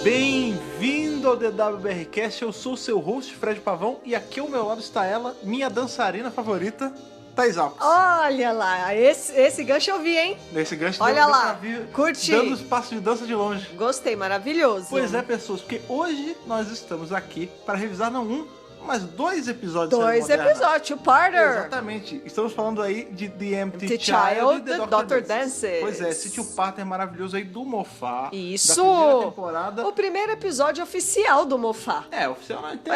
Bem-vindo ao DWBRcast, eu sou o seu host, Fred Pavão, e aqui ao meu lado está ela, minha dançarina favorita, Thais Alves. Olha lá, esse gancho eu vi, hein? Nesse gancho olha deu lá, pra vir, curti. dando os passos de dança de longe. Gostei, maravilhoso. Pois é, pessoas, porque hoje nós estamos aqui para revisar não um, mas dois episódios. Dois episódios, two-parter. Exatamente. Estamos falando aí de The Empty Child e The Dr. Dances. Pois é, esse two-parter maravilhoso aí do Moffat. Isso. Da primeira temporada. O primeiro episódio oficial do Moffat. É, oficial não tem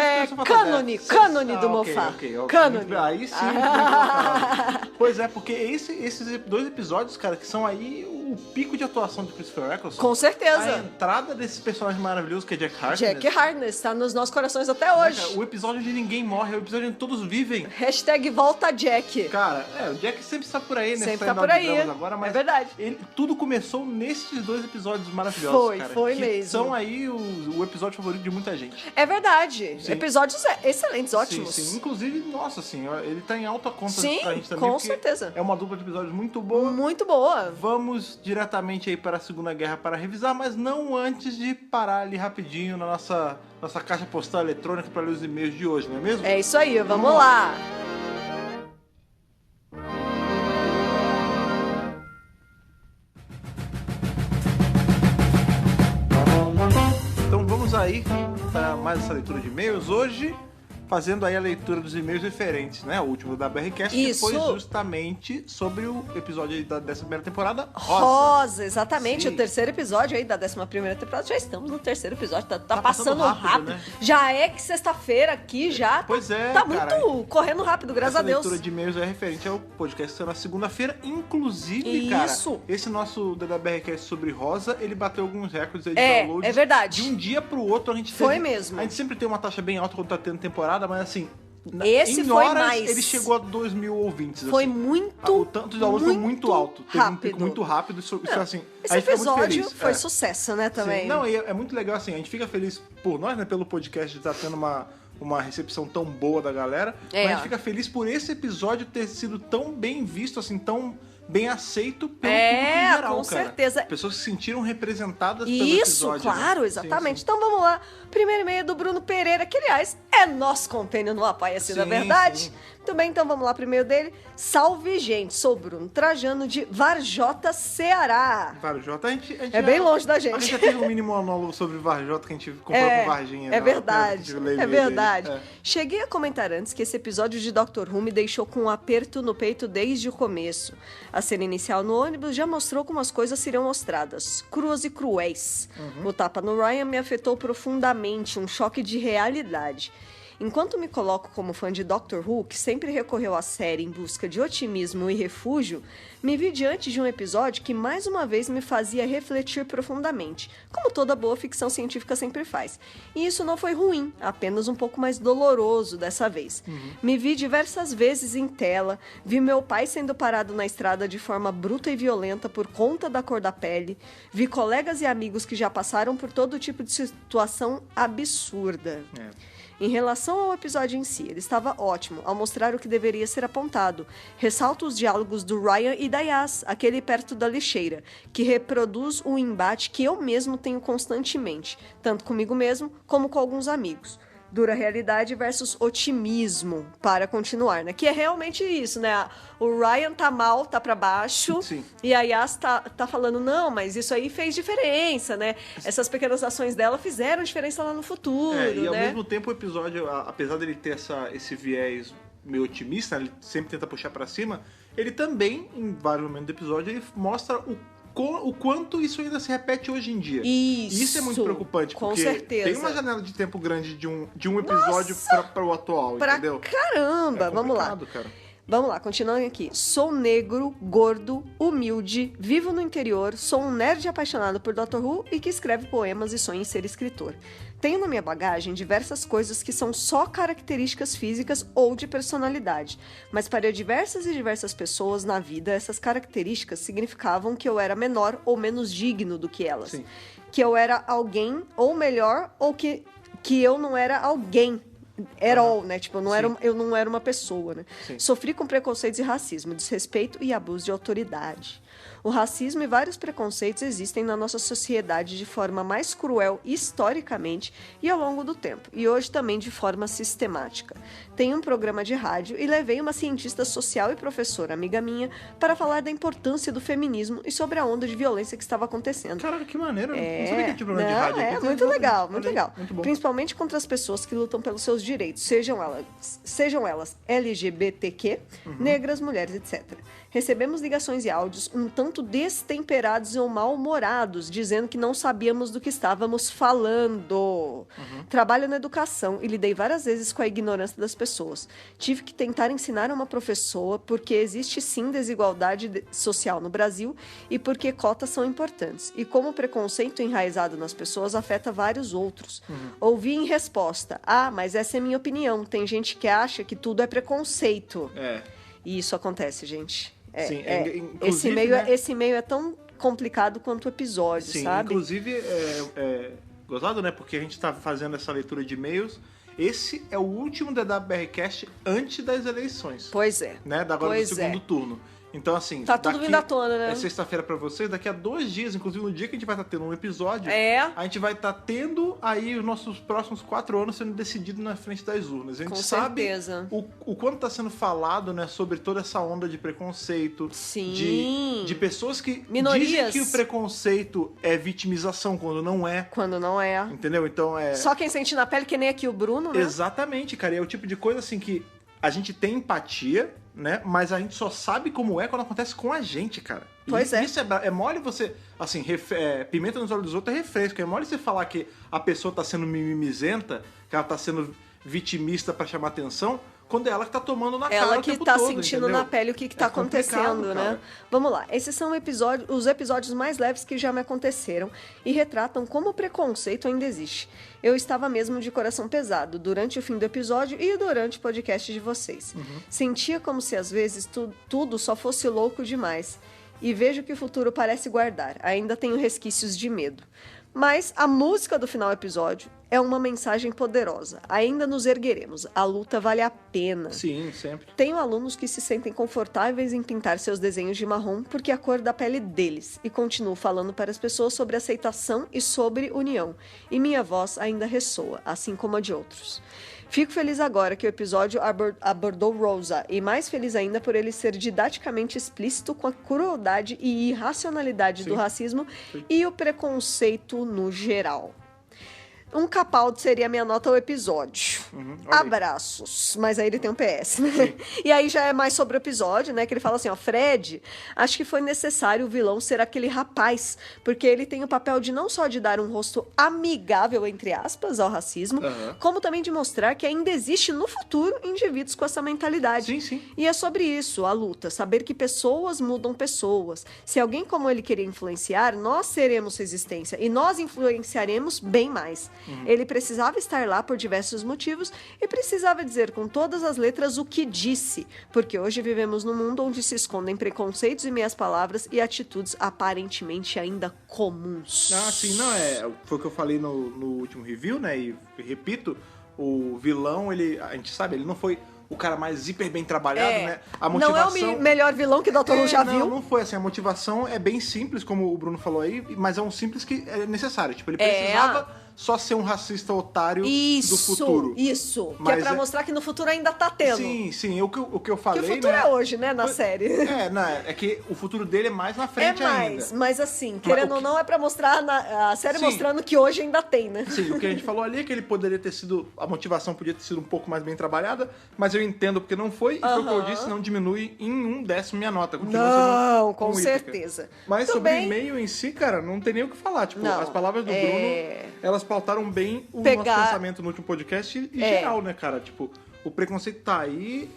cânone do Moffat. Ok. Cânone. Aí sim. Pois é, porque esses dois episódios, cara, que são aí o pico de atuação de Christopher Eccleston. Com certeza. A entrada desse personagem maravilhoso que é Jack Harkness. Jack Harkness, tá nos nossos corações até hoje. O episódio onde ninguém morre, é o episódio onde todos vivem. Hashtag volta Jack. Cara, o Jack sempre está por aí, né? Sempre tá por aí, agora, mas é verdade. Tudo começou nesses dois episódios maravilhosos, cara. Foi que mesmo. São aí o episódio favorito de muita gente. É verdade. Sim. Episódios excelentes, ótimos. Sim. Inclusive, nossa, assim, ele tá em alta conta Sim, pra gente também. com certeza. É uma dupla de episódios muito boa. Muito boa. Vamos diretamente aí para a Segunda Guerra para revisar, mas não antes de parar ali rapidinho na nossa caixa postal eletrônica para ler os e-mails de hoje, não é mesmo? É isso aí, vamos lá. Então vamos aí para mais essa leitura de e-mails hoje, fazendo aí a leitura dos e-mails referentes, né? O último da BRCast, que foi justamente sobre o episódio aí dessa primeira temporada, Rosa, exatamente. Sim. O terceiro episódio aí da 11ª temporada. Já estamos no terceiro episódio, tá passando rápido, rápido. né? Já é que sexta-feira aqui já Pois é, tá cara. muito correndo rápido, graças a Deus. Essa leitura de e-mails é referente ao podcast que saiu na segunda-feira. Inclusive, Isso. cara, esse nosso DWBRcast sobre Rosa, ele bateu alguns recordes aí de downloads. É verdade. De um dia pro outro, a gente Foi teve, mesmo. A gente sempre tem uma taxa bem alta quando tá tendo temporada, mas assim... Esse em foi horas, mais. Ele chegou a 2.000 ouvintes. Foi assim. muito, O tanto de download foi muito alto. Teve um pico muito rápido. Isso assim, esse a gente fica muito episódio feliz. foi sucesso, né, também. Sim. Não, e é muito legal assim, a gente fica feliz por nós, né, pelo podcast de estar tendo uma recepção tão boa da galera. Mas a gente fica feliz por esse episódio ter sido tão bem visto, assim, tão bem aceito pelo público em geral, com cara. certeza. Pessoas se sentiram representadas pelo Isso, episódio. claro, né? exatamente. Sim. Então vamos lá. Primeiro e-mail do Bruno Pereira, que aliás é nosso compêndio no Apoia-se, na verdade. Sim. Muito bem, então vamos lá. Primeiro dele. Salve, gente. Sou Bruno Trajano de Varjota, Ceará. Varjota, a gente É bem longe da A gente gente. já teve um mini monólogo sobre Varjota que a gente comprou com Varginha. É verdade, é verdade. É. Cheguei a comentar antes que esse episódio de Dr. Who me deixou com um aperto no peito desde o começo. A cena inicial no ônibus já mostrou como as coisas seriam mostradas, cruas e cruéis. O tapa no Ryan me afetou profundamente, um choque de realidade. Enquanto me coloco como fã de Doctor Who, que sempre recorreu à série em busca de otimismo e refúgio, me vi diante de um episódio que mais uma vez me fazia refletir profundamente, como toda boa ficção científica sempre faz. E isso não foi ruim, apenas um pouco mais doloroso dessa vez. Me vi diversas vezes em tela, vi meu pai sendo parado na estrada de forma bruta e violenta por conta da cor da pele, vi colegas e amigos que já passaram por todo tipo de situação absurda. Em relação ao episódio em si, ele estava ótimo ao mostrar o que deveria ser apontado. Ressalto os diálogos do Ryan e da Yas, aquele perto da lixeira, que reproduz o embate que eu mesmo tenho constantemente, tanto comigo mesmo como com alguns amigos. Dura realidade versus otimismo para continuar, né? Que é realmente isso, né? O Ryan tá mal, tá pra baixo. Sim. E a Yas tá falando, não, mas isso aí fez diferença, né? Essas pequenas ações dela fizeram diferença lá no futuro, e ao né? mesmo tempo o episódio, apesar dele ter esse viés meio otimista, ele sempre tenta puxar pra cima, ele também, em vários momentos do episódio, ele mostra o quanto isso ainda se repete hoje em dia. Isso é muito preocupante, com porque certeza. tem uma janela de tempo grande de um episódio para o atual, Pra entendeu? caramba! Vamos lá. Cara. Vamos lá, continuando aqui. Sou negro, gordo, humilde, vivo no interior, sou um nerd apaixonado por Dr. Who e que escreve poemas e sonha em ser escritor. Tenho na minha bagagem diversas coisas que são só características físicas ou de personalidade, mas para diversas pessoas na vida, essas características significavam que eu era menor ou menos digno do que elas. Sim. Que eu era alguém, ou melhor, ou que eu não era alguém. Né? Tipo, eu não era uma pessoa, né? Sim. Sofri com preconceitos e racismo, desrespeito e abuso de autoridade. O racismo e vários preconceitos existem na nossa sociedade de forma mais cruel historicamente e ao longo do tempo, e hoje também de forma sistemática. Tenho um programa de rádio e levei uma cientista social e professora, amiga minha, para falar da importância do feminismo e sobre a onda de violência que estava acontecendo. Caraca, que maneiro. Não sabia que tinha programa de rádio. É, muito legal, muito legal. Muito bom. Principalmente contra as pessoas que lutam pelos seus direitos, sejam elas LGBTQ, negras, mulheres, etc. Recebemos ligações e áudios um tanto destemperados ou mal-humorados, dizendo que não sabíamos do que estávamos falando. Trabalho na educação e lidei várias vezes com a ignorância das pessoas. Tive que tentar ensinar uma professora porque existe sim desigualdade social no Brasil e porque cotas são importantes. E como o preconceito enraizado nas pessoas afeta vários outros. Ouvi em resposta: mas essa é minha opinião. Tem gente que acha que tudo é preconceito. E isso acontece, gente. Sim, esse meio é tão complicado quanto o episódio, sim, sabe? Inclusive, gozado, né? Porque a gente tá fazendo essa leitura de e-mails. Esse é o último DWBRcast antes das eleições. Pois é. Né? Agora do segundo turno. Então, assim... Tá tudo vindo à tona, né? É sexta-feira pra vocês, daqui a 2 dias, inclusive no dia que a gente vai estar tendo um episódio, a gente vai estar tendo aí os nossos próximos 4 anos sendo decididos na frente das urnas. A gente sabe o quanto tá sendo falado, né, sobre toda essa onda de preconceito. Sim. De pessoas que minorias. Dizem que o preconceito é vitimização quando não é. Quando não é. Entendeu? Então é... Só quem sente na pele, que nem aqui o Bruno, né? Exatamente, cara. E é o tipo de coisa, assim, que a gente tem empatia, né? Mas a gente só sabe como é quando acontece com a gente, cara. Pois é. Isso é mole você... Assim, pimenta nos olhos dos outros é refresco. É mole você falar que a pessoa tá sendo mimimizenta, que ela tá sendo vitimista pra chamar atenção, quando é ela que tá tomando na cara o tempo todo. Ela que tá sentindo na pele o que tá acontecendo, né? Vamos lá. Esses são os episódios mais leves que já me aconteceram e retratam como o preconceito ainda existe. Eu estava mesmo de coração pesado durante o fim do episódio e durante o podcast de vocês. Sentia como se às vezes tudo só fosse louco demais. E vejo que o futuro parece guardar. Ainda tenho resquícios de medo. Mas a música do final do episódio é uma mensagem poderosa. Ainda nos ergueremos. A luta vale a pena. Sim, sempre. Tenho alunos que se sentem confortáveis em pintar seus desenhos de marrom porque é a cor da pele deles. E continuo falando para as pessoas sobre aceitação e sobre união. E minha voz ainda ressoa, assim como a de outros. Fico feliz agora que o episódio abordou Rosa, e mais feliz ainda por ele ser didaticamente explícito com a crueldade e irracionalidade do racismo e o preconceito no geral. Um Capaldi seria a minha nota ao episódio. Abraços. Mas aí ele tem um PS, né? E aí já é mais sobre o episódio, né? Que ele fala assim, Fred, acho que foi necessário o vilão ser aquele rapaz, porque ele tem o papel de não só de dar um rosto amigável, entre aspas, ao racismo, como também de mostrar que ainda existe no futuro indivíduos com essa mentalidade. Sim, sim. E é sobre isso, a luta. Saber que pessoas mudam pessoas. Se alguém como ele querer influenciar, nós seremos resistência. E nós influenciaremos bem mais. Ele precisava estar lá por diversos motivos e precisava dizer com todas as letras o que disse, porque hoje vivemos num mundo onde se escondem preconceitos e meias palavras e atitudes aparentemente ainda comuns. Sim, não foi o que eu falei no último review, né, e repito, o vilão, a gente sabe, ele não foi o cara mais hiper bem trabalhado, né? A motivação... Não é o melhor vilão que o Dr. Who já viu. Não foi assim. A motivação é bem simples, como o Bruno falou aí, mas é um simples que é necessário. Tipo, ele precisava só ser um racista otário do futuro. Isso, mas que é pra mostrar que no futuro ainda tá tendo. Sim. O que eu falei... Que o futuro é hoje, né, na série. É que o futuro dele é mais na frente ainda. Mas assim, querendo ou não, é pra mostrar a série mostrando que hoje ainda tem, né? Sim, o que a gente falou ali é que ele poderia ter sido... A motivação podia ter sido um pouco mais bem trabalhada, mas eu entendo porque não foi, e foi o que eu disse, não diminui em 1/10 minha nota. Não, com certeza. Mas sobre o e-mail em si, cara, não tem nem o que falar. Tipo, as palavras do Bruno, elas pautaram bem o nosso pensamento no último podcast e geral, né, cara? Tipo, o preconceito tá aí,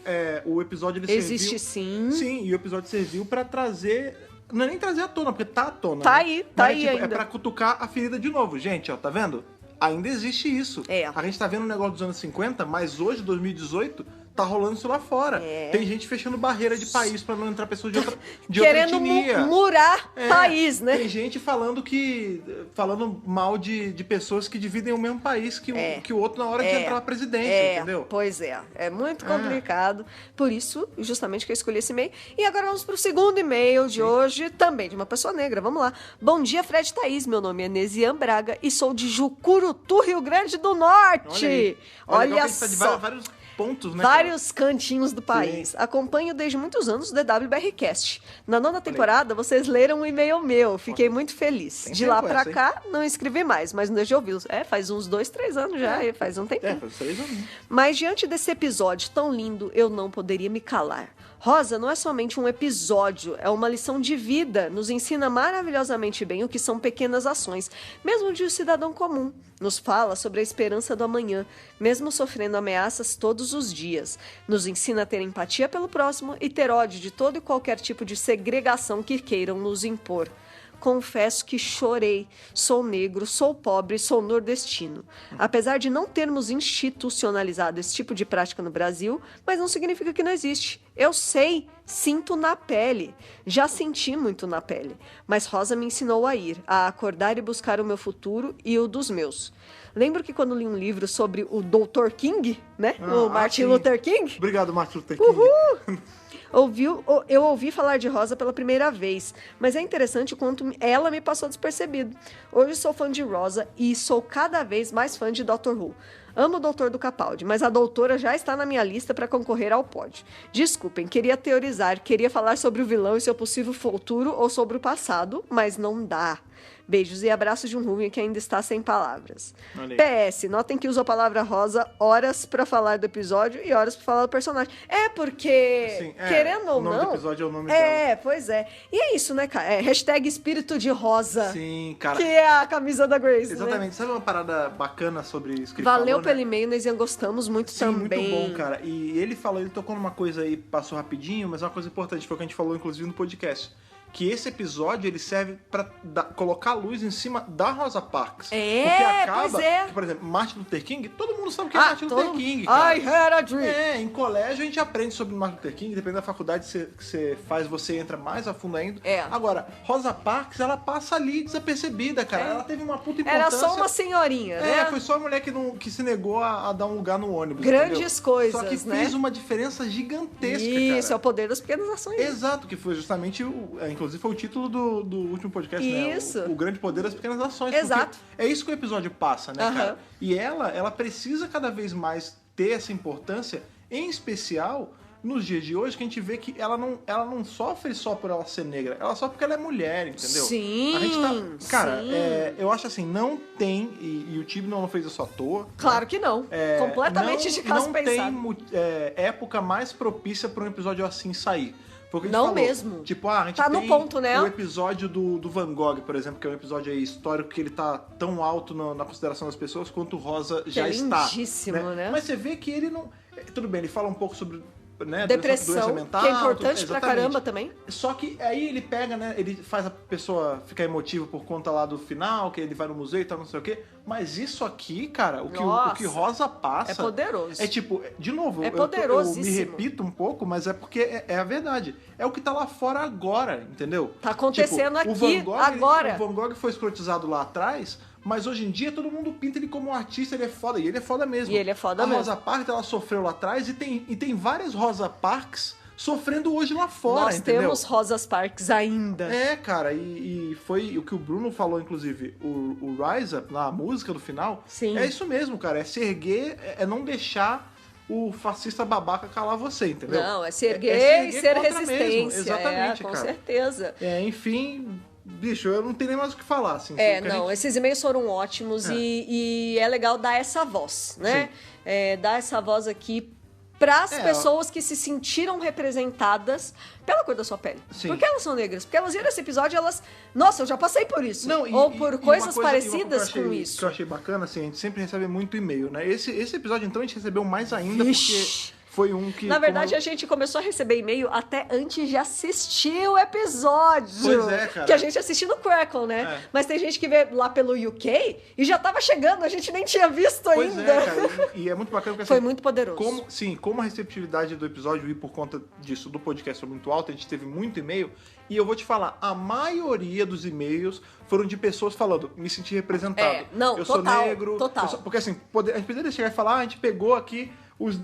o episódio ele serviu... Existe sim. Sim, e o episódio serviu pra trazer... Não é nem trazer à tona, porque tá à tona. Tá, né? Aí ainda. É pra cutucar a ferida de novo. Gente, ó, tá vendo? Ainda existe isso. A gente tá vendo um negócio dos anos 50, mas hoje, 2018, tá rolando isso lá fora. Tem gente fechando barreira de país pra não entrar pessoas de outra querendo etnia. murar país, né? Tem gente falando mal de pessoas que dividem o mesmo país que o outro na hora de entrar a presidência, entendeu? Pois é. É muito complicado. Por isso, justamente, que eu escolhi esse e-mail. E agora vamos pro segundo e-mail de hoje, também de uma pessoa negra. Vamos lá. Bom dia, Fred e Thaís. Meu nome é Nesian Braga e sou de Jucurutu, Rio Grande do Norte. Olha só. De vários pontos, né? Vários cantinhos do país. Sim. Acompanho desde muitos anos o DWBRcast. Na 9ª temporada, vocês leram um e-mail meu. Fiquei muito feliz. De lá pra cá, não escrevi mais, mas não deixei ouvi-los. Faz uns 2, 3 anos já. Faz um tempinho. Faz 3 anos. Mas diante desse episódio tão lindo, eu não poderia me calar. Rosa não é somente um episódio, é uma lição de vida. Nos ensina maravilhosamente bem o que são pequenas ações, mesmo de um cidadão comum. Nos fala sobre a esperança do amanhã, mesmo sofrendo ameaças todos os dias. Nos ensina a ter empatia pelo próximo e ter ódio de todo e qualquer tipo de segregação que queiram nos impor. Confesso que chorei. Sou negro, sou pobre, sou nordestino. Apesar de não termos institucionalizado esse tipo de prática no Brasil, mas não significa que não existe. Eu sei, sinto na pele. Já senti muito na pele. Mas Rosa me ensinou a ir, a acordar e buscar o meu futuro e o dos meus. Lembro que quando li um livro sobre o Dr. King, né? O Martin Luther King. Obrigado, Martin Luther King. Uhul! Eu ouvi falar de Rosa pela primeira vez, mas é interessante o quanto ela me passou despercebido. Hoje sou fã de Rosa e sou cada vez mais fã de Dr. Who. Amo o Doutor do Capaldi, mas a doutora já está na minha lista para concorrer ao pódio. Desculpem, queria teorizar, queria falar sobre o vilão e seu possível futuro ou sobre o passado, mas não dá. Beijos e abraços de um Rubem que ainda está sem palavras. PS, notem que uso a palavra Rosa horas pra falar do episódio e horas pra falar do personagem. Porque, querendo ou não... O nome do episódio é o nome dela. Pois é. E é isso, né, cara? Hashtag espírito de rosa. Sim, cara. Que é a camisa da Grace, Exatamente. Né? Sabe uma parada bacana sobre isso que ele Valeu falou, pelo né? e-mail, nós gostamos muito. Sim, também. Muito bom, cara. E ele tocou numa coisa aí, passou rapidinho, mas é uma coisa importante, foi o que a gente falou, inclusive, no podcast. Que esse episódio, ele serve pra colocar a luz em cima da Rosa Parks. Porque acaba, que, por exemplo, Martin Luther King, todo mundo sabe o que é Martin Luther King, cara. I had a dream. Em colégio a gente aprende sobre Martin Luther King, dependendo da faculdade que você faz, você entra mais a fundo ainda. Agora, Rosa Parks, ela passa ali desapercebida, cara. Ela teve uma puta importância. Era só uma senhorinha, né? Foi só a mulher que se negou a dar um lugar no ônibus, Grandes coisas, só que fez uma diferença gigantesca, Isso, cara. é o poder das pequenas ações. Exato, que foi justamente, inclusive foi o título do último podcast, isso. né? O grande poder das pequenas ações. Exato. É isso que o episódio passa, né, cara? E ela precisa cada vez mais ter essa importância, em especial nos dias de hoje, que a gente vê que ela não sofre só por ela ser negra, ela sofre porque ela é mulher, entendeu? Sim, a gente tá... Cara, eu acho assim, não tem, e o Tibi não fez isso à toa. Claro, né? Que não. Completamente de caso pensado. Não tem época mais propícia para um episódio assim sair. Não mesmo. Tipo, a gente tá tem no ponto, né? o episódio do Van Gogh, por exemplo, que é um episódio aí histórico que ele tá tão alto na consideração das pessoas quanto o Rosa já está. Lindíssimo, né? Mas você vê que ele não... Tudo bem, ele fala um pouco sobre... Né, depressão, doença mental, que é importante pra caramba também. Só que aí ele pega, né, ele faz a pessoa ficar emotiva por conta lá do final, que ele vai no museu e tal, não sei o quê. Mas isso aqui, cara, o que Rosa passa... É poderoso. É tipo, de novo, é poderosíssimo. Eu me repito um pouco, mas é porque é a verdade. É o que tá lá fora agora, entendeu? Tá acontecendo tipo, aqui, agora. O Van Gogh foi escrotizado lá atrás... Mas hoje em dia todo mundo pinta ele como um artista, ele é foda. E ele é foda mesmo. E ele é foda mesmo. A Rosa Parks, ela sofreu lá atrás e tem várias Rosa Parks sofrendo hoje lá fora, Nós entendeu? temos Rosas Parks ainda. Cara, e foi o que o Bruno falou, inclusive, o Rise Up, na música do final. Sim. É isso mesmo, cara. É se erguer, é não deixar o fascista babaca calar você, entendeu? Não, é se erguer e ser resistência. Mesmo. Exatamente, com cara. certeza. Enfim... Bicho, eu não tenho nem mais o que falar, assim. Esses e-mails foram ótimos e é legal dar essa voz, né? Dar essa voz aqui para as pessoas que se sentiram representadas pela cor da sua pele. Sim. Porque elas são negras. Porque elas viram esse episódio e elas... Nossa, eu já passei por isso. Ou por coisas parecidas com isso. Que eu achei bacana, assim, a gente sempre recebe muito e-mail, né? Esse episódio, então, a gente recebeu mais ainda, porque foi um que... Na verdade, a gente começou a receber e-mail até antes de assistir o episódio. Pois é, cara. Que a gente assistiu no Crackle, né? É. Mas tem gente que vê lá pelo UK e já tava chegando, a gente nem tinha visto Pois ainda. é, cara. E é muito bacana porque Foi assim, muito poderoso. Como a receptividade do episódio e por conta disso do podcast foi muito alta, a gente teve muito e-mail. E eu vou te falar, a maioria dos e-mails foram de pessoas falando, me senti representado. Eu sou negro. Total. Porque assim, a gente poderia chegar e falar, a gente pegou aqui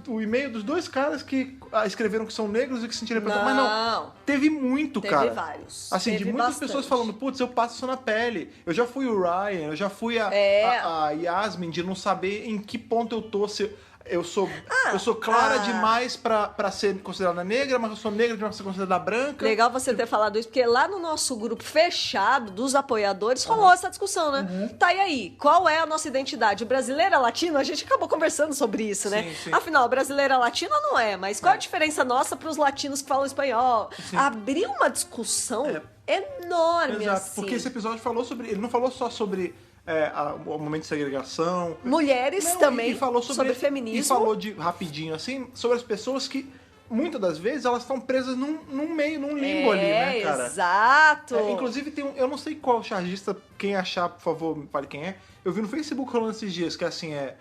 o e-mail dos 2 caras que escreveram que são negros e que se sentiram representados. Mas não, teve muito, cara. Teve vários. Assim, teve de muitas bastante. Pessoas falando, putz, eu passo isso na pele. Eu já fui o Ryan, eu já fui a Yasmin, de não saber em que ponto eu tô, se eu sou clara demais pra ser considerada negra, mas eu sou negra demais pra ser considerada branca. Legal você ter falado isso, porque lá no nosso grupo fechado dos apoiadores rolou essa discussão, né? Tá, e aí? Qual é a nossa identidade? Brasileira, latina? A gente acabou conversando sobre isso, né? Sim. Afinal, brasileira, latina não é, mas qual a diferença nossa pros latinos que falam espanhol? Sim. Abriu uma discussão enorme, Exato, assim. porque esse episódio falou sobre... Ele não falou só sobre... o momento de segregação. Mulheres também, e falou sobre feminismo. E falou rapidinho, assim, sobre as pessoas que, muitas das vezes, elas estão presas num limbo ali, né, cara? Exato. Inclusive, eu não sei qual chargista, quem achar, por favor, me fale quem é. Eu vi no Facebook rolando esses dias, que assim, é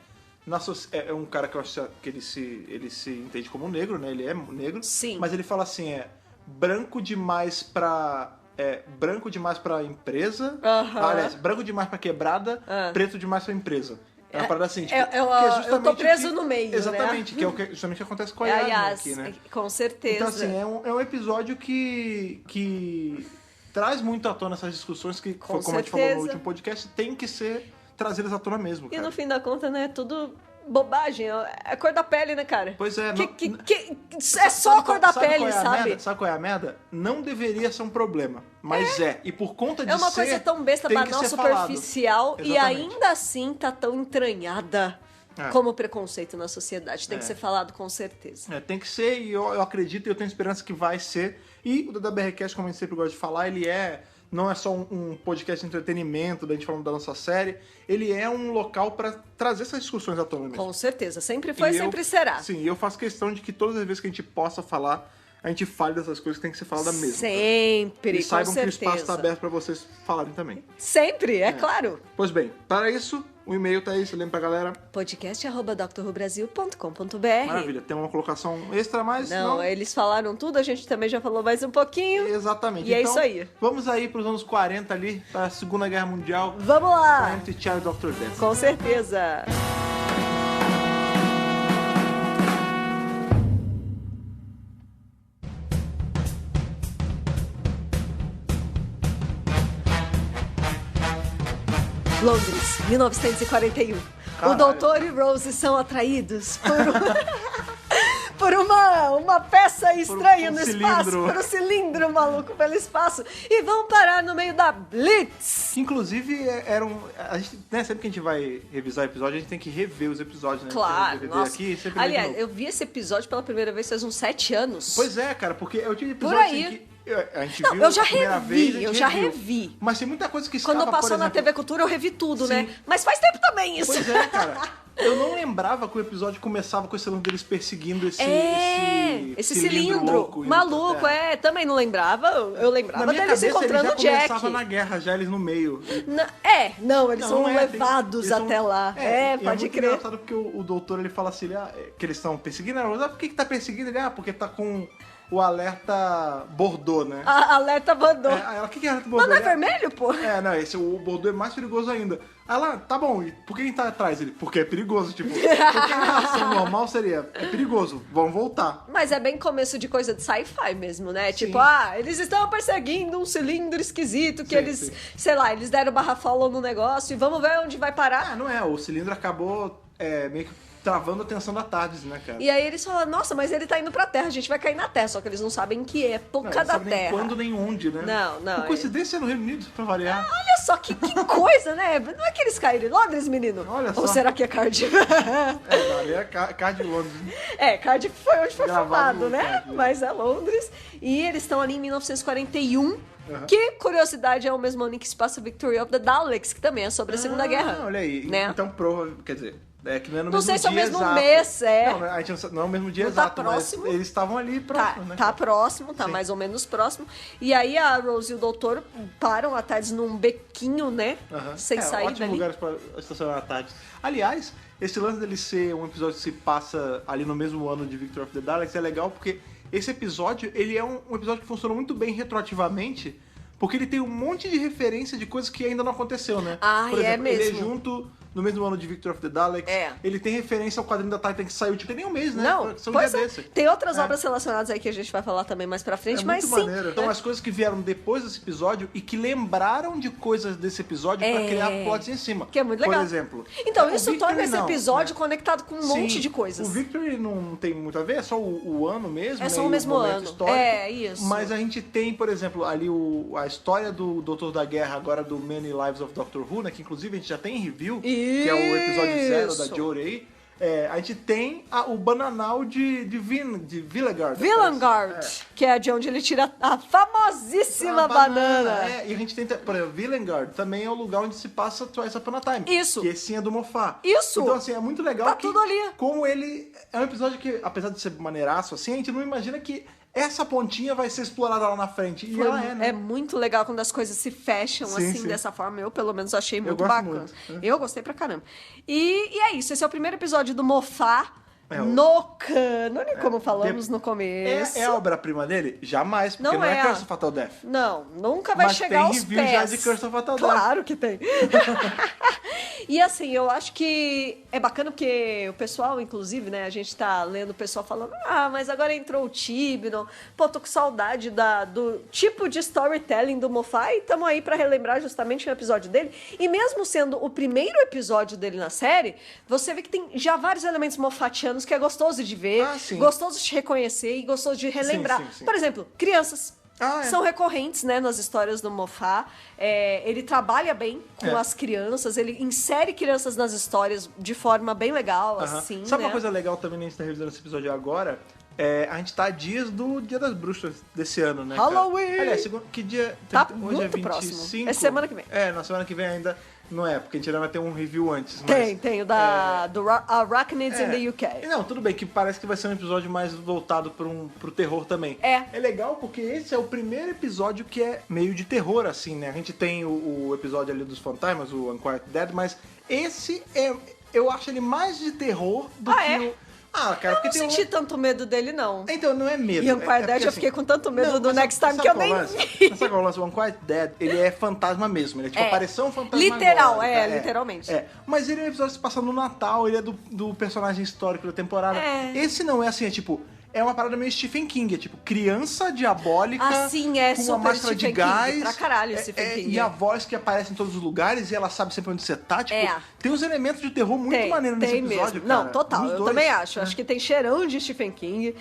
um cara que eu acho que ele se entende como negro, né? Ele é negro. Sim. Mas ele fala assim, branco demais pra empresa. Aliás, branco demais pra quebrada, preto demais pra empresa. É uma parada assim, tipo, eu tô preso no meio, exatamente, né? que é o que justamente acontece com a Yasmin aqui, né? Com certeza. Então, assim, é um episódio que traz muito à tona essas discussões que, como a gente falou no último podcast, tem que ser trazidas à tona mesmo, cara. E no fim da conta, né, tudo bobagem. É a cor da pele, né, cara? Pois é. É só a cor da pele, sabe? Sabe qual é a merda? Não deveria ser um problema, mas é. E por conta de ser... É uma coisa tão besta, banal, superficial, e Exatamente. ainda assim tá tão entranhada como preconceito na sociedade. Tem que ser falado com certeza. Tem que ser, e eu acredito e eu tenho esperança que vai ser. E o DWRcast, como a gente sempre gosta de falar, ele não é só um podcast de entretenimento, da gente falando da nossa série, ele é um local para trazer essas discussões à tona mesmo. Com certeza, sempre foi e sempre será. Sim, e eu faço questão de que todas as vezes que a gente possa falar, a gente fale dessas coisas que tem que ser falada mesmo. Sempre, e saibam com que o certeza. espaço está aberto para vocês falarem também. Sempre, é claro. Pois bem, para isso, o e-mail tá aí, você lembra pra galera? podcast@drrubrasil.com.br. Maravilha, tem uma colocação extra, mas não, eles falaram tudo, a gente também já falou mais um pouquinho. Exatamente. E é isso aí. Vamos aí pros anos 40 ali, para a Segunda Guerra Mundial. Vamos lá! Empty Child Dr. Death. Com certeza. Londres, 1941. Caralho. O doutor e Rose são atraídos por uma peça estranha no espaço, por um cilindro maluco pelo espaço, e vão parar no meio da Blitz. Inclusive, a gente, né, sempre que a gente vai revisar o episódio, a gente tem que rever os episódios, né? Claro, nossa. Aqui, aliás, eu vi esse episódio pela primeira vez faz uns 7 anos. Pois é, cara, porque eu tive Por episódios aí. em que a gente Não, viu eu já a primeira revi, vez, eu já revi. Mas tem muita coisa que escapa, Quando passou por exemplo, na TV Cultura, eu revi tudo, Sim. né? Mas faz tempo também isso. Pois é, cara. Eu não lembrava que o episódio começava com esse lance deles perseguindo esse cilindro louco, maluco, também não lembrava. Eu lembrava na minha deles cabeça, encontrando ele o já Jack. começava na guerra, já eles no meio. Eles são levados até lá. Pode muito crer. engraçado porque o doutor, ele fala assim, que eles estão perseguindo. Por que tá perseguindo? Ele, porque tá com o alerta Bordeaux, né? Alerta Bordeaux. Ela, o que é alerta Bordeaux? Mas não é vermelho, pô? O Bordeaux é mais perigoso ainda. Ela, tá bom, e por que a gente tá atrás? Ele, porque é perigoso, tipo, porque a reação normal seria, é perigoso, vamos voltar. Mas é bem começo de coisa de sci-fi mesmo, né? Sim. Tipo, eles estão perseguindo um cilindro esquisito que Sim. sei lá, eles deram barra follow no negócio e vamos ver onde vai parar. Não é, o cilindro acabou meio que travando a tensão da TARDIS, né, cara? E aí eles falam, nossa, mas ele tá indo pra Terra, a gente vai cair na Terra, só que eles não sabem que época da Terra. Nem quando, nem onde, né? Não. Por coincidência no Reino Unido, pra variar. Olha só, que coisa, né? Não é que eles caíram em Londres, menino? Olha só. Ou será que é Cardiff? Ali é Cardiff Londres. Cardiff foi onde foi Gravado filmado, né? Cardiff. Mas é Londres. E eles estão ali em 1941. Que, curiosidade, é o mesmo ano em que se passa Victory of the Daleks, que também é sobre a Segunda Guerra. Olha aí. Né? Então, quer dizer, Que não é no não mesmo sei se é o dia mesmo exato. mês, Não, a gente não é o mesmo dia não tá exato, próximo. mas eles estavam ali próximos, né? Tá próximo, tá Sim. mais ou menos próximo. E aí a Rose e o doutor param a Tardes num bequinho, né? Sem sair ótimos dali. lugares para estacionar à tarde. Aliás, esse lance dele ser um episódio que se passa ali no mesmo ano de Victory of the Daleks é legal porque esse episódio, ele é um episódio que funciona muito bem retroativamente, porque ele tem um monte de referência de coisas que ainda não aconteceu, né? Por exemplo, mesmo. ele é junto no mesmo ano de Victory of the Daleks. Ele tem referência ao quadrinho da Titan que saiu, tipo, tem nem um mês, né? Não, São um dia desse. Tem outras obras relacionadas aí que a gente vai falar também mais pra frente, mas muito sim. maneiro. Então, as coisas que vieram depois desse episódio e que lembraram de coisas desse episódio pra criar plots em cima. Que é muito legal. Por exemplo. Então, isso Victory torna esse episódio conectado com um monte Sim, de coisas. O Victory não tem muito a ver, é só o ano mesmo. É só né, o mesmo momento ano. histórico. Isso. Mas a gente tem, por exemplo, ali a história do Doutor da Guerra, agora do Many Lives of Doctor Who, né? Que inclusive a gente já tem em review, que é o episódio 0 da Jory. A gente tem o bananal de Villegard. Que é de onde ele tira a famosíssima banana. E a gente tem, por exemplo, Villegard também é o lugar onde se passa Twice Upon a Time. Isso. Que esse sim é do Moffat. Isso. Então, assim, é muito legal Tá tudo ali. Como ele... É um episódio que, apesar de ser maneiraço, assim, a gente não imagina que essa pontinha vai ser explorada lá na frente. E ela é, né? É muito legal quando as coisas se fecham Sim, assim, sim. dessa forma. Eu, pelo menos, achei muito gosto bacana. muito. Eu gostei pra caramba. E é isso. Esse é o primeiro episódio do Moffat no cânone, como falamos no começo. É a obra-prima dele? Jamais, porque não é Curse of Fatal Death. Não, nunca vai Mas chegar aos tem review pés. já de Curse of Fatal Death. Claro que tem. E assim, eu acho que é bacana porque o pessoal, inclusive, né, a gente tá lendo o pessoal falando, mas agora entrou o Tibnon, pô, tô com saudade do tipo de storytelling do Moffat e tamo aí pra relembrar justamente o episódio dele. E mesmo sendo o primeiro episódio dele na série, você vê que tem já vários elementos moffatianos que é gostoso de ver, gostoso de reconhecer e gostoso de relembrar. Sim. Por exemplo, crianças. São recorrentes, né, nas histórias do Moffat. Ele trabalha bem com as crianças, ele insere crianças nas histórias de forma bem legal, assim, Sabe né? uma coisa legal também, a gente tá revisando esse episódio agora? A gente tá a dias do Dia das Bruxas desse ano, né? Halloween! Aliás, que dia? Tá Hoje muito é 25. próximo. É semana que vem. Na semana que vem ainda não é, porque a gente ainda vai ter um review antes. Tem o do Arachnids in the UK. Não, tudo bem, que parece que vai ser um episódio mais voltado pro terror também. É legal porque esse é o primeiro episódio que é meio de terror, assim, né? A gente tem o episódio ali dos fantasmas, o Unquiet Dead, mas esse eu acho ele mais de terror do que o... cara, eu não senti tanto medo dele, não. Então, não é medo. E o Unquiet Dead eu fiquei com tanto medo do Next Time que eu nem vi. Sabe qual é o lance? O Unquiet Dead, ele é fantasma mesmo. Ele é tipo aparição fantasma. Literal, literalmente. Mas ele é um episódio que se passa no Natal, ele é do personagem histórico da temporada. Esse não é assim, é tipo... É uma parada meio Stephen King, é tipo criança diabólica com uma máscara de gás. Pra caralho, Stephen King. E a voz que aparece em todos os lugares e ela sabe sempre onde você tá. Tipo, tem uns elementos de terror muito maneiros nesse episódio, mesmo. cara. Não, total, eu também acho. Acho que tem cheirão de Stephen King.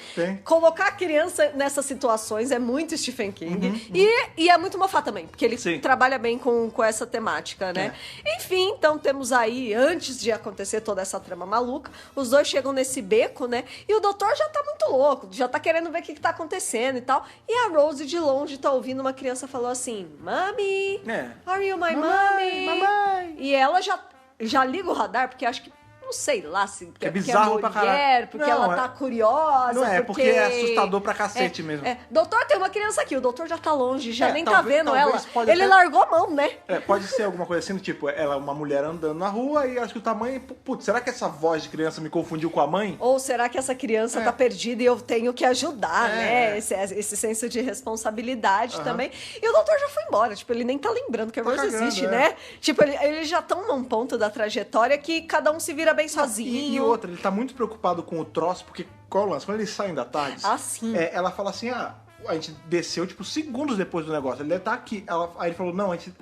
Colocar a criança nessas situações é muito Stephen King. E é muito Moffat também, porque ele trabalha bem com essa temática, né? Enfim, então temos aí, antes de acontecer toda essa trama maluca, os dois chegam nesse beco, né? E o doutor já tá muito louco, já tá querendo ver o que tá acontecendo e tal. E a Rose de longe tá ouvindo uma criança falou assim, Mami, are you my mommy? Mamãe. E ela já liga o radar, porque acho que não sei lá se é bizarro mulher, pra caralho. porque ela tá curiosa. Não porque é assustador pra cacete mesmo. Doutor, tem uma criança aqui, o doutor já tá longe, já nem tá vendo ela. Ele até... largou a mão, né? Pode ser alguma coisa assim, tipo, ela é uma mulher andando na rua e acho que o tamanho... Putz, será que essa voz de criança me confundiu com a mãe? Ou será que essa criança tá perdida e eu tenho que ajudar, né? Esse senso de responsabilidade também. E o doutor já foi embora, tipo, ele nem tá lembrando que a Rose existe, né? Tipo, eles já estão num ponto da trajetória que cada um se vira bem sozinho. E outra, ele tá muito preocupado com o troço, porque qual o lance? Quando eles saem da tarde, ela fala assim, a gente desceu, tipo, segundos depois do negócio, ele deve estar aqui. Aí ele falou, não, a gente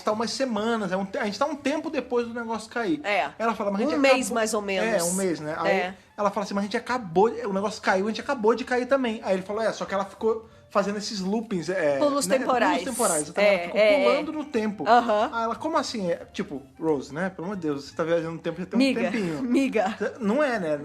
tá umas semanas, a gente tá um tempo depois do negócio cair. Ela fala, mas a gente mês mais ou menos. Um mês, né? Aí ela fala assim, mas a gente acabou, o negócio caiu, a gente acabou de cair também. Aí ele falou, só que ela ficou fazendo esses loopings. Pulos temporais. Pulos temporais, ela ficou pulando no tempo. Aí ela, como assim? Tipo, Rose, né? Pelo amor de Deus, você tá viajando no tempo, já tem um tempinho. Miga. Não é, né?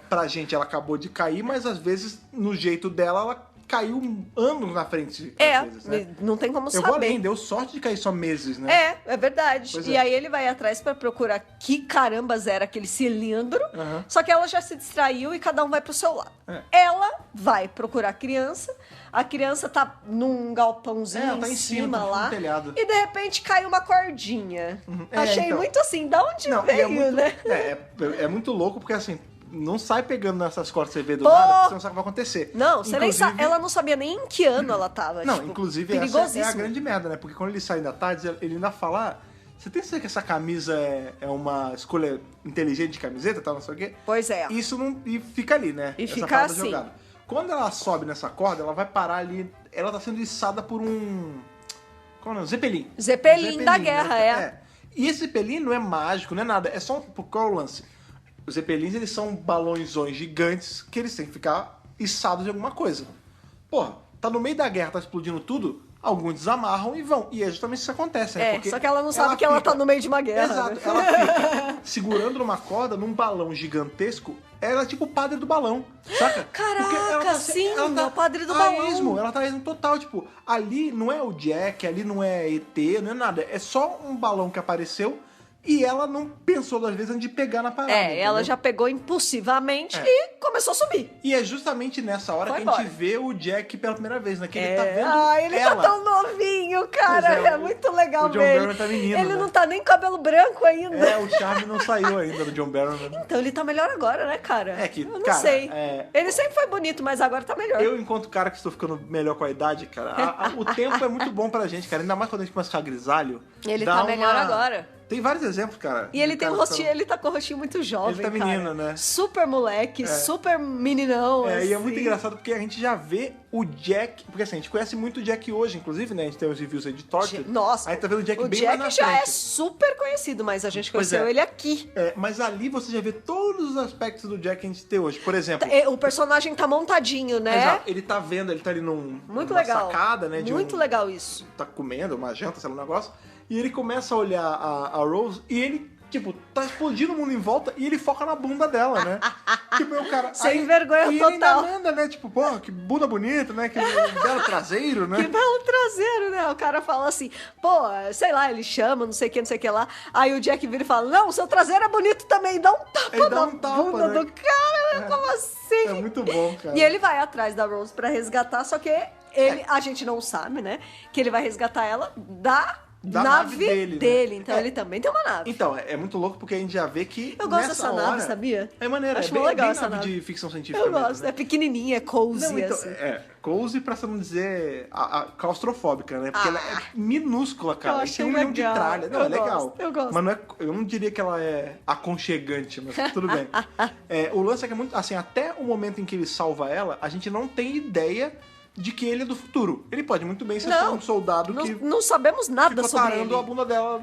Pra gente, ela acabou de cair, mas às vezes, no jeito dela, ela caiu anos na frente. Vezes, né? Não tem como saber. Eu vou além, deu sorte de cair só meses, né? É verdade. Pois e aí ele vai atrás pra procurar que carambas era aquele cilindro, só que ela já se distraiu e cada um vai pro seu lado. Ela vai procurar a criança tá num galpãozinho tá em cima lá, no telhado. E de repente cai uma cordinha. Achei muito assim, da onde veio, né? É muito louco, porque assim, não sai pegando nessas cordas que você vê do nada, porque você não sabe o que vai acontecer. Não, você nem sabe, ela não sabia nem em que ano ela tava. Não, tipo, inclusive essa é a grande merda, né? Porque quando ele sai da tarde, ele ainda fala... Você tem certeza que essa camisa é uma escolha inteligente de camiseta, tal, não sei o quê? Pois é. Isso não... E fica ali, né? E essa fica assim. Jogada. Quando ela sobe nessa corda, ela vai parar ali... Ela tá sendo içada por um... Como é o nome? Zeppelin. Zeppelin da guerra, né? E esse Zeppelin não é mágico, não é nada. É só qual é o lance? Os Zeppelins, eles são balõezões gigantes que eles têm que ficar içados de alguma coisa. Porra, tá no meio da guerra, tá explodindo tudo, alguns desamarram e vão. E é justamente isso que acontece, né? Porque só que ela não sabe que ela tá no meio de uma guerra. Exato, né? ela fica segurando numa corda, num balão gigantesco. Ela é tipo o padre do balão, saca? Caraca, sim, é o padre do balão. Ela tá indo total, tipo, ali não é o Jack, ali não é ET, não é nada. É só um balão que apareceu e ela não pensou duas vezes antes de pegar na parada. Ela já pegou impulsivamente e começou a subir. E é justamente nessa hora que a gente vê o Jack pela primeira vez, né? Que ele tá vendo ele tá tão novinho, cara. É muito legal ver. O John Barrow tá menino, ele não tá nem com cabelo branco ainda. O charme não saiu ainda do John Barrow. Né? Então ele tá melhor agora, né, cara? Eu não sei. Ele sempre foi bonito, mas agora tá melhor. Eu, enquanto cara que estou ficando melhor com a idade, cara, o tempo é muito bom pra gente, cara. Ainda mais quando a gente começa a ficar grisalho. Ele tá melhor agora. Tem vários exemplos, cara. E ele tem um rostinho, ele tá com o rostinho muito jovem, ele tá menino, né? Super moleque, super meninão, assim. E é muito engraçado porque a gente já vê o Jack... Porque assim, a gente conhece muito o Jack hoje, inclusive, né? A gente tem os reviews aí de Torture. Nossa, aí tá vendo o Jack bem mais na frente. O Jack já é super conhecido, mas a gente conheceu ele aqui. Mas ali você já vê todos os aspectos do Jack que a gente tem hoje. Por exemplo... O personagem tá montadinho, né? Exato. Ele tá vendo, ele tá ali numa sacada, né? Muito legal isso. Tá comendo uma janta, sei lá, um negócio. E ele começa a olhar a Rose e ele, tipo, tá explodindo o mundo em volta e ele foca na bunda dela, né? Tipo, o cara... Sem vergonha e total. E ele ainda manda, né? Tipo, pô, que bunda bonita, né? Que belo traseiro, né? Que belo traseiro, né? O cara fala assim, pô, sei lá, ele chama, não sei o que lá. Aí o Jack vira e fala, não, seu traseiro é bonito também, dá um tapa na bunda do cara. Como assim? É muito bom, cara. E ele vai atrás da Rose pra resgatar, só que a gente não sabe, né? Que ele vai resgatar ela da nave dele. Né? Então ele também tem uma nave. Então, é muito louco porque a gente já vê que eu gosto dessa nave, sabia? É maneiro, acho é bem legal bem essa nave de ficção científica. Eu gosto, mesmo, né? É pequenininha, é cozy. Não, então, assim. Cozy pra não dizer a claustrofóbica, né? Porque ela é minúscula, cara. Eu achei tem um milhão de tralha. Não, é legal. Eu gosto. Mas eu não diria que ela é aconchegante, mas tudo bem. O lance é que é muito... Assim, até o momento em que ele salva ela, a gente não tem ideia de que ele é do futuro. Ele pode muito bem ser só um soldado que... Não sabemos nada sobre ele. Ficou a bunda dela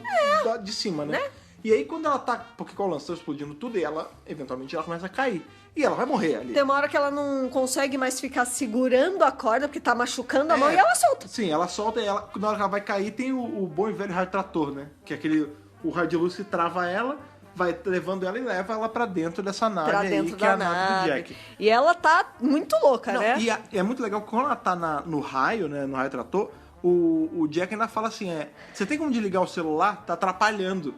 de cima, né? E aí quando ela tá... Porque com o lance tá explodindo tudo e ela, eventualmente, ela começa a cair. E ela vai morrer ali. Tem uma hora que ela não consegue mais ficar segurando a corda, porque tá machucando a mão, e ela solta. Sim, ela solta e ela, na hora que ela vai cair, tem o bom e velho raio trator, né? Que é o raio de luz que trava ela, vai levando ela e leva ela pra dentro dessa nave que é a nave do Jack. E ela tá muito louca, né? E é muito legal que quando ela tá no raio, né? No raio trator, o Jack ainda fala assim, você tem como desligar o celular? Tá atrapalhando.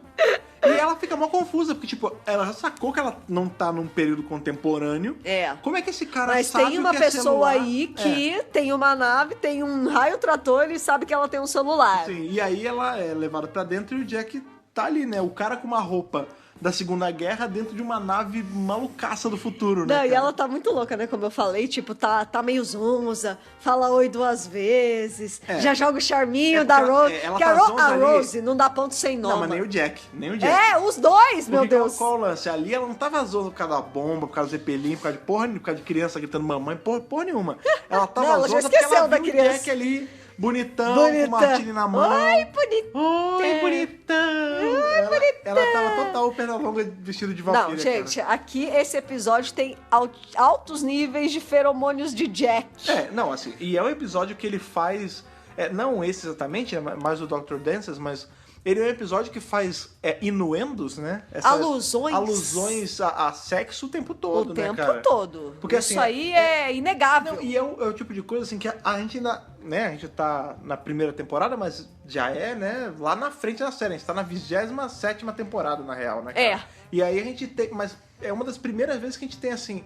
E ela fica mó confusa, porque, tipo, ela já sacou que ela não tá num período contemporâneo. Como é que esse cara Mas sabe tem uma o que é pessoa celular? aí que tem uma nave, tem um raio trator e sabe que ela tem um celular. Sim, e aí ela é levada pra dentro e o Jack tá ali, né? O cara com uma roupa da Segunda Guerra dentro de uma nave malucaça do futuro, né? Não, e ela tá muito louca, né? Como eu falei, tipo, tá meio zonza, fala oi 2 vezes, já joga o charminho da Rose. Ela que tá a Rose não dá ponto sem nó. Não, mas nem o Jack. Os dois, meu Deus. Qual o lance? Ali ela não tava zonza por causa da bomba, por causa do Zeppelin, por causa de criança gritando mamãe, porra nenhuma. Ela tava zonza porque ela viu o Jack ali... Bonitão, com o martini na mão. Oi, bonitão. Oi, bonitão. Ela tava total perna longa vestido de Valkyria. Não, gente, aqui esse episódio tem altos níveis de feromônios de Jack. Não, assim, e é um episódio que ele faz... não esse exatamente, é mais o Dr. Dances, mas ele é um episódio que faz inuendos, né? Alusões a sexo o tempo todo, né, cara? O tempo todo. Porque, isso aí é inegável. Não, e é o tipo de coisa, assim, que a gente ainda... Né, a gente tá na primeira temporada, mas já né, lá na frente da série. A gente tá na 27ª temporada, na real, né, cara? E aí a gente tem... Mas é uma das primeiras vezes que a gente tem, assim...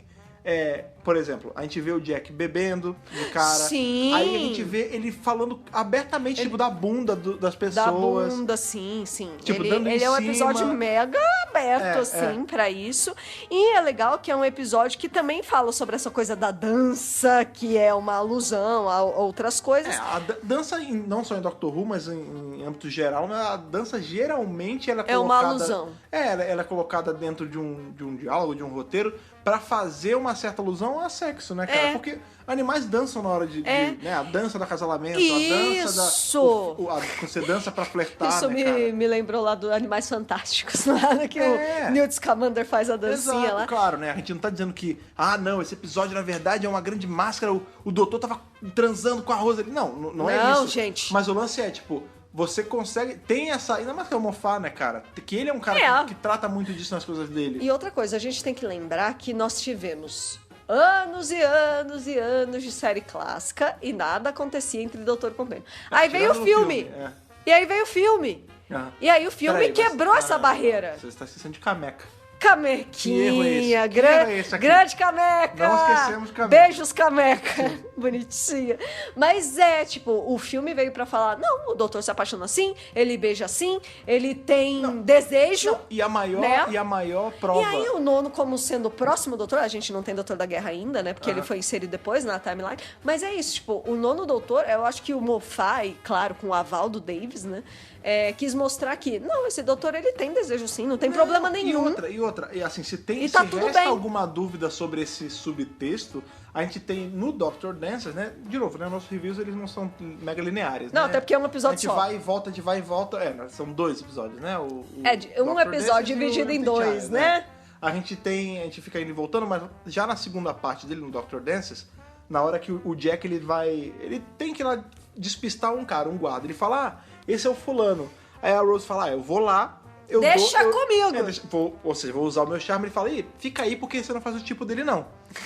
por exemplo, a gente vê o Jack bebendo de cara. Sim. Aí a gente vê ele falando abertamente, tipo, da bunda das pessoas. Da bunda, sim. Tipo, ele é um episódio mega aberto, assim, pra isso. E é legal que é um episódio que também fala sobre essa coisa da dança, que é uma alusão a outras coisas. A dança, não só em Doctor Who, mas em âmbito geral, né, a dança geralmente ela é colocada... uma alusão. Ela é colocada dentro de um diálogo, de um roteiro, pra fazer uma certa alusão a sexo, né, cara? Porque animais dançam na hora de né, a dança do acasalamento, isso. Você dança pra flertar, isso, né, cara? me lembrou lá do Animais Fantásticos, lá que o Newt Scamander faz a dancinha. Exato, lá. Claro, né? A gente não tá dizendo que, não, esse episódio na verdade é uma grande máscara, o doutor tava transando com a Rose ali. Não é isso. Não, gente. Mas o lance é, tipo, você consegue... Tem essa... Ainda mais que é o Moffat, né, cara? Que ele é um cara que trata muito disso nas coisas dele. E outra coisa, a gente tem que lembrar que nós tivemos anos e anos e anos de série clássica e nada acontecia entre Doutor Companion. Aí veio o filme. E aí veio o filme. E aí o filme quebrou essa barreira. Você está esquecendo de Cameca. Camequinha, grande Cameca! Não esquecemos Cameca. Beijos, Cameca! Bonitinha. Mas tipo, o filme veio pra falar, não, o doutor se apaixona assim, ele beija assim, ele tem desejo. E a maior prova... E aí o nono, como sendo o próximo doutor, a gente não tem Doutor da Guerra ainda, né, porque ele foi inserido depois na timeline, mas é isso, tipo, o nono doutor, eu acho que o Moffat, claro, com o aval do Davis, né, quis mostrar que, não, esse doutor, ele tem desejo sim, não tem problema nenhum. E assim, se resta alguma dúvida sobre esse subtexto, a gente tem no Doctor Dancers, né? De novo, né? Nossos reviews, eles não são mega lineares, não, né? até porque é um episódio só. A gente vai e volta. São 2 episódios, né? Um episódio dividido em 2, né? A gente fica indo e voltando, mas já na segunda parte dele, no Doctor Dancers, na hora que o Jack, ele tem que ir lá despistar um guarda. Ele fala, esse é o fulano. Aí a Rose fala, eu vou lá, Deixa comigo! Vou usar o meu charme. Ele fala, fica aí porque você não faz o tipo dele, não.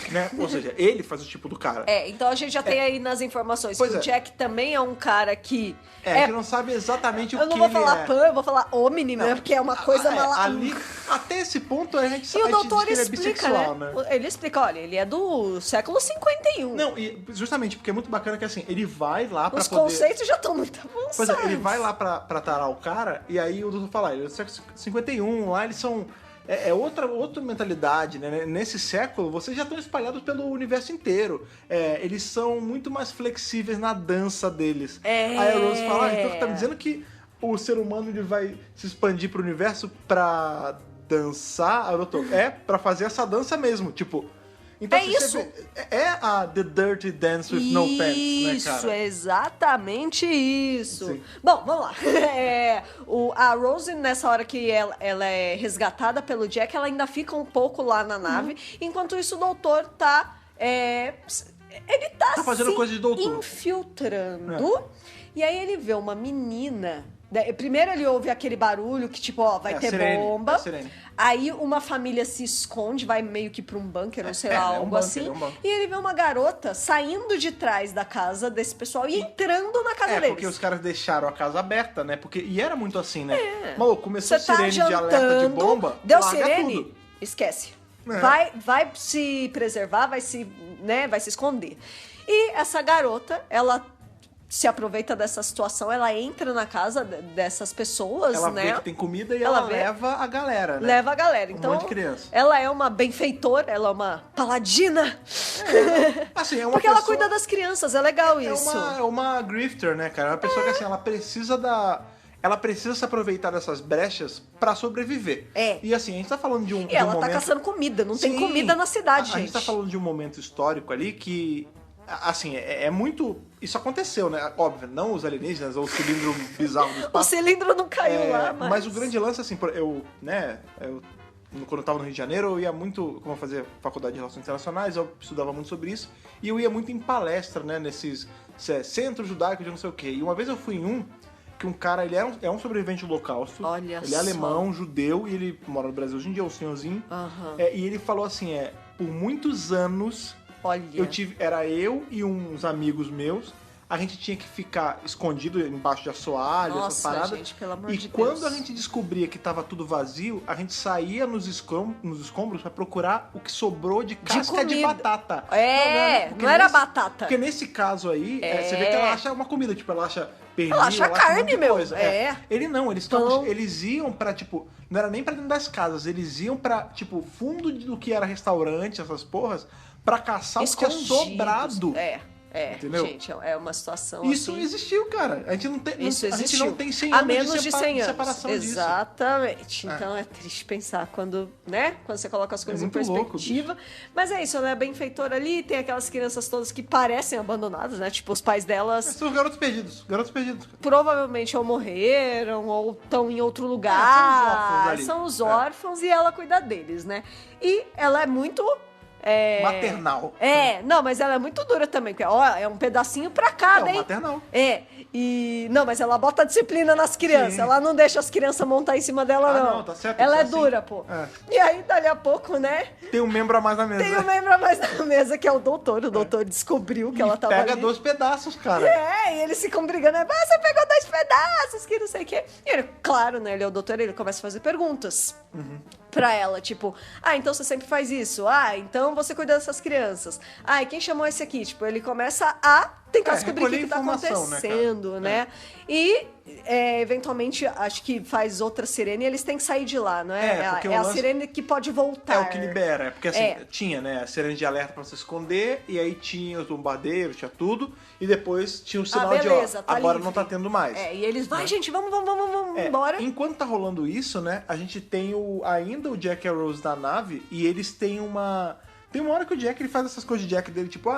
Né? Ou seja, ele faz o tipo do cara. Então a gente já tem aí nas informações que o Jack também é um cara que... a gente não sabe exatamente o que ele é. Eu não vou falar Pan, eu vou falar Omni, né? Porque é uma coisa ali, até esse ponto a gente sabe que o doutor ele é bissexual, né? Ele explica, olha, ele é do século 51. Não, e justamente porque é muito bacana que assim, ele vai lá pra Os conceitos já estão muito avançados. Pois ele vai lá pra tarar o cara, e aí o doutor fala, ele é do século 51, lá eles são... outra mentalidade, né? Nesse século, vocês já estão espalhados pelo universo inteiro. Eles são muito mais flexíveis na dança deles. Aí a Rose fala, então tá me dizendo que o ser humano ele vai se expandir pro universo pra dançar? Aí o doutor, pra fazer essa dança mesmo, tipo... Então, isso. A The Dirty Dance with No Pants, né, cara? Isso, exatamente isso. Sim. Bom, vamos lá. A Rose, nessa hora que ela é resgatada pelo Jack, ela ainda fica um pouco lá na nave. Enquanto isso, o doutor tá... ele tá fazendo se coisa de doutor. infiltrando. E aí ele vê uma menina... Primeiro ele ouve aquele barulho que tipo, vai ter sirene, bomba. Sirene. Aí uma família se esconde, vai meio que pra um bunker, ou sei lá, algo assim. E ele vê uma garota saindo de trás da casa desse pessoal e entrando na casa deles. Porque os caras deixaram a casa aberta, né? E era muito assim, né? Maluco, começou Você tá sirene de alerta de bomba, deu larga sirene, tudo. esquece. Vai se preservar, vai se esconder. E essa garota, ela se aproveita dessa situação, ela entra na casa dessas pessoas, ela né? Vê que tem comida e ela leva a galera, né? Leva a galera. Então, um monte de criança. Ela é uma benfeitora, ela é uma paladina. Assim, é uma porque ela cuida das crianças, é legal isso. É uma grifter, né, cara? É uma pessoa que, assim, ela precisa se aproveitar dessas brechas pra sobreviver. E assim, a gente tá falando de um E ela tá caçando comida, não tem comida na cidade, gente. A gente tá falando de um momento histórico ali que... Assim, é muito... Isso aconteceu, né? Óbvio, não os alienígenas ou o cilindro bizarro do espaço. O cilindro não caiu lá, mas o grande lance, assim, quando eu tava no Rio de Janeiro, eu ia muito... Como eu fazia faculdade de Relações Internacionais, eu estudava muito sobre isso. E eu ia muito em palestra, né? Nesses centros judaicos de não sei o quê. E uma vez eu fui em um porque um cara, ele é um sobrevivente do Holocausto. Olha ele é alemão, judeu, e ele mora no Brasil hoje em dia, um senhorzinho. E ele falou assim, por muitos anos, era eu e uns amigos meus, a gente tinha que ficar escondido embaixo de assoalho, essas paradas. Gente, pelo amor e de quando Deus. a gente descobria que tava tudo vazio, a gente saía nos escombros pra procurar o que sobrou de casca de batata. Não era batata. Porque nesse caso aí, você vê que ela acha uma comida, tipo, ela acha pernil, ela acha carne, meu. Eles iam pra, tipo, não era nem pra dentro das casas, eles iam pra, tipo, fundo do que era restaurante, essas porras, pra caçar o que tinha sobrado. Entendeu? Gente, é uma situação Isso assim... existiu, cara. A gente não tem, Isso existiu. A gente não tem 100 Há anos menos de 100 anos. separação Exatamente. disso. Então é triste pensar quando você coloca as coisas em perspectiva. Louco, mas é isso, ela é benfeitora ali, tem aquelas crianças todas que parecem abandonadas, né? Tipo, os pais delas... São os garotos perdidos. Garotos perdidos. Provavelmente ou morreram, ou estão em outro lugar. São os órfãos e ela cuida deles, né? E ela é muito... maternal. Não, mas ela é muito dura também, porque é um pedacinho pra cada, hein? Maternal. Não, mas ela bota disciplina nas crianças, ela não deixa as crianças montar em cima dela, não. Não, tá certo. Ela é assim. dura, pô. E aí, dali a pouco, né? Tem um membro a mais na mesa. Tem um membro a mais na mesa, que é o doutor. O doutor descobriu que ela tava pega ali. 2 pedaços, cara. E eles ficam brigando, você pegou 2 pedaços, que não sei o quê. E ele, claro, né, ele é o doutor, ele começa a fazer perguntas. Pra ela, tipo, então você sempre faz isso, então você cuida dessas crianças, e quem chamou esse aqui? Tipo, ele começa a tentar descobrir o que tá acontecendo, né? E, eventualmente, acho que faz outra sirene e eles têm que sair de lá, não é? É a sirene que pode voltar. É o que libera, porque assim, tinha, né, a sirene de alerta pra você esconder, e aí tinha os bombardeiros, tinha tudo, e depois tinha o sinal de, agora livre. Não tá tendo mais. E eles, gente, vamos embora. Enquanto tá rolando isso, né, a gente tem ainda o Jack e a Rose da nave, e eles têm uma... Tem uma hora que o Jack, ele faz essas coisas de Jack dele, tipo,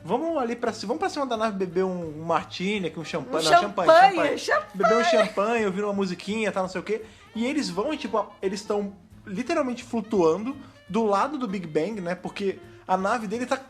vamos ali vamos pra cima da nave beber um martini aqui, um champanhe. Champanhe. Beber um champanhe, ouvir uma musiquinha, tal, não sei o quê. E eles vão e, tipo, eles estão literalmente flutuando do lado do Big Bang, né, porque a nave dele tá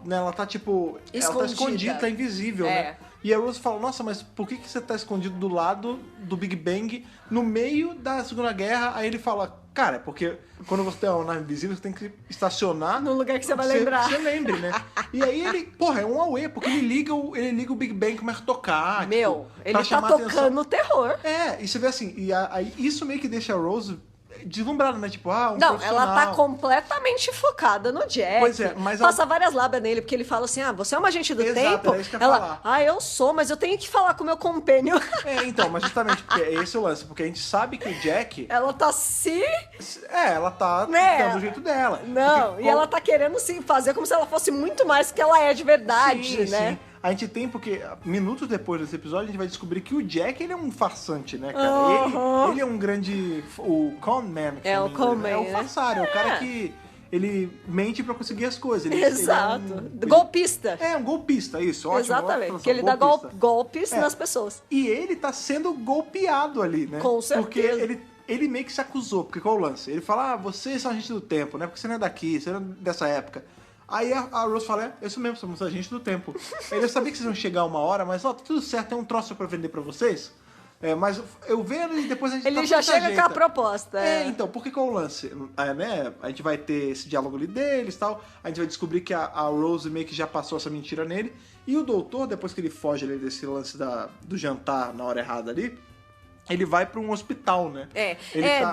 né, ela tá, tipo... Ela tá escondida, tá invisível, né. E a Rose fala, nossa, mas por que você tá escondido do lado do Big Bang no meio da Segunda Guerra? Aí ele fala, cara, porque quando você tem uma nave invisível, você tem que estacionar... No lugar que você vai lembrar. Você lembre, né? E aí ele, é um auê, porque ele liga o Big Bang, começa a tocar. Meu, tipo, ele tá tocando o terror. E você vê assim, aí isso meio que deixa a Rose... deslumbrada, né? Tipo, um não, profissional. ela tá completamente focada no Jack. Pois é, mas... Passa várias lábias nele, porque ele fala assim, você é uma agente do tempo? Era isso que eu ia falar. Eu sou, mas eu tenho que falar com o meu companion. Então, mas justamente, porque esse é o lance, porque a gente sabe que o Jack... Ela tá ela tá dando o jeito dela. Não, porque, ela tá querendo sim fazer como se ela fosse muito mais que ela é de verdade, né? Sim. A gente tem, porque minutos depois desse episódio, a gente vai descobrir que o Jack, ele é um farsante, né, cara? Ele é um grande... O con man. O con man. É o farsário, é o cara que... Ele mente pra conseguir as coisas. Exato. Golpista. Um golpista, isso. Ótimo. Exatamente, porque ele dá golpes nas pessoas. E ele tá sendo golpeado ali, né? Com certeza. Porque ele meio que se acusou, porque qual é o lance? Ele fala, vocês são agentes do tempo, né? Porque você não é daqui, você não é dessa época. Aí a Rose fala, é isso mesmo, somos agentes do tempo. Eu sabia que vocês vão chegar uma hora, mas tá tudo certo, tem um troço pra vender pra vocês. Mas eu vendo e depois a gente... Ele já chega com a proposta. Então, por que qual é o lance? Né? A gente vai ter esse diálogo ali deles e tal, a gente vai descobrir que a Rose meio que já passou essa mentira nele, e o doutor, depois que ele foge ali desse lance do jantar na hora errada ali, ele vai pra um hospital, né?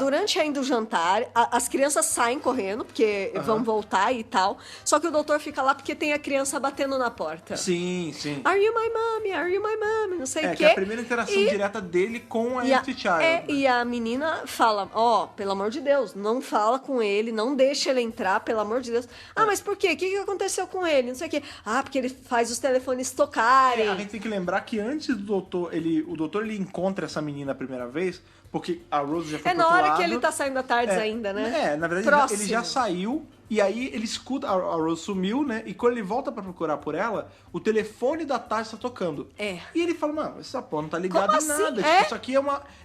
Durante ainda o jantar, as crianças saem correndo, porque vão voltar e tal. Só que o doutor fica lá porque tem a criança batendo na porta. Sim. Are you my mommy? Are you my mommy? Não sei o quê. Que é a primeira interação direta dele com a Empty Child. Né? E a menina fala, pelo amor de Deus, não fala com ele, não deixa ele entrar, pelo amor de Deus. Mas por quê? O que aconteceu com ele? Não sei o quê. Porque ele faz os telefones tocarem. A gente tem que lembrar que antes do doutor, o doutor ele encontra essa menina primeira vez, porque a Rose já foi pro na outro hora lado. que ele tá saindo à tarde ainda, né? Na verdade ele já saiu E aí ele escuta, a Rose sumiu, né? E quando ele volta pra procurar por ela, o telefone da Tasha tá tocando. É. E ele fala, mano, essa porra não tá ligada Como em nada. assim? Tipo, isso aqui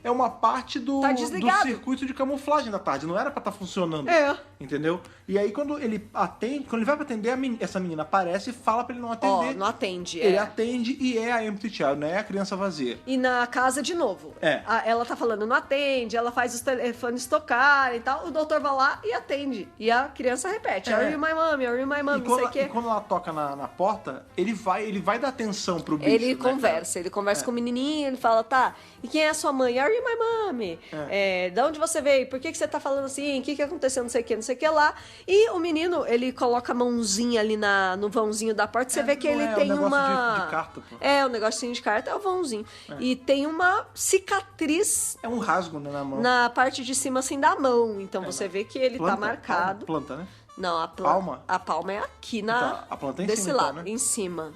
é uma parte do circuito de camuflagem da Tasha. Não era pra estar funcionando. É. Entendeu? E aí quando ele atende, quando ele vai pra atender, essa menina aparece e fala pra ele não atender. Não atende. Ele atende e é a empty child, né? É a criança vazia. E na casa de novo. Ela tá falando, não atende, ela faz os telefones tocar e tal. O doutor vai lá e atende. E a criança repete, are you my mommy, não sei o quê. E quando ela toca na porta, ele vai dar atenção pro bicho. Ele conversa com o menininho, ele fala, tá, e quem é a sua mãe? Are you my mommy? Da onde você veio? Por que você tá falando assim? O que aconteceu? Não sei o que lá. E o menino, ele coloca a mãozinha ali no vãozinho da porta, você vê que ele tem um uma... de carta, pô. O negocinho de carta é o vãozinho. E tem uma cicatriz... É um rasgo, né, na mão. Na parte de cima, assim, da mão. Então você vê que ele tá marcado. Planta, né? Não, a palma? A palma é aqui então, a planta é em desse cima, lado, então, né? em cima.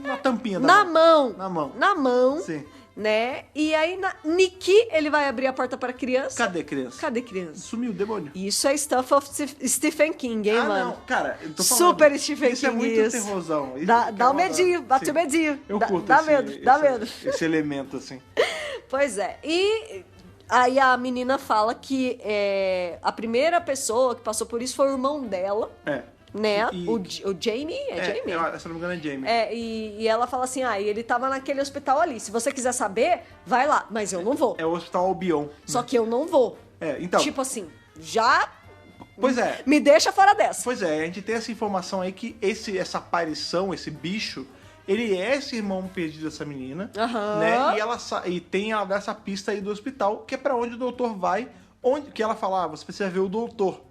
Na tampinha da na mão. Na mão. Sim. Né? E aí, Nikki, ele vai abrir a porta pra criança. Cadê criança? Sumiu, demônio. Isso é stuff of Stephen King, hein, mano? Não, cara, eu tô falando. Super Stephen King. Isso é muito terrorzão. Dá um medinho, bate o medinho. Eu curto dá medo. Esse elemento, assim. Pois é. E aí a menina fala que a primeira pessoa que passou por isso foi o irmão dela. Né? O Jamie? Jamie? Se não me engano é Jamie. E ela fala assim, ele tava naquele hospital ali. Se você quiser saber, vai lá. Mas eu não vou. É o Hospital Albion. Só que eu não vou. Então... Tipo assim, já... Pois é. Me deixa fora dessa. Pois é, a gente tem essa informação aí que essa aparição, esse bicho... Ele é esse irmão perdido dessa menina, né? E ela dá essa pista aí do hospital, que é pra onde o doutor vai... que ela fala, você precisa ver o doutor.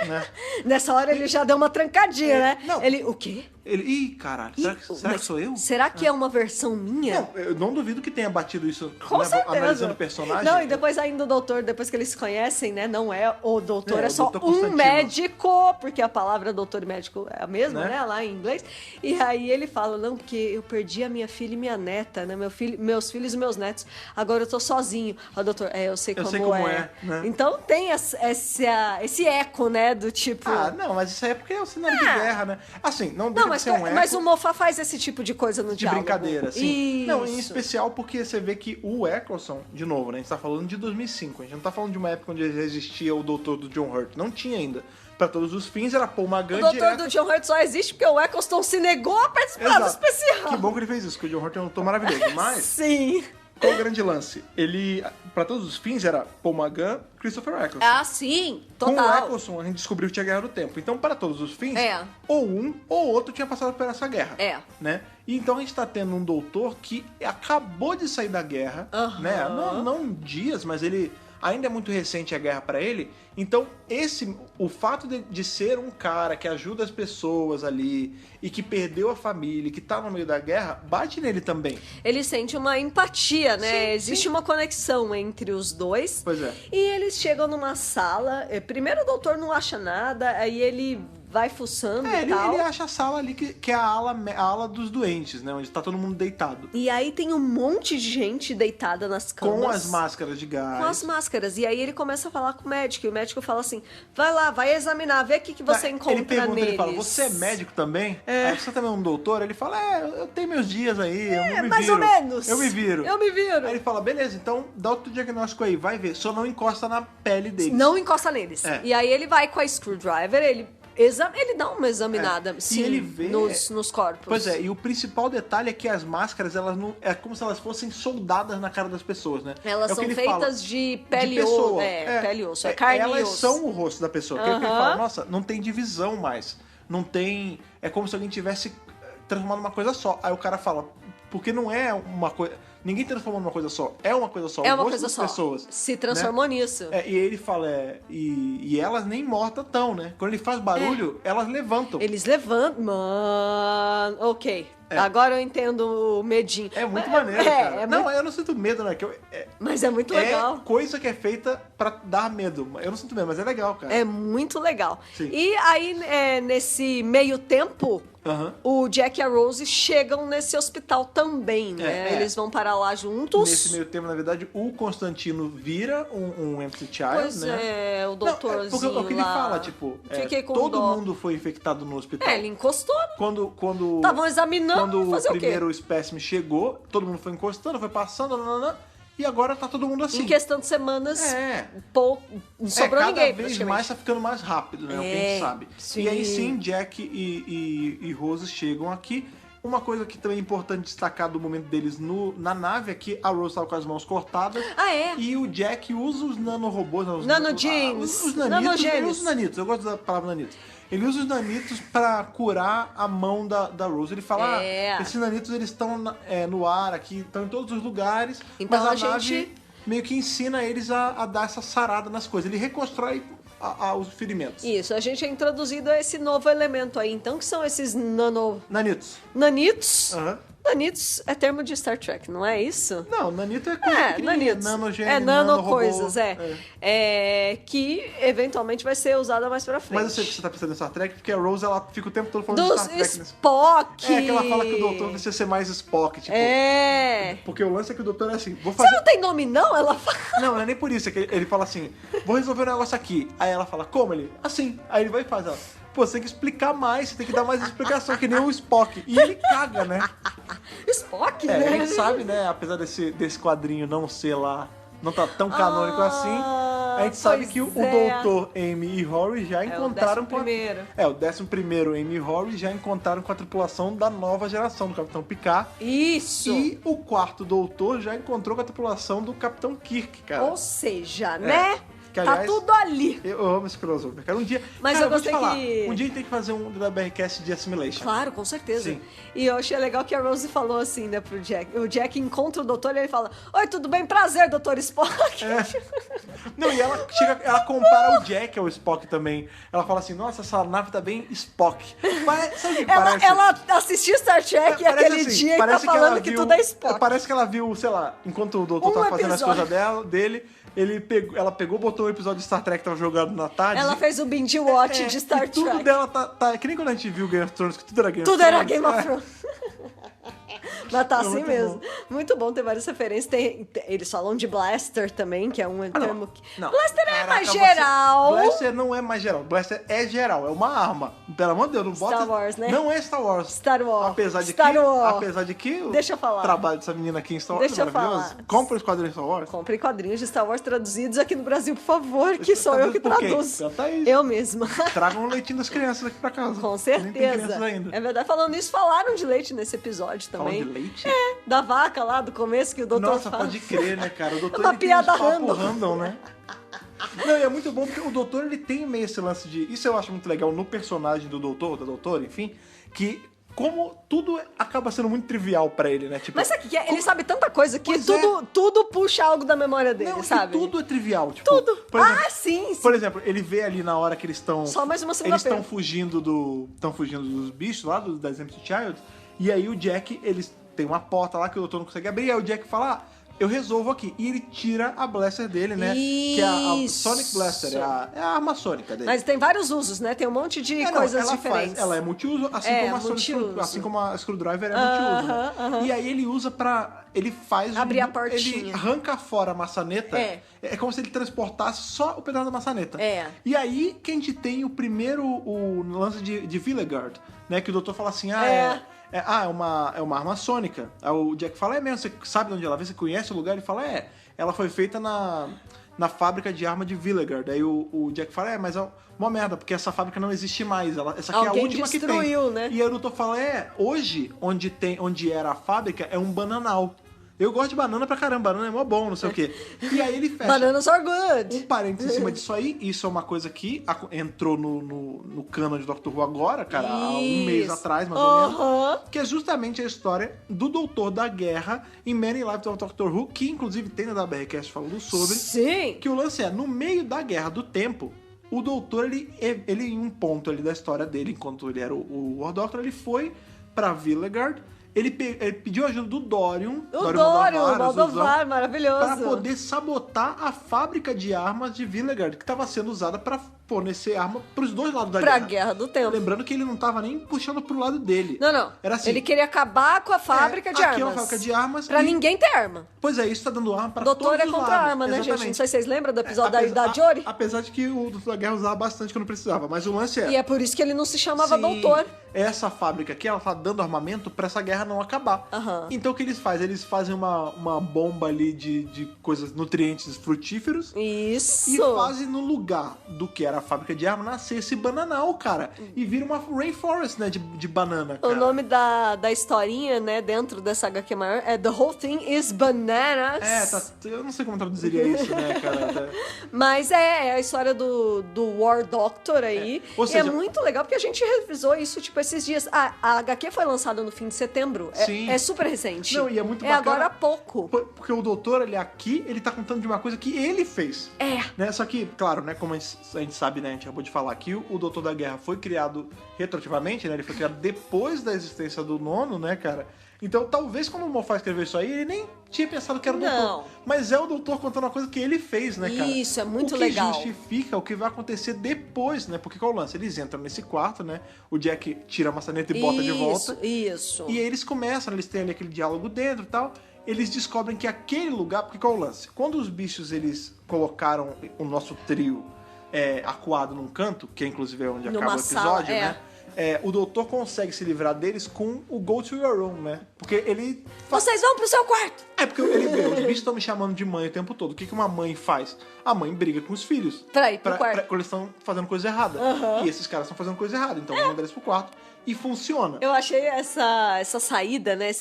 Né? Nessa hora ele já deu uma trancadinha, né? Não. Ele, o quê? Ih, caralho, será que sou eu? Será que é uma versão minha? Não, eu não duvido que tenha batido isso, com certeza. Analisando o personagem. Não, e depois ainda o doutor, depois que eles se conhecem, né? Não é o doutor, é só doutor um médico, porque a palavra doutor e médico é a mesma, né? Lá em inglês. E aí ele fala, não, porque eu perdi a minha filha e minha neta, né? Meus filhos e meus netos. Agora eu tô sozinho. O doutor, eu sei como é. Né? Então tem esse eco, né? Do tipo... não, mas isso aí é porque é o cenário de guerra, né? Assim, não deve ser um eco. Mas o Moffat faz esse tipo de coisa no diálogo. De brincadeira, assim. Isso. Não, em especial porque você vê que o Eccleston, de novo, né? A gente tá falando de 2005. A gente não tá falando de uma época onde existia o doutor do John Hurt. Não tinha ainda. Pra todos os fins, era Paul McGann direto. O doutor do John Hurt só existe porque o Eccleston se negou a participar do especial. Que bom que ele fez isso, porque o John Hurt é um doutor maravilhoso. Mas... Sim. Qual o grande lance? Ele, pra todos os fins, era Paul McGann, Christopher Eccleston. Sim, total. Com o Eccleston, a gente descobriu que tinha Guerra do Tempo. Então, para todos os fins, ou um ou outro tinha passado por essa guerra. Né? E então a gente tá tendo um doutor que acabou de sair da guerra, né? Não dias, mas ele... Ainda é muito recente a guerra pra ele. Então, o fato de ser um cara que ajuda as pessoas ali e que perdeu a família, que tá no meio da guerra, bate nele também. Ele sente uma empatia, né? Sim, existe uma conexão entre os dois. Pois é. E eles chegam numa sala. Primeiro o doutor não acha nada, aí ele vai fuçando e tal. Ele acha a sala ali que é a ala dos doentes, né? Onde tá todo mundo deitado. E aí tem um monte de gente deitada nas camas. Com as máscaras de gás. Com as máscaras. E aí ele começa a falar com o médico. E o médico fala assim, vai lá, vai examinar, vê o que você encontra ele pergunta, neles. Ele fala, você é médico também? Aí você também é um doutor? Ele fala, eu tenho meus dias aí, eu me mais viro. ou menos. Eu me viro. Aí ele fala, beleza, então dá outro diagnóstico aí, vai ver. Só não encosta na pele deles. Não encosta neles. E aí ele vai com a screwdriver, ele dá uma examinada, sim, e ele vê nos corpos. Pois é, e o principal detalhe é que as máscaras, elas não... É como se elas fossem soldadas na cara das pessoas, né? Elas são feitas de pele e osso. Pele e osso, carne e osso. Elas são o rosto da pessoa. Que ele fala, nossa, não tem divisão mais. Não tem... É como se alguém tivesse transformado numa coisa só. Aí o cara fala, porque não é uma coisa... Ninguém transformou numa coisa só. É uma coisa só. É uma coisa só. Pessoas, se transformou nisso. E ele fala, e elas nem mortas estão, né? Quando ele faz barulho, elas levantam. Eles levantam. Mano, ok. Agora eu entendo o medinho. É muito maneiro, cara. Não, eu não sinto medo, né? Mas é muito legal. É coisa que é feita pra dar medo. Eu não sinto medo, mas é legal, cara. É muito legal. Sim. E aí, nesse meio tempo... o Jack e a Rose chegam nesse hospital também, né? Eles vão parar lá juntos. Nesse meio tempo, na verdade, o Constantino vira um Empty Child, pois né? É, o doutorzinho porque o que ele fala, tipo, todo mundo foi infectado no hospital. Ele encostou, né? Quando estavam examinando, quando fazer o primeiro espécime chegou, todo mundo foi encostando, foi passando, e agora tá todo mundo assim. Em questão de semanas, não sobrou ninguém. Cada vez mais tá ficando mais rápido, né? O que a gente sabe. Sim. E aí sim, Jack e Rose chegam aqui. Uma coisa que também é importante destacar do momento deles na nave é que a Rose tava com as mãos cortadas. E o Jack usa os nanorobôs. Nanogenes. Os nanitos. Ele usa os nanitos. Eu gosto da palavra nanitos. Ele usa os nanitos pra curar a mão da Rose. Ele fala, esses nanitos eles estão no ar aqui, estão em todos os lugares. Então mas a nave meio que ensina eles a dar essa sarada nas coisas. Ele reconstrói os ferimentos. Isso, a gente é introduzido a esse novo elemento aí, então, que são esses Nanitos. Nanitos. Nanitos é termo de Star Trek, não é isso? Não, nanito é coisa nanitos. Nanogênio, nanocoisas, que eventualmente vai ser usada mais pra frente. Mas eu sei que você tá pensando em Star Trek, porque a Rose, ela fica o tempo todo falando de Star Trek. Spock! Que ela fala que o doutor precisa ser mais Spock, tipo... Porque o lance é que o doutor é assim, vou fazer... Você não tem nome não? Ela fala... Não é nem por isso, é que ele fala assim, vou resolver um negócio aqui. Aí ela fala, como ele? Assim. Aí ele vai e faz, pô, você tem que explicar mais, você tem que dar mais explicação, que nem o Spock. E ele caga, né? Spock, né? A gente sabe, né, apesar desse quadrinho não ser lá, não tá tão canônico assim, a gente sabe que o doutor Amy e Rory já encontraram o 11º. O 11º Amy e Rory já encontraram com a tripulação da nova geração, do Capitão Picard. Isso! E o 4º doutor já encontrou com a tripulação do Capitão Kirk, cara. Ou seja, né? Que, aliás, tá tudo ali. Eu amo esse crossover, cara. Um dia... Mas cara, eu gostei vou te falar, que... Um dia a gente tem que fazer um WRCast de Assimilation. Claro, com certeza. Sim. E eu achei legal que a Rose falou assim, né, pro Jack. O Jack encontra o doutor e ele fala, oi, tudo bem? Prazer, doutor Spock. Não, e ela compara o Jack ao Spock também. Ela fala assim, nossa, essa nave tá bem Spock. Sabe o que parece? Ela assistiu Star Trek aquele assim, dia e tá falando que tudo é Spock. Parece que ela viu, sei lá, enquanto o doutor tava fazendo as coisas dele... Ela pegou, botou um episódio de Star Trek que tava jogando na tarde. Ela fez o binge watch de Star Trek. Tudo dela tá... Que nem quando a gente viu Game of Thrones, que tudo era Game of Thrones. Tudo era Game of Thrones. Mas tá assim mesmo. Bom. Muito bom ter várias referências. Eles falam de Blaster também, que é um termo... Não. Blaster é mais geral. Blaster não é mais geral. Blaster é geral. É uma arma. Pelo amor de Deus, não bota... Star Wars, né? Não é Star Wars. Star Wars. Apesar de que Deixa eu falar. O trabalho dessa menina aqui em Star Wars é maravilhoso. Compre os quadrinhos de Star Wars. Compre quadrinhos de Star Wars traduzidos aqui no Brasil, por favor, que sou eu que traduzo. Eu mesma. Tragam um leitinho das crianças aqui pra casa. Com certeza. Nem tem crianças ainda. É verdade. Falando nisso, falaram de leite nesse episódio também. Falam de leite? Da vaca lá, do começo, que o doutor Nossa, pode crer, né, cara? O doutor uma piada random, né? Não, e é muito bom porque o doutor, ele tem meio esse lance de... Isso eu acho muito legal no personagem do doutor, da doutora, enfim, que... Como tudo acaba sendo muito trivial pra ele, né? Tipo, mas sabe o que é? Ele sabe tanta coisa que tudo puxa algo da memória dele, não, sabe? Tudo é trivial. Tipo, tudo. Por exemplo, sim. Por exemplo, ele vê ali na hora que eles estão... Só mais uma segunda Eles estão fugindo dos bichos lá, das Empty Child. E aí o Jack, eles tem uma porta lá que o doutor não consegue abrir. E aí o Jack fala... eu resolvo aqui. E ele tira a Blaster dele, né? Isso. Que é a Sonic Blaster, é a arma sônica dele. Mas tem vários usos, né? Tem um monte de coisas diferentes. Ela é multiuso, assim como a Screwdriver é multiuso, né? E aí ele usa pra... Ele faz... abrir a portinha. Ele arranca fora a maçaneta. É como se ele transportasse só o pedaço da maçaneta. E aí que a gente tem o lance de Villegard, né? Que o doutor fala assim, é uma arma sônica. Aí o Jack fala, é mesmo, você sabe de onde ela veio? Você conhece o lugar? Ele fala, ela foi feita na fábrica de arma de Villegard. Aí o Jack fala, mas é uma merda, porque essa fábrica não existe mais. Essa aqui é a última que tem. Né? E aí o doutor fala, hoje, onde era a fábrica, é um bananal. Eu gosto de banana pra caramba, banana é mó bom, não sei o quê. E aí ele fecha. Bananas are good. Um parênteses em cima disso aí, isso é uma coisa que entrou no canon de Doctor Who agora, cara, há um mês atrás, mais ou menos. Que é justamente a história do Doutor da Guerra em Many Lives of Doctor Who, que inclusive tem na WRCast falando sobre. Sim. Que o lance é, no meio da Guerra do Tempo, o Doutor, ele em um ponto ali da história dele, enquanto ele era o War Doctor, ele foi pra Villegard. ele pediu ajuda do Dorian. O Dorian, Moldovar, maravilhoso. Pra poder sabotar a fábrica de armas de Villagard, que estava sendo usada pra fornecer arma pros dois lados da guerra. Pra Guerra do Tempo. Lembrando que ele não tava nem puxando pro lado dele. Não. Era assim, ele queria acabar com a fábrica de armas. Aqui é uma fábrica de armas. Pra ninguém ter arma. Pois é, isso tá dando arma pra todos os lados. Doutor é contra a arma, né, Exatamente. gente? Não sei se vocês lembram do episódio da Jory. Apesar de que o Doutor da Guerra usava bastante quando precisava, mas o lance é... E é por isso que ele não se chamava Sim, Doutor. Essa fábrica aqui, ela tá dando armamento pra essa guerra não acabar. Então o que eles fazem? Eles fazem uma bomba ali de coisas, nutrientes frutíferos. Isso. E fazem no lugar do que era a fábrica de arma nascer esse bananal, cara. E vira uma rainforest, né, de banana, cara. O nome da historinha, né, dentro dessa HQ maior é The Whole Thing is Bananas. Eu não sei como traduziria isso, né, cara. Mas é a história do War Doctor aí. Ou seja, e é muito legal porque a gente revisou isso, tipo, esses dias. A HQ foi lançada no fim de setembro. Sim. É super recente. Não, e é muito bacana. É agora há pouco. Porque o doutor, ele tá contando de uma coisa que ele fez. Né? Só que, claro, né, como a gente sabe, né, a gente acabou de falar aqui, o Doutor da Guerra foi criado retroativamente, né? Ele foi criado depois da existência do Nono, né, cara? Então, talvez quando o Moffat escreveu isso aí, ele nem tinha pensado que era o Doutor. Mas é o Doutor contando uma coisa que ele fez, né, cara? Isso, é muito legal. O que justifica o que vai acontecer depois, né? Porque qual é o lance? Eles entram nesse quarto, né? O Jack tira a maçaneta e bota de volta. Isso. E aí eles começam, eles têm ali aquele diálogo dentro e tal. Eles descobrem que aquele lugar... Porque qual é o lance? Quando os bichos, eles colocaram o nosso trio acuado num canto, que inclusive é onde acaba o episódio, né? O doutor consegue se livrar deles com o Go to Your Room, né? Porque ele... Vocês vão pro seu quarto! Porque ele vê, os bichos estão me chamando de mãe o tempo todo. O que uma mãe faz? A mãe briga com os filhos. Pra ir pro quarto. Quando eles estão fazendo coisa errada. E esses caras estão fazendo coisa errada. Então, manda eles pro quarto e funciona. Eu achei essa saída, né?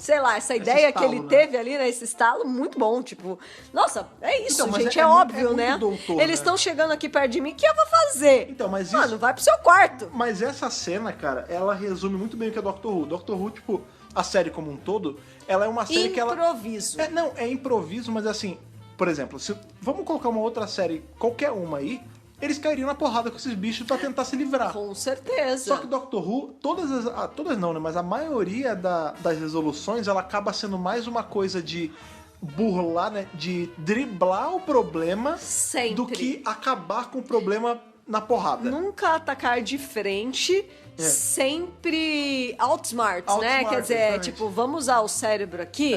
Sei lá, essa ideia estalo, que ele né? teve ali, né? Esse estalo, muito bom. Tipo, nossa, é isso, Então, mas gente. é óbvio, muito né? doutor, Eles estão chegando aqui perto de mim, o que eu vou fazer? Então, mas Mano, isso... vai pro seu quarto. Mas essa cena, cara, ela resume muito bem o que é Doctor Who. Doctor Who, tipo, a série como um todo, ela é uma série que ela... Improviso. É improviso, mas assim... Por exemplo, vamos colocar uma outra série, qualquer uma aí... Eles cairiam na porrada com esses bichos pra tentar se livrar. Com certeza. Só que Doctor Who, todas não, né? Mas a maioria das resoluções, ela acaba sendo mais uma coisa de burlar, né? De driblar o problema Sempre. do que acabar com o problema na porrada. Nunca atacar de frente, sempre outsmart, né? Quer dizer, exatamente. tipo, vamos usar o cérebro aqui...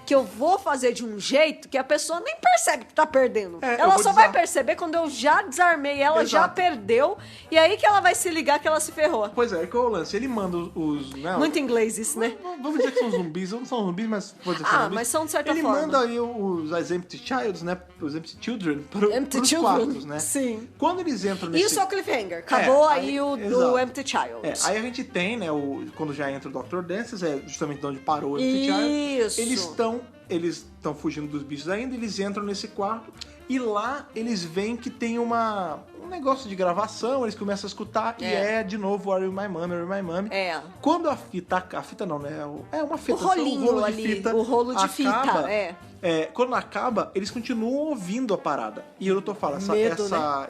Que eu vou fazer de um jeito que a pessoa nem percebe que tá perdendo. Ela só vai perceber quando eu já desarmei ela, já perdeu, e aí que ela vai se ligar que ela se ferrou. Pois é que é o lance. Ele manda os né, muito inglês isso, né? Vamos dizer que são zumbis. Não são zumbis, mas vou dizer que são zumbis. Mas são de certa forma. Ele manda aí os Empty Childs, né? Os Empty Children pros quartos, né? Sim. Quando eles entram nesse... Isso é o cliffhanger. Acabou aí o do Empty Child. Aí a gente tem, né? Quando já entra o Dr. Dances, é justamente de onde parou o Empty Child. Isso. Eles estão fugindo dos bichos ainda, eles entram nesse quarto e lá eles veem que tem um negócio de gravação, eles começam a escutar e de novo Are You My Mommy, Are You My Mommy. Quando a fita não, né? É uma fita. O rolinho ali, o rolo de fita, quando acaba, eles continuam ouvindo a parada. E eu tô falando,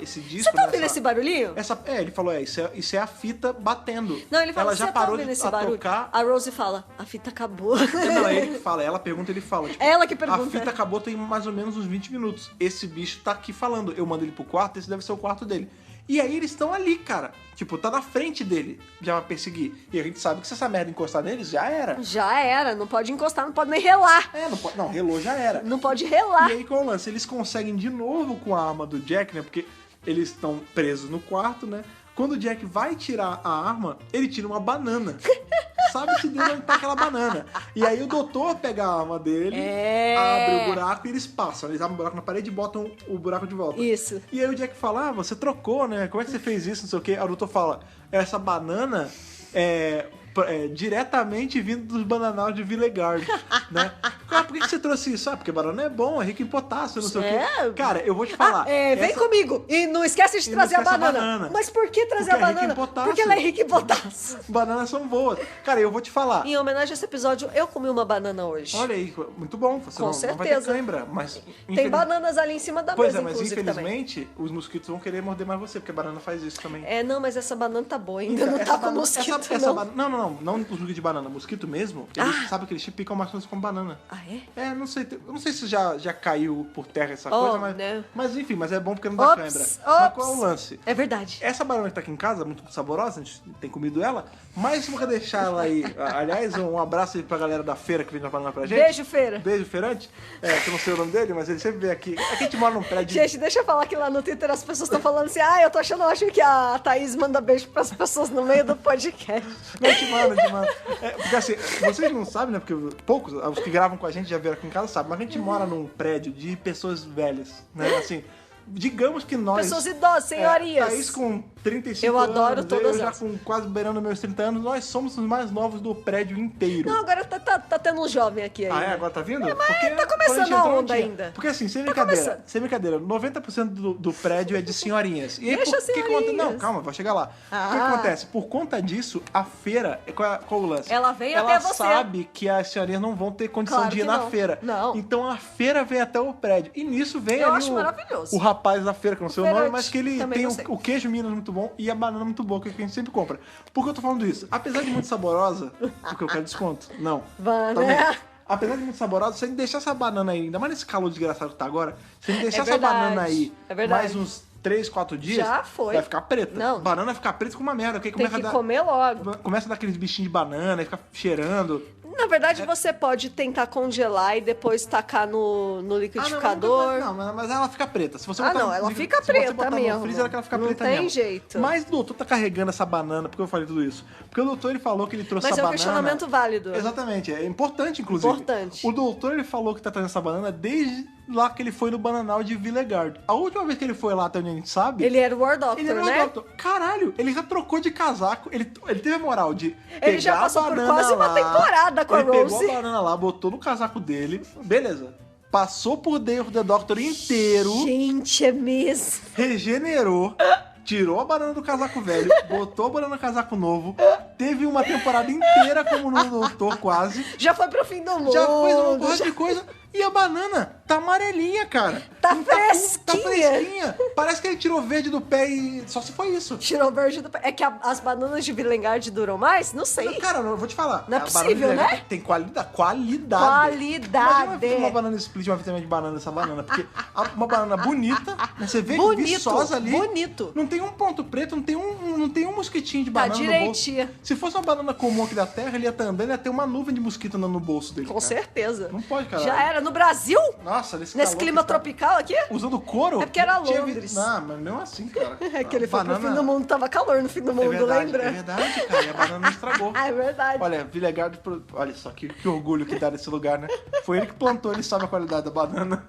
esse disco... Você tá ouvindo esse barulhinho? Ele falou, isso é a fita batendo. Não, ele fala, ela já você parou tá ouvindo de esse barulho? tocar. A Rose fala, a fita acabou. Não, é ele que fala, ela pergunta, ele fala. Tipo, ela que pergunta. A fita acabou tem mais ou menos uns 20 minutos. Esse bicho tá aqui falando. Eu mando ele pro quarto, esse deve ser o quarto dele. E aí eles estão ali, cara. Tipo, tá na frente dele, já vai perseguir. E a gente sabe que se essa merda encostar neles, já era. Já era, não pode encostar, não pode nem relar. Não, relou já era. Não pode relar. E aí qual é o lance? Eles conseguem de novo com a arma do Jack, né? Porque eles estão presos no quarto, né? Quando o Jack vai tirar a arma, ele tira uma banana. Sabe-se dele onde tá aquela banana. E aí o doutor pega a arma dele, abre o buraco e eles passam. Eles abrem o buraco na parede e botam o buraco de volta. Isso. E aí o Jack fala, você trocou, né? Como é que você fez isso? Não sei o quê. Aí o doutor fala, essa banana é diretamente vindo dos bananal de Villagard, né? Por que você trouxe isso? Porque banana é bom, é rico em potássio, não sei o quê. Cara, eu vou te falar. Vem comigo e não esquece de trazer a banana. Mas por que trazer a banana? Porque ela é rica em potássio. Bananas são boas. Cara, eu vou te falar. Em homenagem a esse episódio, eu comi uma banana hoje. Olha aí, muito bom. Você não vai ter cãibra, mas... Tem bananas ali em cima da mesa, mas infelizmente, os mosquitos vão querer morder mais você, porque a banana faz isso também. Não, mas essa banana tá boa ainda, não tá com mosquito, não. Não, não os mosquitos de banana. Mosquito mesmo, eles sabem que eles te picam mais coisas como banana. Ah, é? É, não sei se já caiu por terra essa coisa, mas enfim, mas é bom porque não dá cãibra. Mas qual é o lance? É verdade. Essa banana que tá aqui em casa, muito saborosa, a gente tem comido ela, mas se você deixar ela aí, aliás, um abraço aí pra galera da feira que vende a banana pra gente. Beijo, feira. Beijo, feirante. Que eu não sei o nome dele, mas ele sempre vem aqui. Aqui a gente mora num prédio. Gente, deixa eu falar que lá no Twitter as pessoas estão falando assim, eu tô achando ótimo que a Thaís manda beijo pras pessoas no meio do podcast. Não, te manda. Porque assim, vocês não sabem, né? Porque poucos, os que gravam com a gente já vieram aqui em casa, sabem, mas a gente mora num prédio de pessoas velhas, né? Assim, digamos que nós... Pessoas idosas, senhorias. Thaís com 35 eu anos, adoro todas eu já com quase beirando meus 30 anos, nós somos os mais novos do prédio inteiro. Não, agora tá tendo um jovem aqui ainda. Agora tá vindo? Mas porque tá começando a onda ainda. Porque assim, sem brincadeira, 90% do prédio é de senhorinhas. E aí, Deixa senhorinhas. Não, calma, vou chegar lá. O que acontece? Por conta disso, a feira, qual o lance? Ela vem até você. Ela sabe que as senhorinhas não vão ter condição de ir na feira. Não. Então a feira vem até o prédio. E nisso vem ali maravilhoso. O rapaz da feira, que não sei o nome, mas que ele também tem o queijo Minas muito bom e a banana muito boa, que a gente sempre compra. Por que eu tô falando isso? Apesar de muito saborosa, porque eu quero desconto. Não. Né? Apesar de muito saborosa, se a gente deixar essa banana aí, ainda mais nesse calor desgraçado que tá agora, se a gente deixar essa banana aí mais uns 3, 4 dias, já foi. Vai ficar preta. Não. Banana vai ficar preta com uma merda. Tem que comer logo. Começa a dar aqueles bichinhos de banana e fica cheirando. Na verdade, você pode tentar congelar e depois tacar no liquidificador. Não, mas ela fica preta. Se você ela fica preta você botar mesmo. no freezer, ela fica preta mesmo. Não tem jeito. Mas o doutor tá carregando essa banana, porque eu falei tudo isso? Porque o doutor, ele falou que ele trouxe essa banana... Mas é um questionamento válido. Exatamente, é importante, inclusive. Importante. O doutor, ele falou que tá trazendo essa banana desde lá que ele foi no Bananal de Villegard. A última vez que ele foi lá, até onde a gente sabe... Ele era o War Doctor, ele era o War Doctor. Caralho, ele já trocou de casaco. Ele teve a moral de pegar ele já passou por quase uma temporada com a Rose. Ele pegou a banana lá, botou no casaco dele. Beleza. Passou por Day of the Doctor inteiro. Gente, é mesmo. Regenerou. Tirou a banana do casaco velho, botou a banana no casaco novo, teve uma temporada inteira como no doutor, quase. Já foi pro fim do mundo. Já fez uma porra de coisa. E a banana tá amarelinha, cara. Tá fresquinha. Tá fresquinha. Parece que ele tirou verde do pé e só se foi isso. Tirou verde do pé. É que as bananas de Vilengard duram mais? Não sei. Cara, eu vou te falar. Não é possível, né? Tem qualidade. Qualidade. Imagina uma banana split, uma vitamina de banana dessa banana. Porque uma banana bonita, né? Você vê que viçosa ali. Bonito. Não tem um ponto preto, não tem um mosquitinho de banana no bolso. Se fosse uma banana comum aqui da terra, ele ia estar andando e ia ter uma nuvem de mosquito andando no bolso dele. Com certeza. Não pode, cara. Já era. No Brasil? Nossa, nesse clima tropical aqui? Usando couro? É porque era Londres. Não, mas mesmo assim, cara. É que ele foi pro fim do mundo, tava calor no fim do mundo, lembra? É verdade, cara. E a banana não estragou. É verdade. Olha, Villegard, olha só que orgulho que dá nesse lugar, né? Foi ele que plantou, ele sabe a qualidade da banana.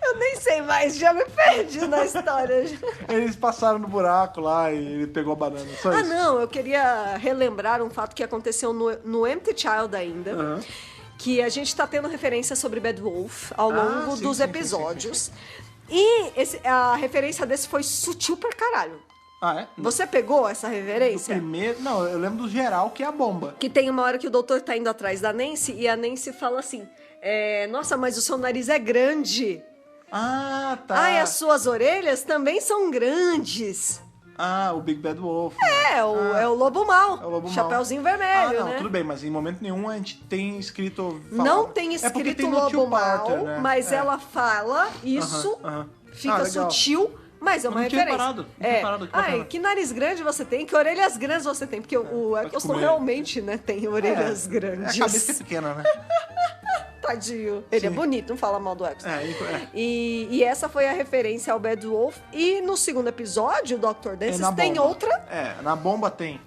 Eu nem sei mais, já me perdi na história. Eles passaram no buraco lá e ele pegou a banana, só isso. Não, eu queria relembrar um fato que aconteceu no Empty Child ainda, que a gente tá tendo referência sobre Bad Wolf ao longo dos episódios. E a referência desse foi sutil pra caralho. Ah, é? Você pegou essa referência? Não, eu lembro do geral, que é a bomba. Que tem uma hora que o doutor tá indo atrás da Nancy e a Nancy fala assim... nossa, mas o seu nariz é grande. Ah, tá. E as suas orelhas também são grandes. O Big Bad Wolf. É o Lobo Mau. É o Lobo Mau. Chapeuzinho vermelho, não, né? tudo bem, mas em momento nenhum a gente tem escrito... Não tem escrito tem Lobo Mau, né? mas ela fala isso, fica sutil... Mas é uma referência. Não tinha parado. Que nariz grande você tem, que orelhas grandes você tem. Porque o Eccleston realmente, né, tem orelhas grandes. A cabeça é pequena, né? Tadinho. Ele é bonito, não fala mal do Eccleston. É. E essa foi a referência ao Bad Wolf. E no segundo episódio, o Dr. Dances tem outra. Na bomba tem.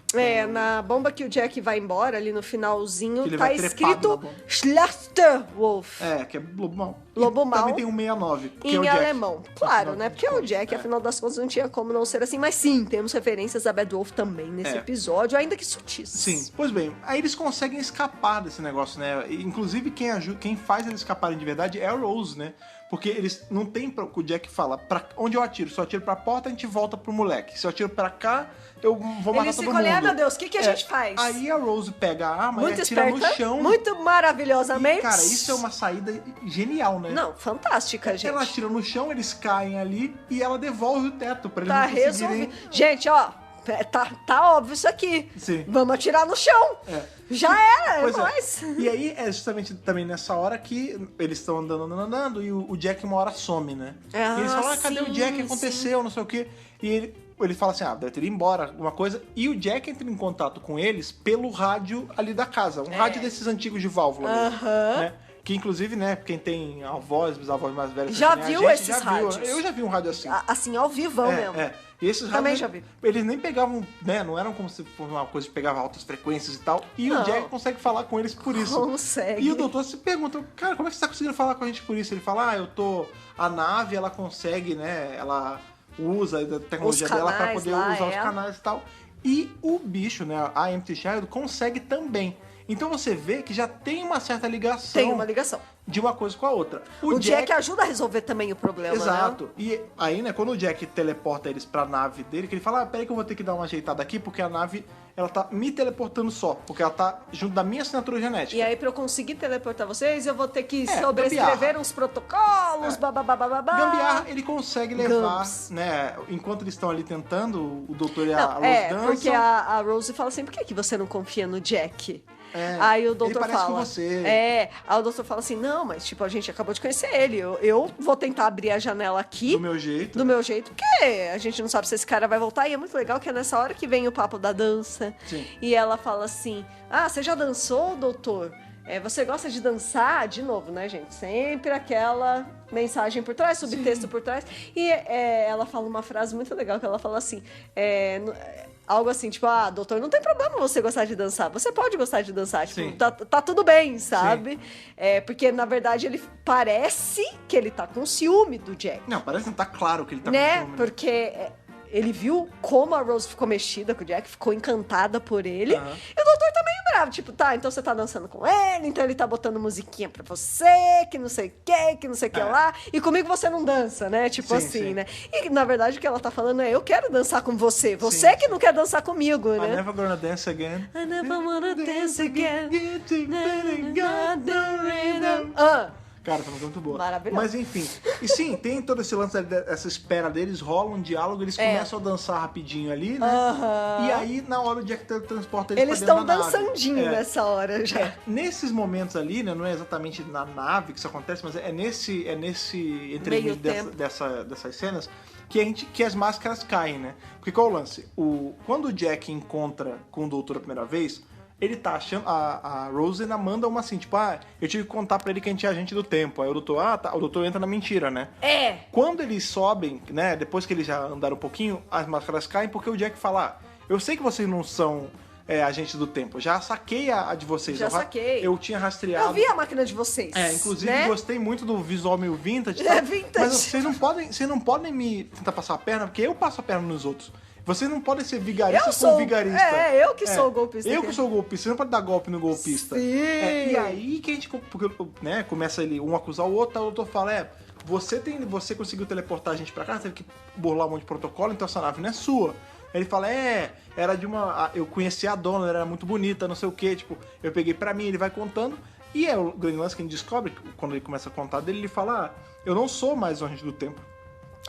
Na bomba que o Jack vai embora, ali no finalzinho, tá escrito Schlachterwolf. Que é Lobo Mau. Lobo Mau. Também tem um 69, que em é o Jack. alemão. Claro, né? Porque é o Jack, afinal das contas, não tinha como não ser assim. Mas sim, temos referências a Bad Wolf também nesse episódio, ainda que sutis. Sim. Pois bem, aí eles conseguem escapar desse negócio, né? Inclusive, quem faz eles escaparem de verdade é a Rose, né? Porque eles não tem o Jack fala, pra onde eu atiro? Se eu atiro pra porta, a gente volta pro moleque. Se eu atiro pra cá, eu vou matar todo mundo. Meu Deus, o que a gente faz? Aí a Rose pega a arma muito e atira esperta, no chão. Muito maravilhosamente. E, cara, isso é uma saída genial, né? Não, fantástica, gente. Ela atira no chão, eles caem ali e ela devolve o teto pra eles não conseguirem... Gente, ó, tá óbvio isso aqui. Sim. Vamos atirar no chão. Já era, Pois nóis. E aí é justamente também nessa hora que eles estão andando, e o Jack uma hora some, né? E eles falam, cadê o Jack? O que aconteceu? Não sei o quê. E ele fala assim, deve ter ido embora, alguma coisa. E o Jack entra em contato com eles pelo rádio ali da casa. Um rádio desses antigos de válvula mesmo, né? Que inclusive, né, quem tem avós, bisavós mais velhos... Já assim, viu esses já rádios? Eu já vi um rádio assim. Assim, ao vivão mesmo. E esses Também rádios, já vi. eles nem pegavam, né, não eram como se fosse uma coisa que pegava altas frequências e tal. E o Jack consegue falar com eles por isso. Consegue. E o doutor se pergunta, cara, como é que você tá conseguindo falar com a gente por isso? Ele fala, a nave, ela consegue, né, ela usa a tecnologia dela pra poder usar os canais e tal. E o bicho, né, a Empty Child, consegue também. Então você vê que já tem uma certa ligação. Tem uma ligação. De uma coisa com a outra. O Jack ajuda a resolver também o problema, Exato. né? E aí, né, quando o Jack teleporta eles pra nave dele, que ele fala, peraí que eu vou ter que dar uma ajeitada aqui, porque a nave, ela tá me teleportando só, porque ela tá junto da minha assinatura genética. E aí, pra eu conseguir teleportar vocês, eu vou ter que sobrescrever uns protocolos, bababababá. Gambiarra, ele consegue levar, né, enquanto eles estão ali tentando, o doutor e a Rose dançam. Porque a Rose fala assim, por que você não confia no Jack? Aí o doutor ele parece fala... com você. Aí o doutor fala assim, não, mas tipo, a gente acabou de conhecer ele. Eu vou tentar abrir a janela aqui. Do meu jeito. Do meu jeito, porque a gente não sabe se esse cara vai voltar. E é muito legal que é nessa hora que vem o papo da dança. Sim. E ela fala assim, você já dançou, doutor? Você gosta de dançar? De novo, né, gente? Sempre aquela mensagem por trás, subtexto por trás. E ela fala uma frase muito legal, que ela fala assim... algo assim, tipo, doutor, não tem problema você gostar de dançar. Você pode gostar de dançar. Tipo, tá tudo bem, sabe? Porque, na verdade, ele parece que ele tá com ciúme do Jack. Não, parece que não tá claro que ele tá com ciúme. Porque ele viu como a Rose ficou mexida com o Jack, ficou encantada por ele. E o doutor tá meio bravo. Tipo, então você tá dançando com ele, então ele tá botando musiquinha pra você, que não sei o que não sei o que lá. E comigo você não dança, né? Tipo assim, né? E, na verdade, o que ela tá falando eu quero dançar com você. Você que não quer dançar comigo, né? I never gonna dance again. I never wanna dance again. Cara, tá muito boa. Maravilhoso. Mas enfim. E sim, tem todo esse lance, essa espera deles, rola um diálogo, eles começam a dançar rapidinho ali, né? E aí, na hora o Jack transporta eles pra dentro da nave. Eles estão dançandinho nessa hora já. Nesses momentos ali, né? Não é exatamente na nave que isso acontece, mas é nesse entremeio dessas cenas que as máscaras caem, né? Porque qual é o lance? Quando o Jack encontra com o doutor a primeira vez... Ele tá achando... A Rose ainda manda uma assim, tipo... eu tive que contar pra ele que a gente é agente do tempo. Aí o doutor... o doutor entra na mentira, né? Quando eles sobem, né? Depois que eles já andaram um pouquinho, as máscaras caem porque o Jack fala... eu sei que vocês não são agentes do tempo. Já saquei a de vocês. Saquei. Eu tinha rastreado... Eu vi a máquina de vocês. Inclusive gostei muito do visual meio vintage. Vintage. Mas vocês não podem me tentar passar a perna, porque eu passo a perna nos outros. Vocês não podem ser vigaristas com vigarista. Eu que sou o golpista. Eu que sou o golpista. Você não pode dar golpe no golpista. Sim. E aí que a gente... Porque, né, começa um acusar o outro, o doutor fala, você conseguiu teleportar a gente pra cá, teve que burlar um monte de protocolo, então essa nave não é sua. Aí ele fala, era de uma... Eu conheci a dona, ela era muito bonita, não sei o quê, tipo, eu peguei pra mim, ele vai contando. E o grande lance que a gente descobre, quando ele começa a contar dele, ele fala, eu não sou mais o agente do tempo.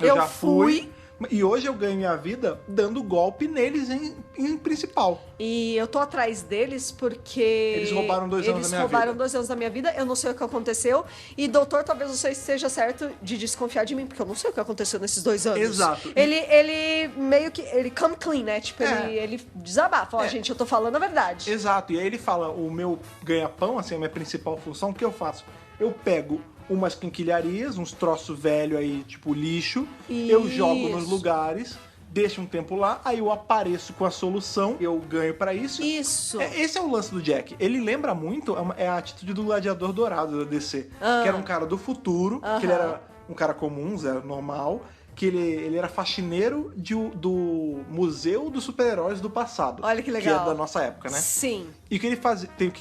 Eu já fui... E hoje eu ganho minha vida dando golpe neles em principal. E eu tô atrás deles porque... Eles roubaram 2 anos da minha vida. Eles roubaram 2 anos da minha vida, eu não sei o que aconteceu. E, doutor, talvez você esteja certo de desconfiar de mim, porque eu não sei o que aconteceu nesses 2 anos. Exato. Ele meio que... Ele come clean, né? Tipo, ele desabafa. Gente, eu tô falando a verdade. Exato. E aí ele fala, o meu ganha-pão, assim, a minha principal função, o que eu faço? Eu pego umas quinquilharias, uns troços velhos aí, tipo lixo, eu jogo nos lugares, deixo um tempo lá, aí eu apareço com a solução, eu ganho pra isso. Isso. Esse é o lance do Jack. Ele lembra muito, a atitude do Gladiador Dourado da DC, que era um cara do futuro, que ele era um cara comum, zero, normal, que ele era faxineiro do Museu dos Super-Heróis do passado. Olha que legal. Que é da nossa época, né? Sim. E o que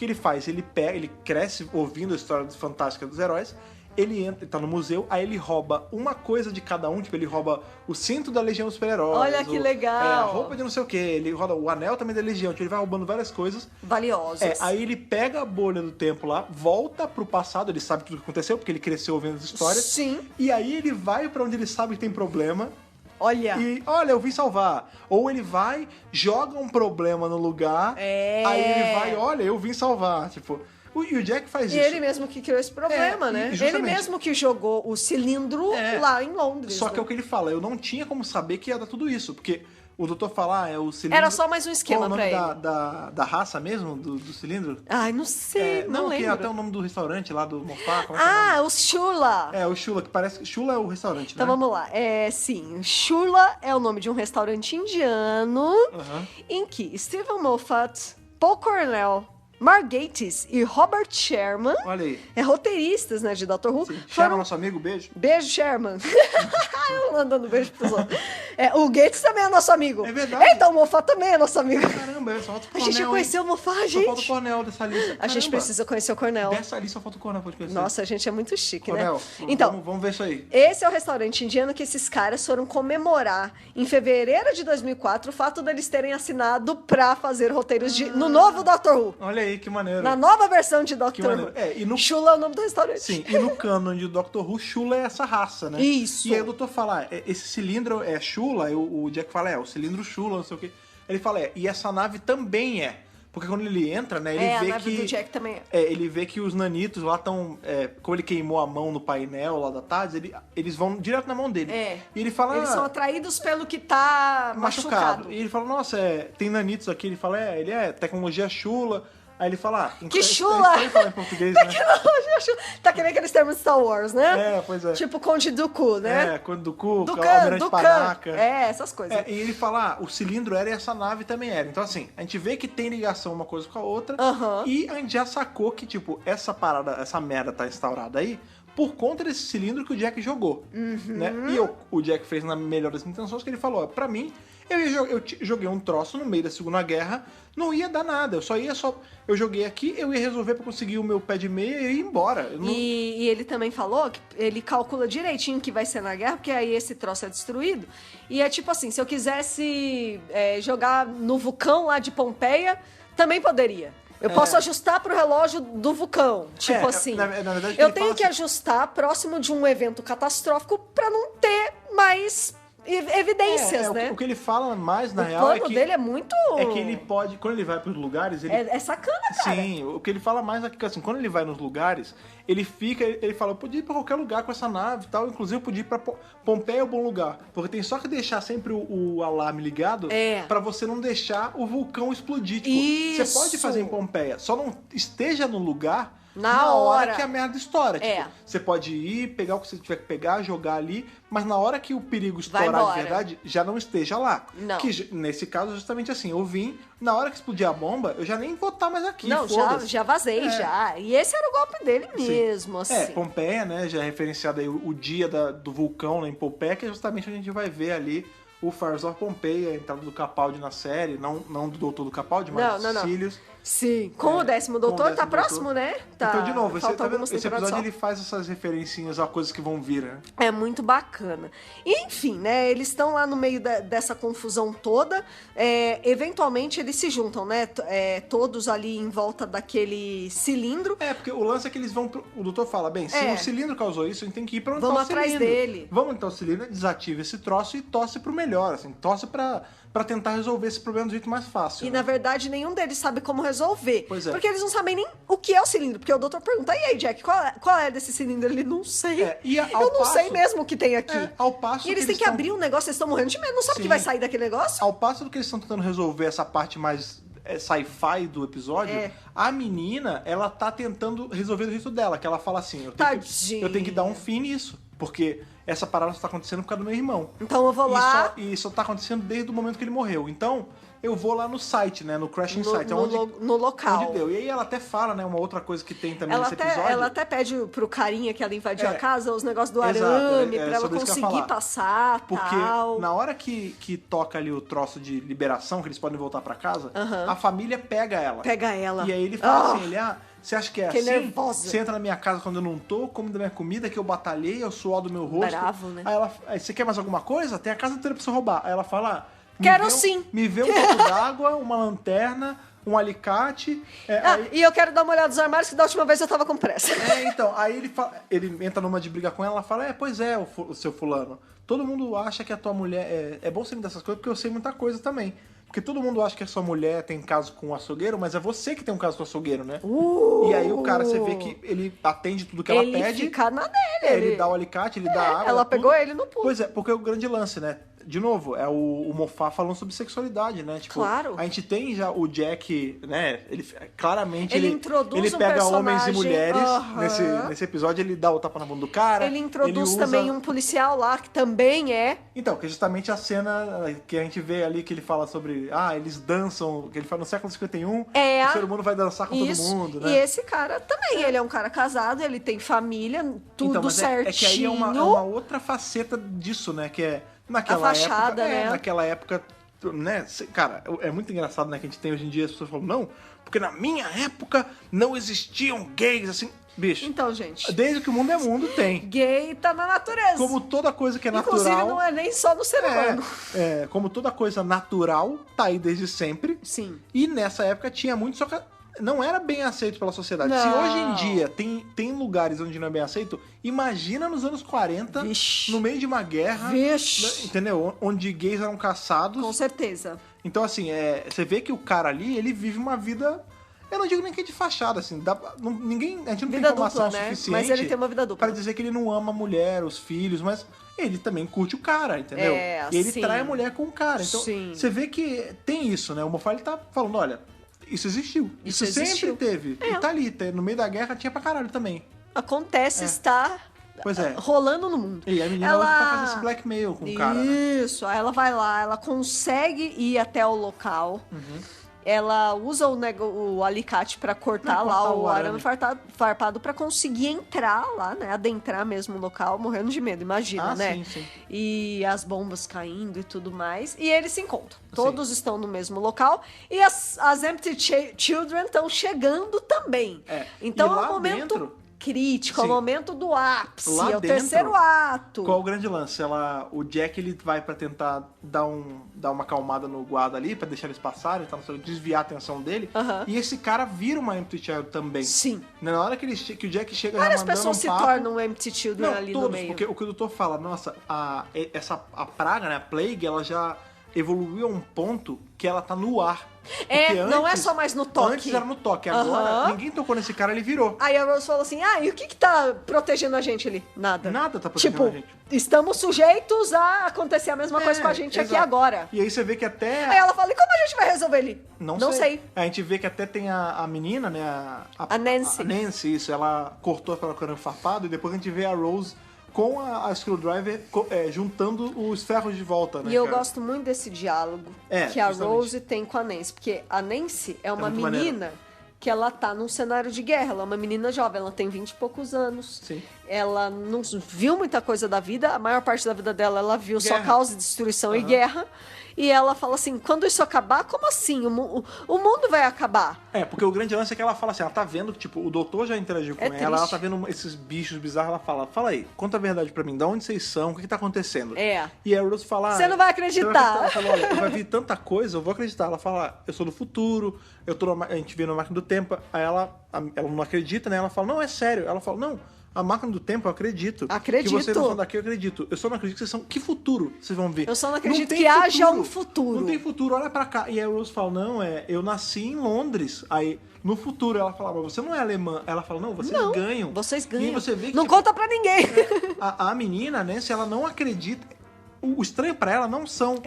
ele faz? Ele cresce ouvindo a história fantástica dos heróis, ele tá no museu, aí ele rouba uma coisa de cada um, tipo, ele rouba o cinto da Legião dos Super-Heróis. Olha que legal! A roupa de não sei o que, ele rouba o anel também da Legião, tipo, ele vai roubando várias coisas. Valiosas. Aí ele pega a bolha do tempo lá, volta pro passado, ele sabe tudo o que aconteceu, porque ele cresceu ouvindo as histórias. Sim. E aí ele vai pra onde ele sabe que tem problema, Olha. E, olha, eu vim salvar. Ou ele vai, joga um problema no lugar, aí ele vai, olha, eu vim salvar. Tipo, e o Jack faz isso. E ele mesmo que criou esse problema, né? Ele mesmo que jogou o cilindro lá em Londres. Só que é o que ele fala, eu não tinha como saber que ia dar tudo isso, porque o doutor fala, é o cilindro... Era só mais um esquema pra ele. Qual é o nome da raça mesmo, do cilindro? Ai, não sei, não lembro. Que até o nome do restaurante lá, do Mofá. O Shula. O Shula, que parece que Shula é o restaurante, então, né? Então vamos lá. Sim, Shula é o nome de um restaurante indiano em que Stephen Moffat, Paul Cornell, Mark Gatiss e Robert Sherman, olha aí, roteiristas, né, de Dr. Who. Sherman, nosso amigo, beijo. Beijo, Sherman. Eu mandando beijo pros outros. O Gatiss também é nosso amigo. É verdade. Então o Moffat também é nosso amigo. Caramba, só falta o A Cornell. gente já conheceu o Moffat, gente. Só falta o Cornell dessa lista. Caramba. A gente precisa conhecer o Cornell. Dessa lista só falta o Cornell, pode conhecer. Nossa, a gente é muito chique, Cornell, né? Então, vamos ver isso aí. Esse é o restaurante indiano que esses caras foram comemorar em fevereiro de 2004 o fato deles terem assinado pra fazer roteiros no novo Doctor Who. Olha aí, que maneiro. Na nova versão de Doctor Who. E no... Shula é o nome do restaurante. Sim, e no canon de Doctor Who, Shula é essa raça, né? Isso. E aí o doutor fala, esse cilindro é Shula, o Jack fala, o cilindro Shula, não sei o quê. Ele fala, e essa nave também é. Porque quando ele entra, né, ele vê a que... nave do Jack também ele vê que os nanitos lá estão... como ele queimou a mão no painel lá da tarde, eles vão direto na mão dele. E ele fala... Eles são atraídos pelo que tá machucado. E ele fala, nossa, tem nanitos aqui. Ele fala, ele é tecnologia Shula. Aí ele fala, que chula! É falar em português, né? Tá querendo aqueles termos de Star Wars, né? Pois é. Tipo Conde Dooku, né? Conde Dooku, Almirante Panaca. Essas coisas. E ele fala, o cilindro era e essa nave também era. Então, assim, a gente vê que tem ligação uma coisa com a outra. E a gente já sacou que, tipo, essa parada, essa merda tá instaurada aí por conta desse cilindro que o Jack jogou. Né? E o Jack fez na melhor das intenções, que ele falou, pra mim... Eu joguei um troço no meio da Segunda Guerra, não ia dar nada, eu joguei aqui, eu ia resolver pra conseguir o meu pé de meia e ia embora. E ele também falou que ele calcula direitinho que vai ser na guerra, porque aí esse troço é destruído. E é tipo assim, se eu quisesse jogar no vulcão lá de Pompeia, também poderia. Eu posso ajustar pro relógio do vulcão. Tipo assim, na verdade, eu tenho que ajustar próximo de um evento catastrófico pra não ter mais... evidências, né? O que ele fala mais, na real, o plano dele é muito... É que ele pode... Quando ele vai pros lugares... Ele... É sacana, cara. Sim, o que ele fala mais é que, assim, quando ele vai nos lugares, ele fala, eu podia ir pra qualquer lugar com essa nave e tal, inclusive eu podia ir pra Pompeia é um bom lugar, porque tem só que deixar sempre o alarme ligado pra você não deixar o vulcão explodir. Tipo, isso. Você pode fazer em Pompeia, só não esteja no lugar... Na hora que a merda estoura. Tipo, você pode ir, pegar o que você tiver que pegar, jogar ali, mas na hora que o perigo estourar de verdade, já não esteja lá. Não. Que nesse caso, justamente assim, eu vim, na hora que explodir a bomba, eu já nem vou estar mais aqui. Não, já vazei, já. E esse era o golpe dele mesmo, assim. Pompeia, né, já é referenciado aí o dia do vulcão, né, em Pompeia, que é justamente onde a gente vai ver ali o Fires of Pompeia, a entrada do Capaldi na série, não do Doutor do Capaldi, mas dos Cílios. Sim, com o 10º Doutor, tá próximo, né? Tá, então, de novo, esse episódio só. ele faz essas referencinhas a coisas que vão vir, né? É muito bacana. E, enfim, né? Eles estão lá no meio dessa confusão toda. Eventualmente, eles se juntam, né? Todos ali em volta daquele cilindro. Porque o lance é que eles vão... O doutor fala, bem, se o cilindro causou isso, a gente tem que ir pra onde tá o cilindro. Vamos atrás dele. Vamos então o cilindro, desativa esse troço e torce pro melhor, assim. Torce pra tentar resolver esse problema do jeito mais fácil. E, na verdade, nenhum deles sabe como resolver. Pois é. Porque eles não sabem nem o que é o cilindro. Porque o doutor pergunta, e aí, Jack, qual é desse cilindro? Ele não sei. Eu não sei mesmo o que tem aqui. Ao passo e eles têm que abrir um negócio, eles estão morrendo de medo, não sabe o que vai sair daquele negócio? Ao passo do que eles estão tentando resolver essa parte mais sci-fi do episódio, a menina, ela tá tentando resolver do jeito dela, que ela fala assim, eu tenho que dar um fim nisso, porque essa parada só tá acontecendo por causa do meu irmão. Então eu vou lá... E isso tá acontecendo desde o momento que ele morreu. Então, eu vou lá no site, né, no Crashing Site. No local. Onde deu. E aí ela até fala, né, uma outra coisa que tem também nesse episódio. Ela até pede pro carinha que ela invadiu a casa os negócios do arame, pra ela conseguir passar, porque tal. Na hora que toca ali o troço de liberação, que eles podem voltar pra casa, a família pega ela. E aí ele fala assim, você acha que é assim? Nervosa. Você entra na minha casa quando eu não tô, come da minha comida, que eu batalhei, eu suor do meu rosto. Bravo, né? Aí você quer mais alguma coisa? Tem a casa inteira pra você roubar. Aí ela fala... Quero sim. Me vê um copo d'água, uma lanterna, um alicate. E eu quero dar uma olhada nos armários, que da última vez eu tava com pressa. Então, aí ele entra numa de briga com ela fala, pois é, o seu fulano, todo mundo acha que a tua mulher... É bom você me dar essas coisas, porque eu sei muita coisa também. Porque todo mundo acha que a sua mulher tem caso com o açougueiro, mas é você que tem um caso com o açougueiro, né? E aí o cara, você vê que ele atende tudo que ela pede. Ele fica na dele. Ele dá o alicate, ele dá água. Ela pegou ele no pulo. Pois é, porque é o grande lance, né? De novo, é o Moffat falando sobre sexualidade, né? Tipo, claro. A gente tem já o Jack, né? Ele claramente ele introduz ele pega homens e mulheres. Uhum. Nesse episódio ele dá o tapa na bunda do cara. Ele introduz também um policial lá, que também é... Então, que é justamente a cena que a gente vê ali, que ele fala sobre... eles dançam, que ele fala no século 51, o ser humano vai dançar com todo mundo, né? E esse cara também, ele é um cara casado, ele tem família, tudo então, mas certinho. É que aí é uma outra faceta disso, né? Que é... Naquela fachada, época, né? Naquela época, né? Cara, é muito engraçado, né? Que a gente tem hoje em dia, as pessoas falam, não, porque na minha época não existiam gays, assim... Bicho, então, gente... Desde que o mundo é mundo, tem. Gay tá na natureza. Como toda coisa que é natural... Inclusive, não é nem só no ser humano. Como toda coisa natural, tá aí desde sempre. Sim. E nessa época tinha muito, só que não era bem aceito pela sociedade. Não. Se hoje em dia tem lugares onde não é bem aceito, imagina nos anos 40, Vixe. no meio de uma guerra, Vixe. entendeu? Onde gays eram caçados. Com certeza. Então, assim, você vê que o cara ali, ele vive uma vida... Eu não digo nem que é de fachada, assim. A gente não tem informação dupla, suficiente, né? Mas ele tem uma vida dupla. Pra dizer que ele não ama a mulher, os filhos, mas ele também curte o cara, entendeu? E ele trai a mulher com o cara. Então, você vê que tem isso, né? O Moffat, ele tá falando, olha, isso existiu. Isso sempre teve. E tá ali. No meio da guerra tinha pra caralho também. Acontece, está... Pois é. Rolando no mundo. E a menina vai pra fazer esse blackmail com o cara, né? Isso, aí ela vai lá, ela consegue ir até o local. Ela usa o alicate pra cortar lá o arame farpado pra conseguir entrar lá, né? Adentrar mesmo o local, morrendo de medo, imagina, né? Sim, sim. E as bombas caindo e tudo mais. E eles se encontram. Todos estão no mesmo local. E as Empty Children estão chegando também. Então é um momento... crítico, é o momento do ápice, lá é o dentro, terceiro ato. Qual o grande lance? O Jack, ele vai pra tentar dar uma acalmada no guarda ali, pra deixar eles passarem, desviar a atenção dele, e esse cara vira uma Empty Child também. Sim. Na hora que o Jack chega várias já mandando pessoas se tornam Empty Children ali no meio. Porque o que o doutor fala, nossa, a praga, né, a Plague, ela já evoluiu a um ponto que ela tá no ar. Não é só mais no toque. Antes era no toque, agora ninguém tocou nesse cara, ele virou. Aí a Rose falou assim, e o que tá protegendo a gente ali? Nada. Nada tá protegendo a gente. Estamos sujeitos a acontecer a mesma coisa com a gente aqui agora. E aí você vê que até... Aí ela fala, e como a gente vai resolver ele? Não sei. A gente vê que até tem a menina, né, a Nancy. A Nancy, isso, ela cortou pela arame farpado, e depois a gente vê a Rose com a Screwdriver juntando os ferros de volta, né? E eu gosto muito desse diálogo que a Rose tem com a Nancy, porque a Nancy é uma menina que ela tá num cenário de guerra, ela é uma menina jovem, ela tem 20 e poucos anos. Sim. Ela não viu muita coisa da vida, a maior parte da vida dela ela viu só caos e destruição e guerra. E ela fala assim, quando isso acabar, como assim? O mundo vai acabar. Porque o grande lance é que ela fala assim, ela tá vendo que, tipo, o doutor já interagiu com ela tá vendo esses bichos bizarros, ela fala aí, conta a verdade pra mim, de onde vocês são, o que tá acontecendo? E a Rose fala... Você não vai acreditar. Ela fala, olha, vai vir tanta coisa, eu vou acreditar. Ela fala, eu sou do futuro, a gente vê na máquina do tempo, aí ela não acredita, né? Ela fala, não, é sério. Ela fala, não... A máquina do tempo, eu acredito. Acredito. Que vocês não são daqui, eu acredito. Eu só não acredito que vocês são... Que futuro vocês vão ver? Eu só não acredito que haja um futuro. Não tem futuro, olha pra cá. E aí a Rose fala, não, eu nasci em Londres. Aí, no futuro, ela fala, mas você não é alemã. Ela fala, não, vocês ganham. Vocês ganham. E aí você vê que, não conta pra ninguém. A menina, né, se ela não acredita... O estranho pra ela não são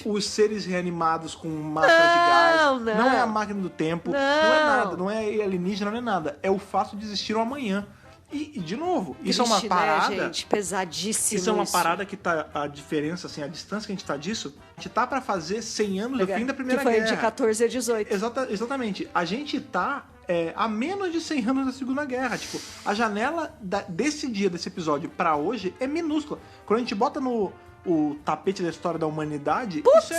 os seres reanimados com máscara de gás. Não é a máquina do tempo. Não é nada. Não é alienígena, não é nada. É o fato de existir um amanhã. E de novo, isso é uma parada... Né, gente? Pesadíssimo isso. É uma parada que tá... A diferença, assim, a distância que a gente tá disso... A gente tá pra fazer 100 anos do fim da Primeira Guerra. Que foi de 14 a 18. Exatamente. A gente tá a menos de 100 anos da Segunda Guerra. Tipo, a janela desse dia, desse episódio pra hoje é minúscula. Quando a gente bota o tapete da história da humanidade, isso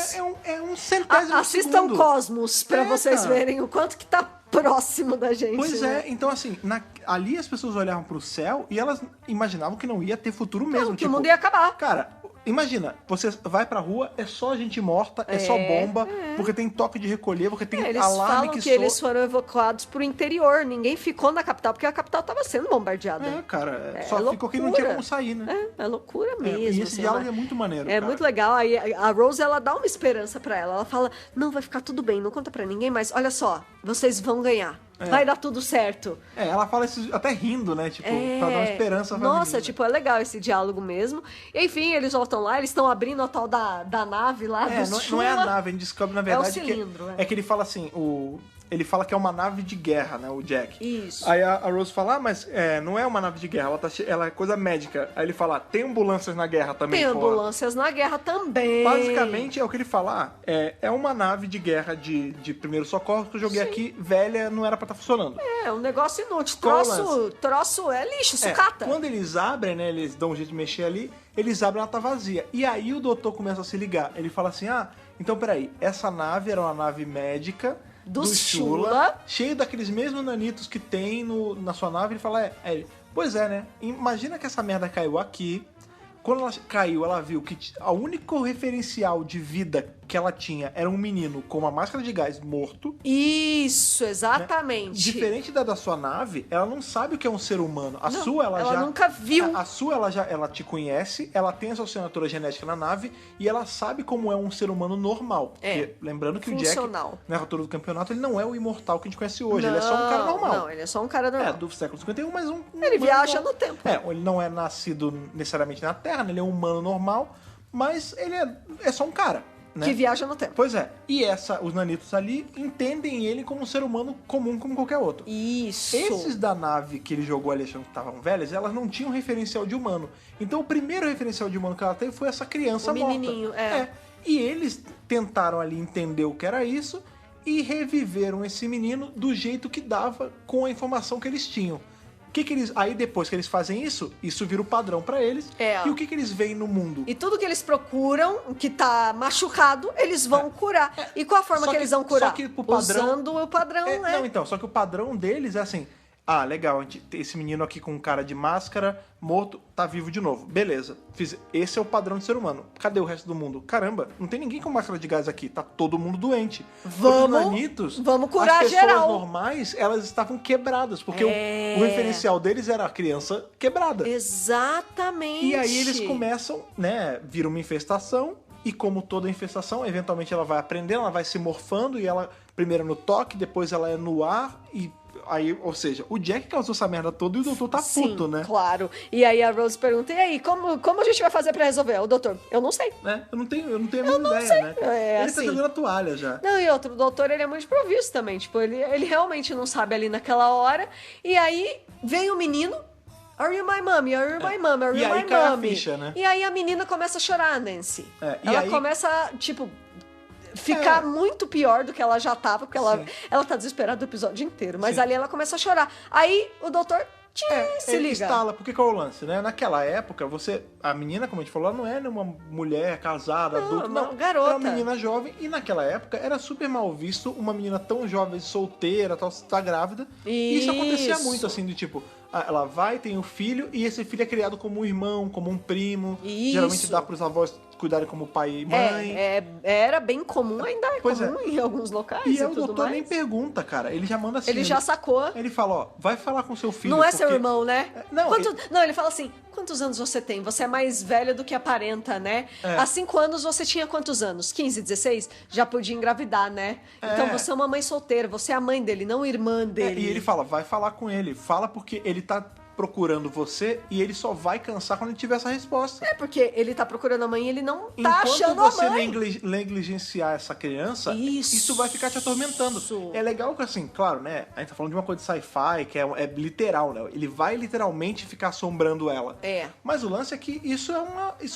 é um centésimo Assistam segundo. Cosmos pra vocês verem o quanto que tá próximo da gente. Pois então assim, ali as pessoas olhavam pro céu e elas imaginavam que não ia ter futuro mesmo. Que o mundo ia acabar. Cara, Imagina, você vai pra rua, é só gente morta, é só bomba, porque tem toque de recolher, porque tem eles alarme falam que eles foram evacuados pro interior, ninguém ficou na capital, porque a capital tava sendo bombardeada. Cara, só ficou que não tinha como sair, né? É loucura mesmo. E esse diálogo é muito maneiro, É muito legal, aí a Rose, ela dá uma esperança pra ela fala, não, vai ficar tudo bem, não conta pra ninguém, mas olha só, vocês vão ganhar. Vai dar tudo certo. Ela fala isso até rindo, né? Tipo, pra dar uma esperança pra Nossa, menina. tipo, é legal esse diálogo mesmo. E, enfim, eles voltam lá, eles estão abrindo a tal da nave lá do não é a nave, a gente descobre, na verdade, o cilindro, que ele fala assim, ele fala que é uma nave de guerra, né, o Jack. Isso. Aí a Rose fala, mas não é uma nave de guerra, ela é coisa médica. Aí ele fala, tem ambulâncias na guerra também. Tem ambulâncias na guerra também. Basicamente, é o que ele fala, é uma nave de guerra de primeiro socorro que eu joguei aqui, velha, não era pra estar funcionando. É um negócio inútil. Qual Troço é lixo, sucata. Quando eles abrem, né, eles dão um jeito de mexer ali, eles abrem, ela tá vazia. E aí o doutor começa a se ligar. Ele fala assim, então peraí, essa nave era uma nave médica do Shula, cheio daqueles mesmos nanitos que tem na sua nave. Ele fala, pois é, né? Imagina que essa merda caiu aqui. Quando ela caiu, ela viu que o único referencial de vida que ela tinha era um menino com uma máscara de gás morto. Isso, exatamente. Né? Diferente da sua nave, ela não sabe o que é um ser humano. Ela nunca viu. A sua, ela te conhece, ela tem essa assinatura genética na nave e ela sabe como é um ser humano normal. Porque, lembrando que funcional. O Jack, na altura do campeonato, ele não é o imortal que a gente conhece hoje. Ele é só um cara normal. Não, ele é só um cara normal. Do século 51, mas ele viaja no tempo. Ele não é nascido necessariamente na Terra, né? Ele é um humano normal, mas ele é só um cara. Né? Que viaja no tempo. Pois é. E os nanitos ali entendem ele como um ser humano comum como qualquer outro. Isso. Esses da nave que ele jogou ali achando que estavam velhas, elas não tinham referencial de humano. Então o primeiro referencial de humano que ela teve foi essa criança morta. Menininho, E eles tentaram ali entender o que era isso e reviveram esse menino do jeito que dava com a informação que eles tinham. Aí depois que eles fazem isso vira o padrão pra eles. E o que eles veem no mundo? E tudo que eles procuram, que tá machucado, eles vão curar. E qual a forma que eles vão curar? Só que pro padrão, usando o padrão, né? Não, então, só que o padrão deles é assim... legal, esse menino aqui com cara de máscara, morto, tá vivo de novo. Beleza, esse é o padrão de ser humano. Cadê o resto do mundo? Caramba, não tem ninguém com máscara de gás aqui, tá todo mundo doente. Vamos curar as pessoas geral. normais, elas estavam quebradas, porque o referencial deles era a criança quebrada. Exatamente. E aí eles começam, né, vira uma infestação, e como toda infestação, eventualmente ela vai aprendendo, ela vai se morfando, e ela primeiro no toque, depois ela é no ar, e aí, ou seja, o Jack causou essa merda toda e o doutor tá puto, né? Claro. E aí a Rose pergunta, e aí, como a gente vai fazer pra resolver? O doutor, eu não sei. Eu não tenho a mínima ideia, né? Ele assim, tá jogando a toalha já. Não, e outro, o doutor, ele é muito improviso também. Tipo, ele realmente não sabe ali naquela hora. E aí, vem o menino, Are you my mommy? Are you my mommy? Are you my cai mommy? A ficha, né? E aí a menina começa a chorar, Nancy. Ela começa, tipo... ficar muito pior do que ela já tava, porque ela tá desesperada o episódio inteiro. Mas ali ela começa a chorar. Aí o doutor se ele liga. instala, porque qual é o lance, né? Naquela época, a menina, como a gente falou, ela não era uma mulher casada, adulta, não. Garota. Era uma menina jovem, e naquela época era super mal visto uma menina tão jovem, solteira, tá grávida. E isso acontecia muito, assim, de tipo... Ela vai, tem um filho, e esse filho é criado como um irmão, como um primo. Isso. Geralmente dá pros avós cuidarem como pai e mãe. Era bem comum, ainda é comum em alguns locais. E o doutor nem pergunta, cara. Ele já manda assim. Ele já sacou. Ele fala, vai falar com seu filho. Não é seu irmão, né? Não, não, ele fala assim, quantos anos você tem? Você é mais velha do que aparenta, né? Há 5 anos você tinha quantos anos? 15, 16? Já podia engravidar, né? Então você é uma mãe solteira, você é a mãe dele, não irmã dele. E ele fala, vai falar com ele. Fala porque ele tá procurando você e ele só vai cansar quando ele tiver essa resposta. Porque ele tá procurando a mãe e ele não tá achando a mãe. Enquanto você negligenciar essa criança, isso vai ficar te atormentando. É legal que, assim, claro, né? A gente tá falando de uma coisa de sci-fi, que é literal, né? Ele vai literalmente ficar assombrando ela. Mas o lance é que isso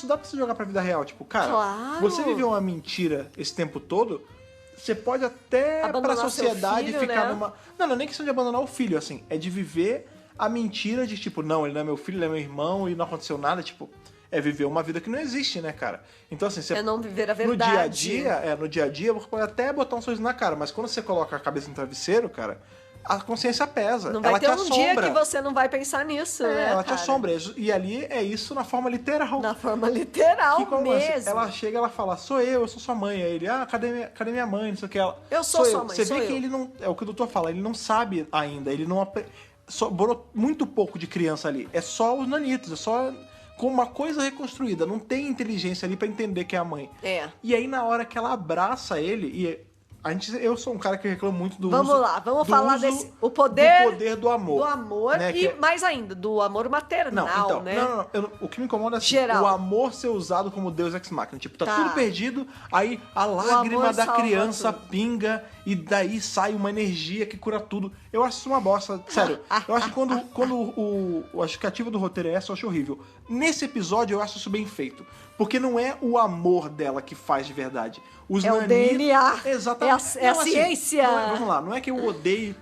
dá pra você jogar pra vida real. Tipo, cara, você viveu uma mentira esse tempo todo, você pode até abandonar pra sociedade filho, ficar né? numa... Não é nem questão de abandonar o filho, assim. É de viver a mentira de, tipo, não, ele não é meu filho, ele é meu irmão e não aconteceu nada, tipo... É viver uma vida que não existe, né, cara? Então, assim, você... É não viver a verdade. No dia a dia, você pode até botar um sorriso na cara, mas quando você coloca a cabeça no travesseiro, cara... a consciência pesa. Não vai ela ter te um assombra. dia que você não vai pensar nisso, né, ela te cara? assombra. E ali é isso na forma literal. Na forma literal mesmo. Ela chega, ela fala, eu sou sua mãe. Aí ele, cadê minha mãe? Não sei o que. Ela, eu sou sua mãe, Você vê que ele não... É o que o doutor fala, ele não sabe ainda, ele não... Sobrou muito pouco de criança ali. É só os nanitos, é só... com uma coisa reconstruída, não tem inteligência ali pra entender que é a mãe. E aí na hora que ela abraça ele, eu sou um cara que reclama muito do vamos uso... Vamos falar do poder do amor. Do amor, né, e mais ainda, do amor maternal, né? O que me incomoda é assim, geral. O amor ser usado como Deus Ex Machina. Tipo, tá tudo perdido, aí a lágrima da criança pinga e daí sai uma energia que cura tudo. Eu acho isso uma bosta, sério. Eu acho que quando a justificativa do roteiro é essa, eu acho horrível. Nesse episódio, eu acho isso bem feito. Porque não é o amor dela que faz de verdade. Os o DNA. Exatamente. É a ciência. Vamos lá, não é que eu odeie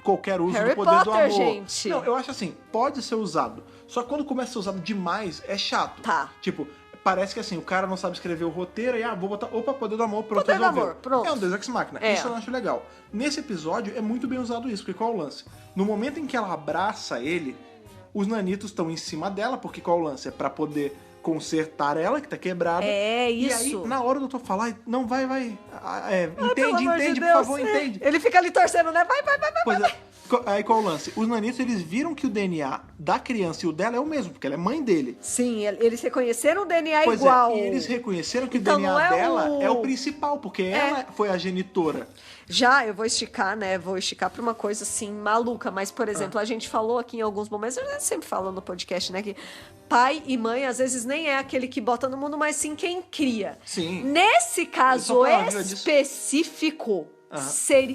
qualquer uso Harry do poder Potter, do amor. gente. Não, eu acho assim, pode ser usado. Só que quando começa a ser usado demais, é chato. Tá. Tipo, parece que assim, o cara não sabe escrever o roteiro e vou botar, poder do amor, pronto, poder do amor, pronto. É um Deus Ex Machina. Isso eu não acho legal. Nesse episódio é muito bem usado isso, porque qual é o lance? No momento em que ela abraça ele, os nanitos estão em cima dela, porque qual é o lance? É pra poder consertar ela, que tá quebrada. É isso. E aí, na hora do doutor falar, não, vai. Entende, por favor, entende. Ele fica ali torcendo, né? Vai. Pois é. Aí qual é o lance? Os nanitos, eles viram que o DNA da criança e o dela é o mesmo, porque ela é mãe dele. Sim, eles reconheceram o DNA pois igual. E eles reconheceram que então, o DNA dela é o principal, porque ela foi a genitora. Já, eu vou esticar, né? Vou esticar pra uma coisa, assim, maluca. Mas, por exemplo, a gente falou aqui em alguns momentos, a gente sempre fala no podcast, né? Que pai e mãe, às vezes, nem é aquele que bota no mundo, mas sim quem cria. Sim. Nesse caso específico,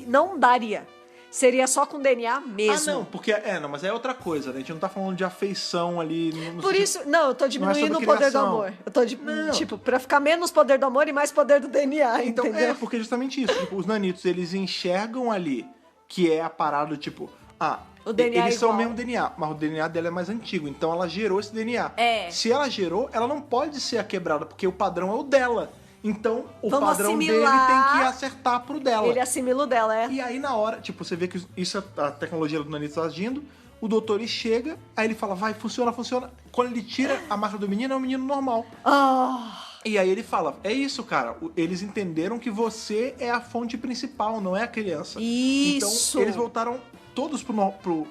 não daria. Seria só com DNA mesmo. Não, porque... mas é outra coisa, né? A gente não tá falando de afeição ali... Por isso... Não, eu tô diminuindo o poder do amor. Eu tô, tipo, pra ficar menos poder do amor e mais poder do DNA, então, entendeu? Porque é justamente isso. Tipo, os nanitos, eles enxergam ali que é a parada, tipo... o DNA eles é são igual. o mesmo DNA, mas o DNA dela é mais antigo. Então ela gerou esse DNA. Se ela gerou, ela não pode ser a quebrada, porque o padrão é o dela. Então, padrão dele tem que acertar pro dela. Ele assimila o dela, E aí, na hora, tipo, você vê que isso a tecnologia do nanito tá agindo, o doutor, ele chega, aí ele fala, vai, funciona. Quando ele tira a marca do menino, é um menino normal. E aí ele fala, é isso, cara, eles entenderam que você é a fonte principal, não é a criança. Isso! Então, eles voltaram... todos voltaram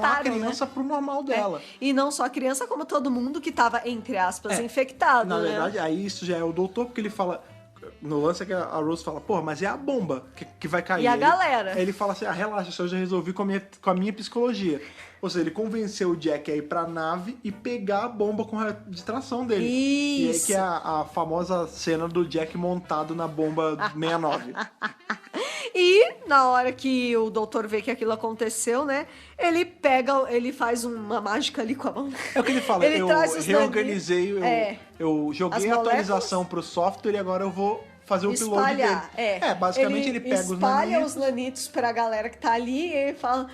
a criança pro normal dela. E não só a criança, como todo mundo que tava, entre aspas, infectado, Na verdade, aí isso já é o doutor, porque ele fala... No lance é que a Rose fala, mas é a bomba que vai cair. E a galera? Aí ele fala assim, relaxa, isso eu já resolvi com a minha psicologia. Ou seja, ele convenceu o Jack a ir pra nave e pegar a bomba com a distração dele. Isso! E aí que é a famosa cena do Jack montado na bomba 69. E na hora que o doutor vê que aquilo aconteceu, né? Ele faz uma mágica ali com a mão. É o que ele fala, eu reorganizei, eu joguei a atualização pro software e agora eu vou fazer o upload dele. Basicamente ele pega os nanitos. Espalha os nanitos pra galera que tá ali e ele fala...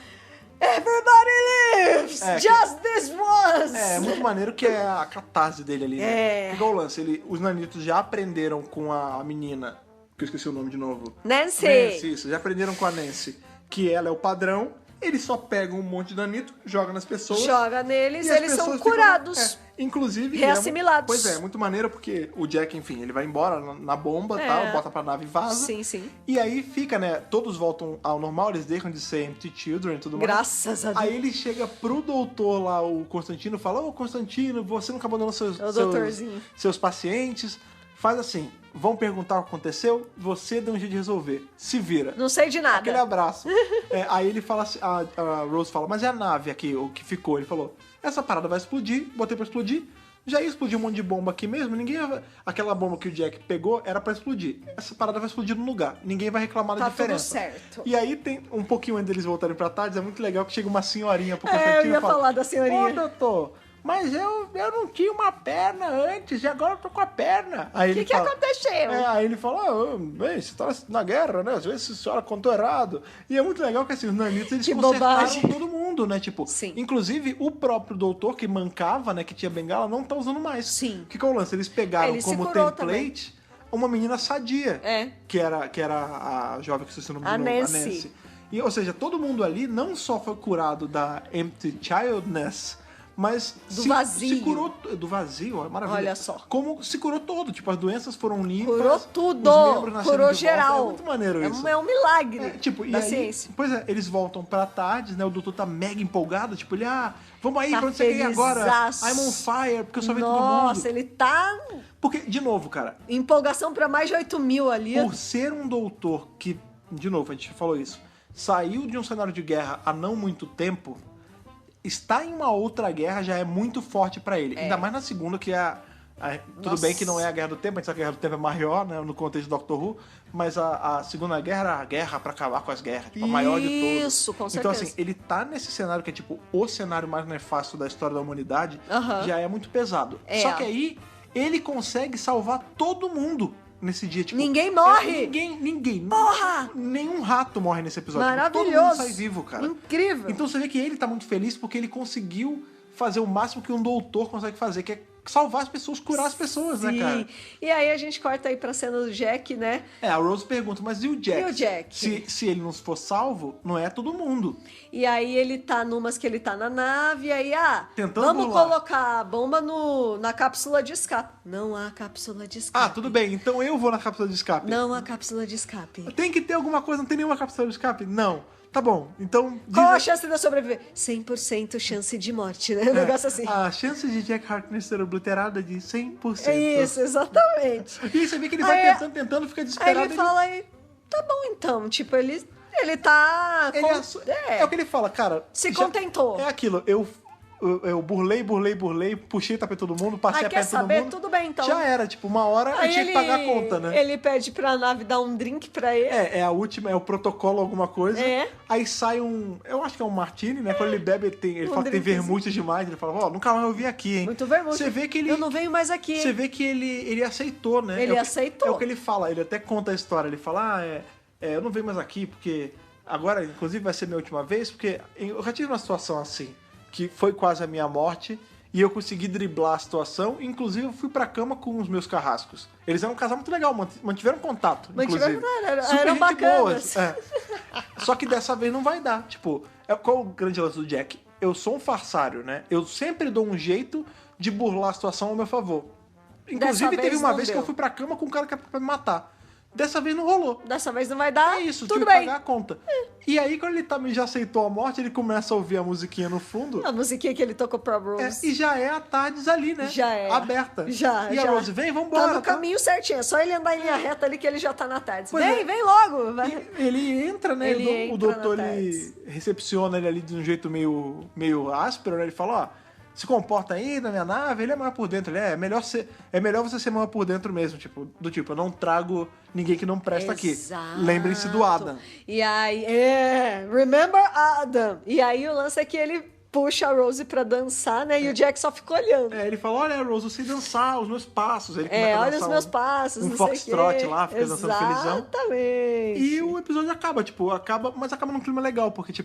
Everybody lives! Just this once! É muito maneiro que é a catarse dele ali, né? Igual o lance, os nanitos já aprenderam com a menina, que eu esqueci o nome de novo. Nancy, isso, já aprenderam com a Nancy, que ela é o padrão, eles só pegam um monte de nanito, joga nas pessoas. Joga neles, eles são curados. Inclusive... reassimilados. Pois é, muito maneiro porque o Jack, enfim, ele vai embora na bomba e tal, bota pra nave e vaza. Sim. E aí fica, né, todos voltam ao normal, eles deixam de ser empty children e tudo mais. Graças a Deus. Aí ele chega pro doutor lá, o Constantino, fala, Constantino, você nunca abandonou seus pacientes. Faz assim, vão perguntar o que aconteceu, você dá um jeito de resolver. Se vira. Não sei de nada. Aquele abraço. Aí ele fala assim, a Rose fala, mas é a nave aqui, o que ficou? Ele falou, essa parada vai explodir, botei pra explodir, já ia explodir um monte de bomba aqui mesmo, aquela bomba que o Jack pegou era pra explodir. Essa parada vai explodir no lugar, ninguém vai reclamar da diferença. Tá tudo certo. E aí tem um pouquinho antes deles voltarem pra tarde, é muito legal que chega uma senhorinha pro Constantino eu ia falar da senhorinha. Doutor, mas eu não tinha uma perna antes e agora eu tô com a perna. Aí o que aconteceu? Aí ele fala, bem, você tá na guerra, né? Às vezes a senhora contou errado. E é muito legal que assim, os nanitos, eles consertaram todo mundo, né? Tipo, inclusive o próprio doutor que mancava, né, que tinha bengala, não tá usando mais. Sim. O que é o lance? Eles pegaram como template uma menina sadia. Que era a jovem que se chama a Nancy. E, ou seja, todo mundo ali não só foi curado da empty childness, mas vazio. Se curou do vazio, maravilha. Olha só. Como se curou todo, tipo, as doenças foram limpas. Curou tudo, os membros nasceram curou de geral. volta. É muito maneiro isso. É um milagre tipo, da e aí, ciência. Pois é, eles voltam pra tarde, né? O doutor tá mega empolgado, tipo, ele, vamos aí, Tá pra onde você quer ir agora? felizaço. I'm on fire, porque eu salvei todo mundo. Nossa, ele tá... Porque, de novo, cara, Empolgação pra mais de 8 mil ali. por ser um doutor que, de novo, a gente falou isso, saiu de um cenário de guerra há não muito tempo, estar em uma outra guerra já é muito forte pra ele. Ainda mais na segunda, que tudo Nossa. bem que não é a Guerra do Tempo, a gente sabe que a Guerra do Tempo é maior, né, no contexto do Doctor Who, mas a Segunda Guerra era a guerra pra acabar com as guerras, tipo, a maior de todas. Isso, com Então, certeza. assim, ele tá nesse cenário que é, tipo, o cenário mais nefasto da história da humanidade, Aham. já é muito pesado. É. Só que aí, ele consegue salvar todo mundo nesse dia, tipo... Ninguém morre! Ninguém. Porra! Nenhum rato morre nesse episódio. Tipo, Maravilhoso! todo mundo sai vivo, cara. Incrível! Então você vê que ele tá muito feliz porque ele conseguiu fazer o máximo que um doutor consegue fazer, que é salvar as pessoas, curar as pessoas, né, cara? E aí a gente corta aí pra cena do Jack, né? A Rose pergunta, mas e o Jack? E o Jack? Se ele não for salvo, não é todo mundo. E aí ele tá numas que ele tá na nave, e aí, Tentando vamos burlar. colocar a bomba na cápsula de escape. Não há cápsula de escape. Tudo bem, então eu vou na cápsula de escape. Não há cápsula de escape. Tem que ter alguma coisa, não tem nenhuma cápsula de escape? Não. Tá bom, então... Qual a chance de eu sobreviver? 100% chance de morte, né? Um negócio assim. A chance de Jack Harkness ser obliterada é de 100%. É isso, exatamente. E aí você vê que ele vai Aí, tentando, fica Aí desesperado. ele fala aí, tá bom então. Tipo, ele tá... É o que ele fala, cara. Se contentou. É aquilo, eu burlei, puxei pra todo mundo, passei a quer perna de todo saber? mundo. Tudo bem, então. Já era, tipo, uma hora eu Aí tinha que pagar a conta, né? Ele pede pra nave dar um drink pra ele. É a última, é o protocolo alguma coisa. É. Aí sai eu acho que é um martini, né? Quando ele bebe, ele fala que tem drinkzinho. vermute demais. Ele fala, nunca mais eu vim aqui, hein? Muito vermute. Você vê que ele... Eu não venho mais aqui. Você vê que ele aceitou, né? Ele É aceitou. o que ele fala, ele até conta a história. Ele fala, eu não venho mais aqui porque agora, inclusive, vai ser minha última vez, porque eu já tive uma situação assim, que foi quase a minha morte, e eu consegui driblar a situação, inclusive eu fui pra cama com os meus carrascos. Eles eram um casal muito legal, mantiveram contato, inclusive. Super eram gente bacanas. boa, Só que dessa vez não vai dar, tipo, qual o grande lance do Jack? Eu sou um farsário, né? Eu sempre dou um jeito de burlar a situação ao meu favor. Inclusive, teve uma vez que eu fui pra cama com um cara que era pra me matar. Dessa vez não rolou. Dessa vez não vai dar. É isso, tudo tive bem. que pagar a conta. E aí, quando ele já aceitou a morte, ele começa a ouvir a musiquinha no fundo. A musiquinha que ele tocou pra Rose. E já é a Tardes ali, né? Já é. Aberta. Já. E a Rose, vem, vambora. Tá no caminho certinho. É só ele andar em linha reta ali que ele já tá na tarde. Pois Vem logo. Vai. E ele entra, né? Ele O entra doutor, na ele recepciona ele ali de um jeito meio áspero, né? Ele fala, se comporta aí na minha nave, ele é maior por dentro. Ele é melhor você ser maior por dentro mesmo, eu não trago ninguém que não presta Exato. aqui. Lembrem-se do Adam. E aí, remember Adam. E aí o lance é que ele puxa a Rose pra dançar, né? E o Jack só fica olhando. Ele fala, olha, Rose, eu sei dançar, os meus passos. Ele começa a Olha dançar os meus passos, um não sei o quê. foxtrot lá, fica dançando felizão. Exatamente. E o episódio acaba, mas acaba num clima legal, porque,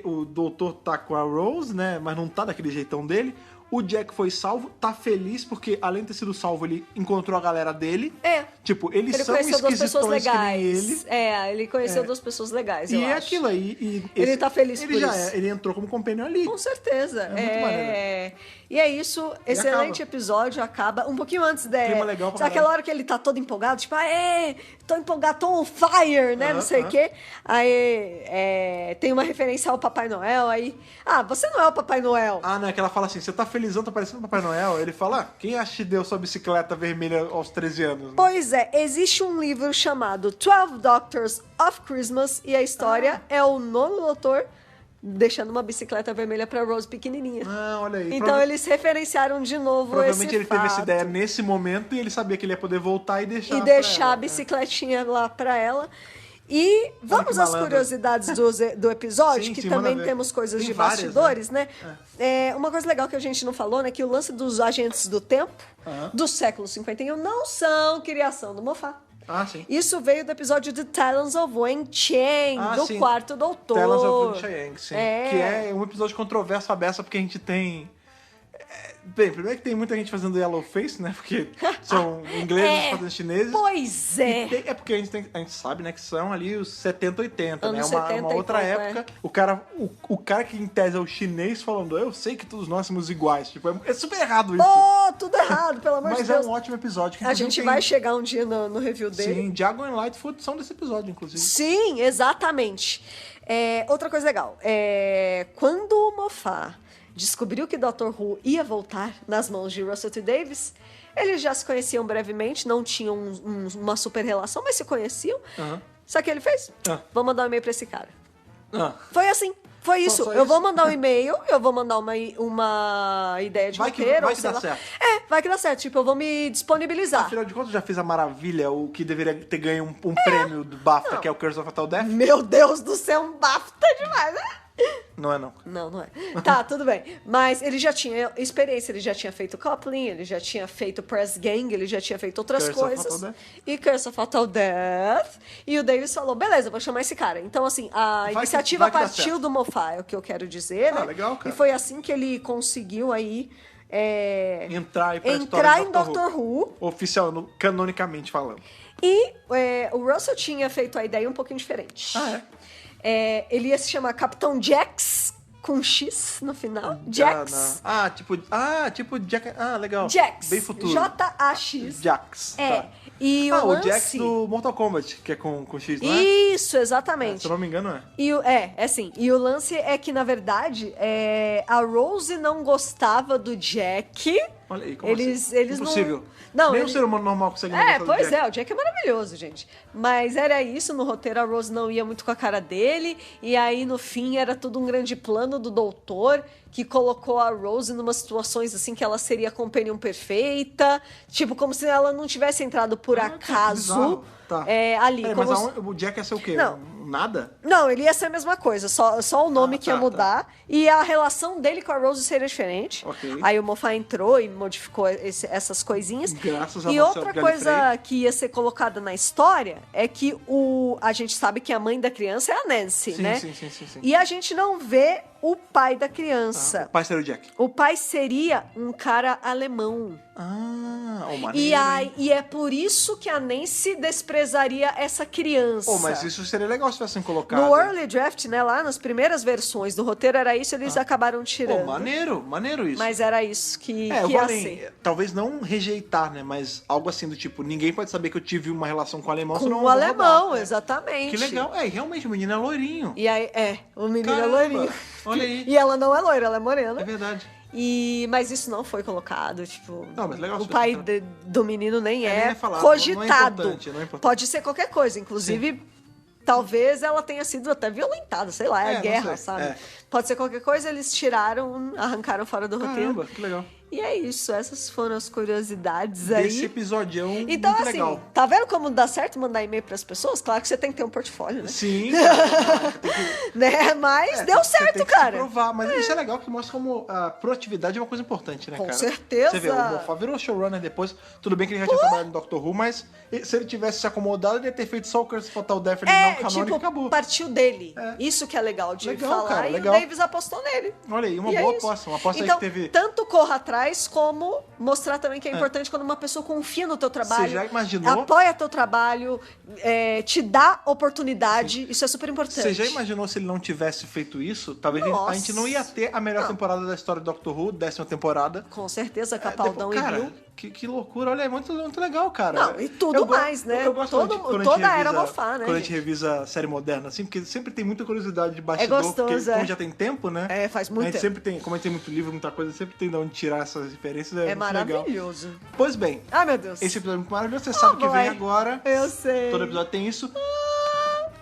o doutor tá com a Rose, né? Mas não tá daquele jeitão dele. O Jack foi salvo, tá feliz porque, além de ter sido salvo, ele encontrou a galera dele. Eles ele são conheceu duas pessoas esquisitões que nem legais. ele. Ele conheceu duas pessoas legais, E eu é acho. aquilo aí. Ele tá feliz por isso. Ele entrou como companion ali. Com certeza. É muito maneiro. E é isso, excelente acaba. episódio, acaba um pouquinho antes Clima legal pra sabe aquela hora que ele tá todo empolgado, tipo, tô empolgado, tô on fire, né, não sei o quê. Aí tem uma referência ao Papai Noel, aí, você não é o Papai Noel. Não, é que ela fala assim, você tá felizão, tá parecendo o Papai Noel? Ele fala, quem acha que deu sua bicicleta vermelha aos 13 anos? Né? Pois é, existe um livro chamado 12 Doctors of Christmas, e a história é o nono doutor deixando uma bicicleta vermelha pra Rose pequenininha. Olha aí. Então eles referenciaram de novo Provavelmente esse ele teve essa fato. ideia nesse momento e ele sabia que ele ia poder voltar e deixar a ela, bicicletinha lá pra ela. E vamos que às malandro. curiosidades do episódio, que também manda ver. temos coisas Tem de várias, bastidores, né? Uma coisa legal que a gente não falou, né? Que o lance dos agentes do tempo, do século 51, não são criação do Moffat. Sim. Isso veio do episódio de Talons of Wen Chang, do sim. Quarto Doutor. Talons of Wen Chang, sim. Que é um episódio controverso à beça, porque a gente tem... Bem, primeiro que tem muita gente fazendo yellow face, né? Porque são ingleses fazendo chineses. Pois é. É porque a gente sabe, né, que são ali os 70, 80, Anos né? 70 uma outra e pouco, época. O cara que em tese é o chinês falando, eu sei que todos nós somos iguais. Tipo, é super errado isso. Oh, tudo errado, pelo amor de Mas Deus. é um ótimo episódio. Que a gente vai chegar um dia no review dele. Sim, Diagon e Lightfoot são desse episódio, inclusive. Sim, exatamente. Outra coisa legal. Quando o Moffat descobriu que Dr. Who ia voltar nas mãos de Russell T. Davies, eles já se conheciam brevemente, não tinham uma super relação, mas se conheciam. Sabe o que ele fez? Vou mandar um e-mail pra esse cara. Foi assim. Foi isso. Só eu isso? vou mandar um e-mail, eu vou mandar uma ideia de roteiro. Vai que dá certo. Vai que dá certo. Tipo, eu vou me disponibilizar. Afinal de contas, já fez a maravilha, o que deveria ter ganho um prêmio do BAFTA, que é o Curse of Fatal Death. Meu Deus do céu, um BAFTA demais, né? Não é, não. Não é. Tá, tudo bem. Mas ele já tinha experiência, ele já tinha feito Coupling, ele já tinha feito Press Gang, ele já tinha feito outras Curse of coisas. Fatal Death. E Curse of Fatal Death. E o Davis falou, beleza, vou chamar esse cara. Então, assim, a iniciativa vai que dá partiu certo. do Moffat, é o que eu quero dizer, né? Legal, cara. E foi assim que ele conseguiu aí... Entrar em Doctor Who. Oficial, canonicamente falando. E o Russell tinha feito a ideia um pouquinho diferente. Ele ia se chamar Capitão Jax, com X no final. Jax. Tipo Jack. Legal. Jax. Bem futuro. J-A-X. Jax. Tá. E o o Jax do Mortal Kombat, que é com X, não é? Isso, exatamente. Se eu não me engano, é. E o lance é que, na verdade, a Rose não gostava do Jack. Olha aí, como eles Impossível. Não, nem um ser humano normal consegue não gostar do pois Jack. o Jack é maravilhoso, gente. Mas era isso, no roteiro a Rose não ia muito com a cara dele, e aí no fim era tudo um grande plano do doutor, que colocou a Rose numa situações assim que ela seria a companion perfeita, tipo como se ela não tivesse entrado por acaso ali. Mas o Jack ia ser o quê? Não. Nada? Não, ele ia ser a mesma coisa, só o nome que ia mudar, e a relação dele com a Rose seria diferente. Okay. Aí o Moffat entrou e modificou essas coisinhas. Graças a E outra coisa que ia ser colocada na história é que a gente sabe que a mãe da criança é a Nancy, né? Sim. E a gente não vê o pai da criança. O pai seria o Jack. O pai seria um cara alemão. Maneiro. E é por isso que a Nancy desprezaria essa criança. Mas isso seria legal se tivessem colocado. No early draft, né, lá nas primeiras versões do roteiro, era isso, eles acabaram tirando. Maneiro isso. Mas era isso que ia ser. Talvez não rejeitar, né, mas algo assim do tipo, ninguém pode saber que eu tive uma relação com o alemão, com senão o alemão, rodar, né? exatamente. Que legal. Realmente, o menino é loirinho. E aí, o menino Caramba, é loirinho. Olha aí. E ela não é loira, ela é morena. É verdade. Mas isso não foi colocado, tipo... Não, mas legal. O pai do menino nem é falado, cogitado. Não é importante. Pode ser qualquer coisa, inclusive... Talvez ela tenha sido até violentada, sei lá, é guerra, sabe? Pode ser qualquer coisa, eles tiraram, arrancaram fora do roteiro. Caramba, que legal. E é isso, essas foram as curiosidades aí. Desse episodião então, muito assim, legal. Tá vendo como dá certo mandar e-mail pras pessoas? Claro que você tem que ter um portfólio, né? Sim, cara, tem que... né? Mas deu certo, tem que cara. Se provar. Mas isso é legal, que mostra como a proatividade é uma coisa importante, né, Com cara? certeza. Você vê, o Moffat virou showrunner depois. Tudo bem que ele já tinha trabalhado no Doctor Who, mas se ele tivesse se acomodado, ele ia ter feito só o Curse of Fatal Death não canônico e acabou. Partiu dele. Isso que é legal de falar. Cara, e legal. o Davis apostou nele. Olha aí, uma boa aposta. Uma aposta então, aí que teve... tanto corra atrás, como mostrar também que é importante quando uma pessoa confia no teu trabalho. Você já imaginou? Apoia teu trabalho, te dá oportunidade. Sim. Isso é super importante. Você já imaginou se ele não tivesse feito isso? Talvez a gente não ia ter a melhor temporada da história do Doctor Who, 10ª temporada. Com certeza, Capaldão e Bill. Que loucura. Olha, é muito legal, cara. Não, e tudo mais, né? Eu gosto toda a era Moffat, né? Quando a gente revisa a série moderna, assim, porque sempre tem muita curiosidade de bastidor. É gostoso, porque como já tem tempo, né? Faz muito tempo. Sempre tem, como a gente tem muito livro, muita coisa, sempre tem de onde tirar essas referências. É muito maravilhoso. Legal. Pois bem. Ai, meu Deus. Esse episódio é muito maravilhoso. Você sabe que vem agora. Eu sei. Todo episódio tem isso.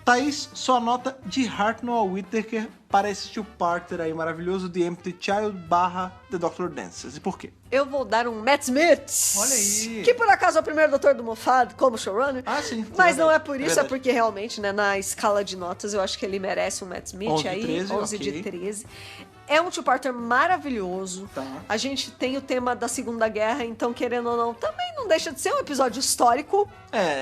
Thaís, sua nota de Hartnell a Whittaker para esse two-parter aí maravilhoso, The Empty Child / The Doctor Dances. E por quê? eu vou dar um Matt Smith. Olha aí. Que por acaso é o primeiro doutor do Moffat como showrunner. Ah, sim. Mas não é por isso, é porque realmente, né, na escala de notas, eu acho que ele merece um Matt Smith 11 aí. 13, 11 okay. de 13. É um two-parter maravilhoso. Tá. A gente tem o tema da Segunda Guerra, então, querendo ou não, também não deixa de ser um episódio histórico.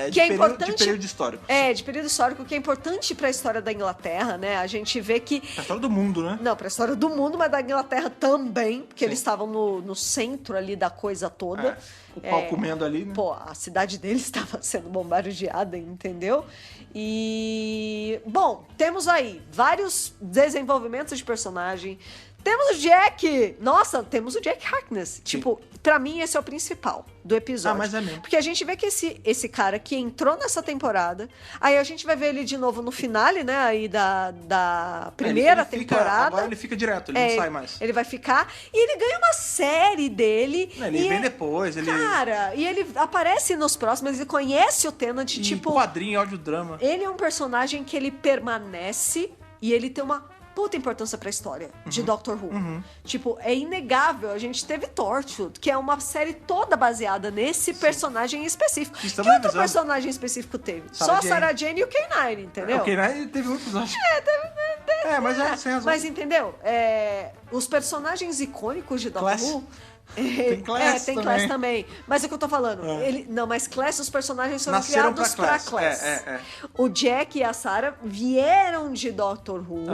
De período histórico. De período histórico, que é importante pra história da Inglaterra, né? A gente vê que... Pra história do mundo, né? Não, pra história do mundo, mas da Inglaterra também, porque eles estavam no centro ali da coisa toda. O pau comendo ali, né? Pô, a cidade deles estava sendo bombardeada, entendeu? E... Bom, temos aí vários desenvolvimentos de personagem. Temos o Jack! Nossa, temos o Jack Harkness. Sim. Tipo, pra mim esse é o principal do episódio. Ah, mas é mesmo. Porque a gente vê que esse cara que entrou nessa temporada, aí a gente vai ver ele de novo no finale, né, aí da primeira temporada. Agora ele fica direto, ele não sai mais. Ele vai ficar, e ele ganha uma série dele. Ele vem depois, ele... Cara, e ele aparece nos próximos, ele conhece o Tennant, tipo... quadrinho, audiodrama. Ele é um personagem que ele permanece e ele tem uma puta importância pra história de Doctor Who. Tipo, é inegável. A gente teve Torchwood, que é uma série toda baseada nesse personagem específico. Que outro personagem específico teve? Só a Sarah Jane e o K9, entendeu? O K9 teve um episódio. Mas sem razão. Mas entendeu? Os personagens icônicos de Doctor Who... Tem Class tem Class também. Mas é o que eu tô falando. Mas Class, os personagens foram nasceram criados pra Class. O Jack e a Sarah vieram de Doctor Who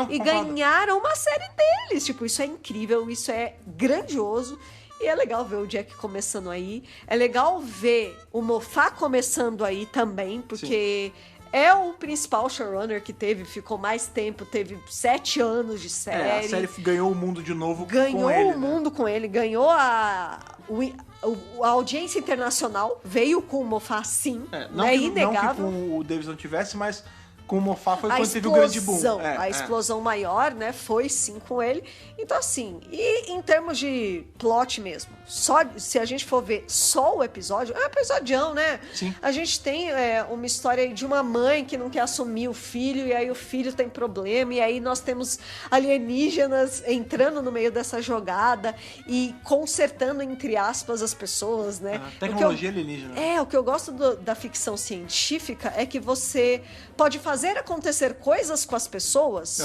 e ganharam uma série deles. Tipo, isso é incrível, isso é grandioso. E é legal ver o Jack começando aí. É legal ver o Moffat começando aí também, porque... É o principal showrunner que ficou mais tempo, teve 7 anos de série. A série ganhou o mundo de novo ganhou com ele. Ganhou o mundo com ele, ganhou a audiência internacional, veio com o Moffat sim, inegável. Não que com o Davis não tivesse, mas com o Moffat foi quando teve o grande boom. A explosão maior, né, foi sim com ele. Então assim, e em termos de plot mesmo, se a gente for ver só o episódio, é um episodião, né? Sim. A gente tem uma história de uma mãe que não quer assumir o filho, e aí o filho tem problema, e aí nós temos alienígenas entrando no meio dessa jogada e consertando, entre aspas, as pessoas, né? Tecnologia alienígena. O que eu gosto da ficção científica é que você pode fazer acontecer coisas com as pessoas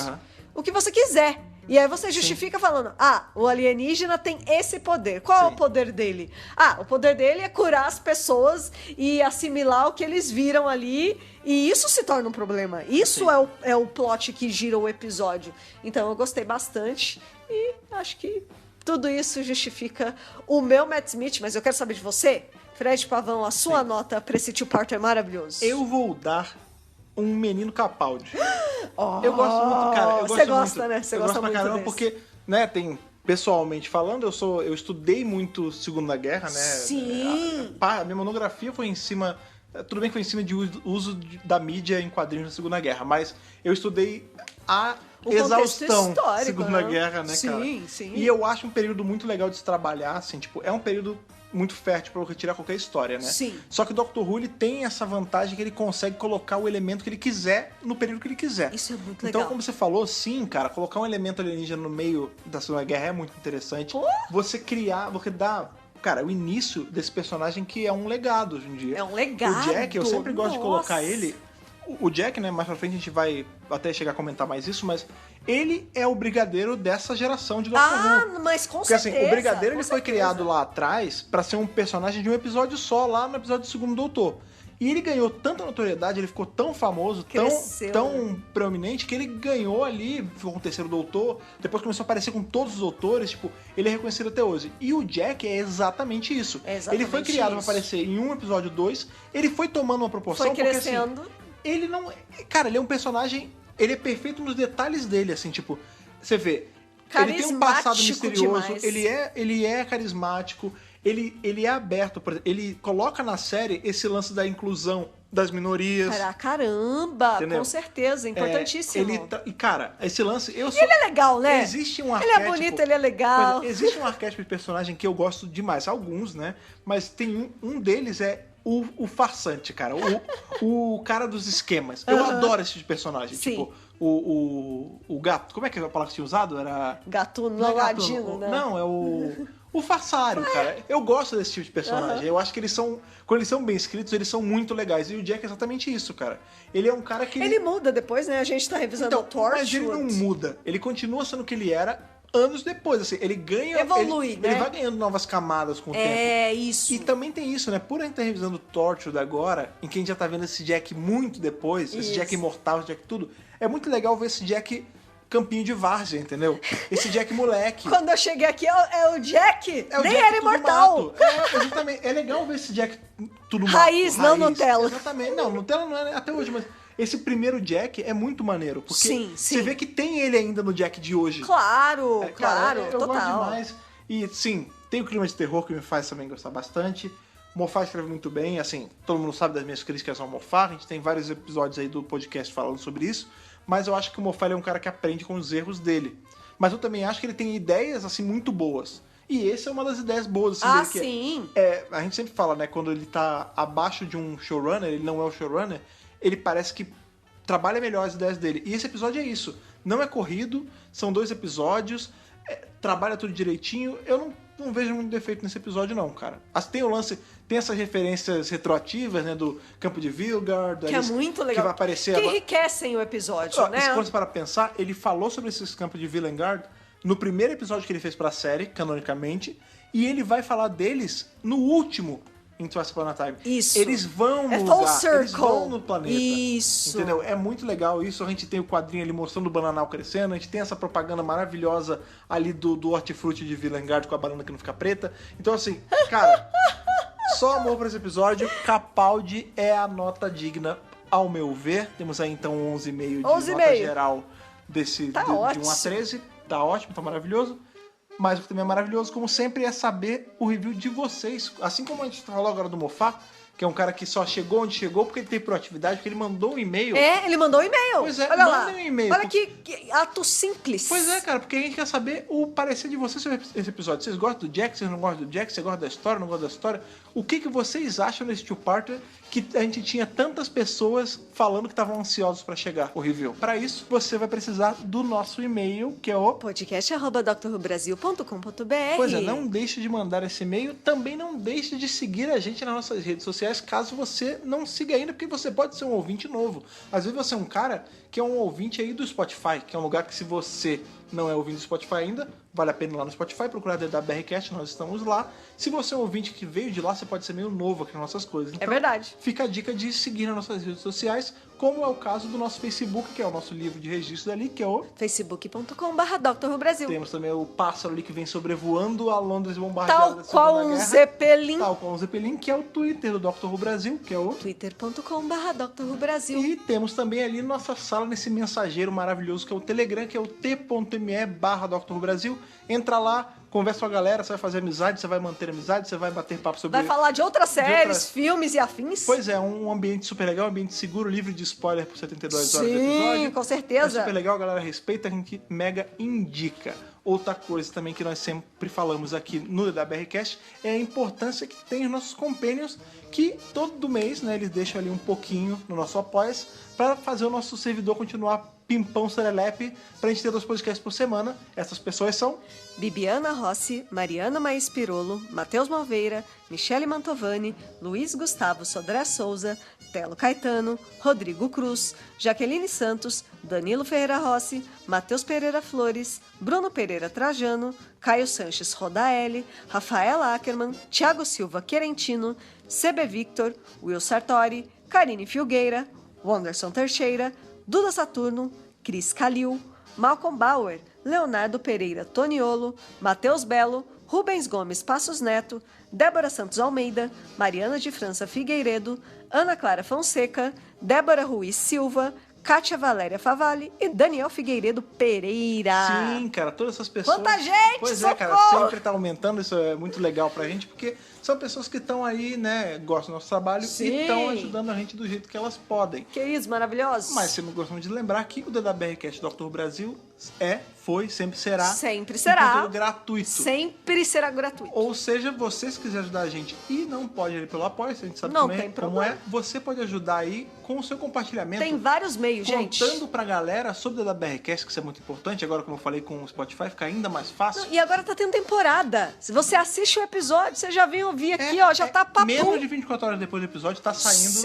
o que você quiser. E aí você justifica falando, o alienígena tem esse poder. Qual é o poder dele? O poder dele é curar as pessoas e assimilar o que eles viram ali. E isso se torna um problema. Isso é o plot que gira o episódio. Então eu gostei bastante e acho que tudo isso justifica o meu Matt Smith. Mas eu quero saber de você, Fred Pavão, a sua nota pra esse two-parter maravilhoso. Eu vou dar um Menino Capaldi. Eu gosto muito, cara. Você gosta, né? Você gosta muito caramba, porque, né, pessoalmente falando, eu estudei muito Segunda Guerra, né? Sim. A minha monografia foi em cima... Tudo bem que foi em cima de uso da mídia em quadrinhos da Segunda Guerra, mas eu estudei a exaustão da Segunda Guerra, né, cara? Sim. E eu acho um período muito legal de se trabalhar, assim, tipo, é um período muito fértil pra retirar qualquer história, né? Sim. Só que o Doctor Who, ele tem essa vantagem que ele consegue colocar o elemento que ele quiser no período que ele quiser. Isso é muito legal. Então, como você falou, sim, cara, colocar um elemento alienígena no meio da Segunda Guerra é muito interessante. Você dá... Cara, o início desse personagem que é um legado hoje em dia. É um legado. O Jack, eu sempre gosto de colocar ele... O Jack, né, mais pra frente a gente vai até chegar a comentar mais isso, mas ele é o brigadeiro dessa geração de Doctor Who. Mas com Porque, certeza. Assim, o brigadeiro ele foi criado lá atrás pra ser um personagem de um episódio só, lá no episódio do Segundo Doutor. E ele ganhou tanta notoriedade, ele ficou tão famoso, tão proeminente, que ele ganhou ali, ficou com o Terceiro Doutor, depois começou a aparecer com todos os doutores, tipo, ele é reconhecido até hoje. E o Jack é exatamente isso. Ele foi criado pra aparecer em um episódio 2, ele foi tomando uma proporção... Foi crescendo. Porque, assim, ele não... Cara, ele é um personagem... Ele é perfeito nos detalhes dele, assim, tipo... Você vê... Ele tem um passado misterioso, demais. ele é carismático, ele é aberto, por exemplo, ele coloca na série esse lance da inclusão das minorias. Caramba, entendeu? Com certeza, importantíssimo. E, cara, esse lance... Ele é legal, né? Existe um arquétipo... Ele é bonito, ele é legal. Existe um arquétipo de personagem que eu gosto demais, alguns, né? Mas tem um deles o farsante, cara. O cara dos esquemas. Eu adoro esse tipo de personagem. Sim. Tipo, o gato... Como é que a palavra que tinha usado? Era... Gatuno, não é Ladino, né? Não, é o farsário, cara. Eu gosto desse tipo de personagem. Eu acho que eles são... Quando eles são bem escritos, eles são muito legais. E o Jack é exatamente isso, cara. Ele é um cara que... Ele muda depois, né? A gente tá revisando o Torchwood. Mas ele não muda. Ele continua sendo o que ele era anos depois. Assim, ele ganha... Evolui, né? Ele vai ganhando novas camadas com o tempo. É, isso. E também tem isso, né? Por a gente estar revisando o Torchwood agora, em que a gente já tá vendo esse Jack muito depois, esse Jack imortal, esse Jack tudo, é muito legal ver esse Jack... campinho de várzea, entendeu? Esse Jack moleque. Quando eu cheguei aqui, é o Jack. Nem era imortal. Exatamente. É legal ver esse Jack tudo mato. Raiz, não Nutella. Exatamente. Não, Nutella não é até hoje, mas esse primeiro Jack é muito maneiro. Porque sim. você vê que tem ele ainda no Jack de hoje. Claro, cara, eu total. gosto demais. E, sim, tem o clima de terror que me faz também gostar bastante. Moffat escreve muito bem, assim, todo mundo sabe das minhas críticas ao Moffat, a gente tem vários episódios aí do podcast falando sobre isso, mas eu acho que o Moffat é um cara que aprende com os erros dele. Mas eu também acho que ele tem ideias, assim, muito boas. E essa é uma das ideias boas, assim, dele. Sim. A gente sempre fala, né, quando ele tá abaixo de um showrunner, ele não é o showrunner, ele parece que trabalha melhor as ideias dele. E esse episódio é isso. Não é corrido, são 2 episódios, trabalha tudo direitinho. Eu não vejo muito defeito nesse episódio, não, cara. Tem o lance, tem essas referências retroativas, né, do Campo de Vilgard. Que é muito legal. Que vai aparecer que enriquecem o episódio, né? Se for para pensar, ele falou sobre esses Campos de Vilgard no primeiro episódio que ele fez pra série, canonicamente, e ele vai falar deles no último Into Once Upon a Time. Isso. Eles vão no full lugar, circle. eles vão no planeta. Isso. Entendeu? É muito legal isso. A gente tem o quadrinho ali mostrando o bananal crescendo, a gente tem essa propaganda maravilhosa ali do hortifruti de Vilengard com a banana que não fica preta. Então, assim, cara, só amor pra esse episódio. Capaldi é a nota digna, ao meu ver. Temos aí, então, 11,5 de nota geral de 1 a 13. Tá ótimo, tá maravilhoso. Mas o que também é maravilhoso, como sempre, é saber o review de vocês. Assim como a gente falou agora do Moffat, que é um cara que só chegou onde chegou porque ele tem proatividade, porque ele mandou um e-mail. Ele mandou um e-mail. Pois é, olha lá. Um e-mail. Olha que ato simples. Pois é, cara, porque a gente quer saber o parecer de vocês sobre esse episódio. Vocês gostam do Jack, vocês não gostam do Jack, você gosta da história, não gosta da história? O que vocês acham desse two-parter que a gente tinha tantas pessoas falando que estavam ansiosos pra chegar o review? Para isso, você vai precisar do nosso e-mail, que é o podcast@drrubrasil.com.br. Pois é, não deixe de mandar esse e-mail. Também não deixe de seguir a gente nas nossas redes sociais, caso você não siga ainda, porque você pode ser um ouvinte novo. Às vezes você é um cara que é um ouvinte aí do Spotify, que é um lugar que, se você não é ouvinte do Spotify ainda, vale a pena ir lá no Spotify, procurar DWRcast, nós estamos lá. Se você é um ouvinte que veio de lá, você pode ser meio novo aqui nas nossas coisas. Então, é verdade. Fica a dica de seguir nas nossas redes sociais, como é o caso do nosso Facebook, que é o nosso livro de registro ali, que é o facebook.com/drrubrasil. Temos também o pássaro ali que vem sobrevoando a Londres bombardeada da Segunda Tal qual um Guerra. Zeppelin. Tal qual um Zeppelin, que é o Twitter do Dr. Who Brasil, que é o twitter.com/drrubrasil. E temos também ali nossa sala nesse mensageiro maravilhoso que é o Telegram, que é o t.me/Dr. Who Brasil. Entra lá, conversa com a galera, você vai fazer amizade, você vai manter amizade, você vai bater papo sobre... Vai falar de outras séries, filmes e afins. Pois é, um ambiente super legal, um ambiente seguro, livre de spoiler por 72 horas do episódio. Sim, com certeza. É super legal, a galera respeita, a gente mega indica. Outra coisa também que nós sempre falamos aqui no DWRcast é a importância que tem os nossos companions, que todo mês, né, eles deixam ali um pouquinho no nosso Apoia-se para fazer o nosso servidor continuar pimpão serelepe, pra gente ter 2 podcasts por semana. Essas pessoas são Bibiana Rossi, Mariana Maís Pirolo, Matheus Malveira, Michele Mantovani, Luiz Gustavo Sodré Souza, Telo Caetano, Rodrigo Cruz, Jaqueline Santos, Danilo Ferreira Rossi, Matheus Pereira Flores, Bruno Pereira Trajano, Caio Sanches Rodaelli, Rafaela Ackerman, Thiago Silva Querentino, CB Victor, Will Sartori, Karine Filgueira, Wanderson Teixeira, Duda Saturno, Cris Calil, Malcolm Bauer, Leonardo Pereira Toniolo, Matheus Belo, Rubens Gomes Passos Neto, Débora Santos Almeida, Mariana de França Figueiredo, Ana Clara Fonseca, Débora Ruiz Silva, Kátia Valéria Favalli e Daniel Figueiredo Pereira. Sim, cara, todas essas pessoas... Quanta gente, Pois socorro! é, cara, sempre tá aumentando, isso é muito legal pra gente, porque são pessoas que estão aí, né, gostam do nosso trabalho. Sim. E estão ajudando a gente do jeito que elas podem. Queridos, maravilhosos. Mas sempre gostamos de lembrar que o DWRcast Dr. Who Brasil foi, sempre será. Sempre será. Um conteúdo gratuito. Sempre será gratuito. Ou seja, você se quiser ajudar a gente e não pode ir pelo apoio, a gente sabe não também como é, você pode ajudar aí com o seu compartilhamento. Tem vários meios, gente. Contando pra galera sobre o DWRcast, que isso é muito importante. Agora, como eu falei com o Spotify, fica ainda mais fácil. E agora tá tendo temporada. Se você assiste o episódio, você já vem ouvir aqui, ó, já tá papo. Menos de 24 horas depois do episódio, tá saindo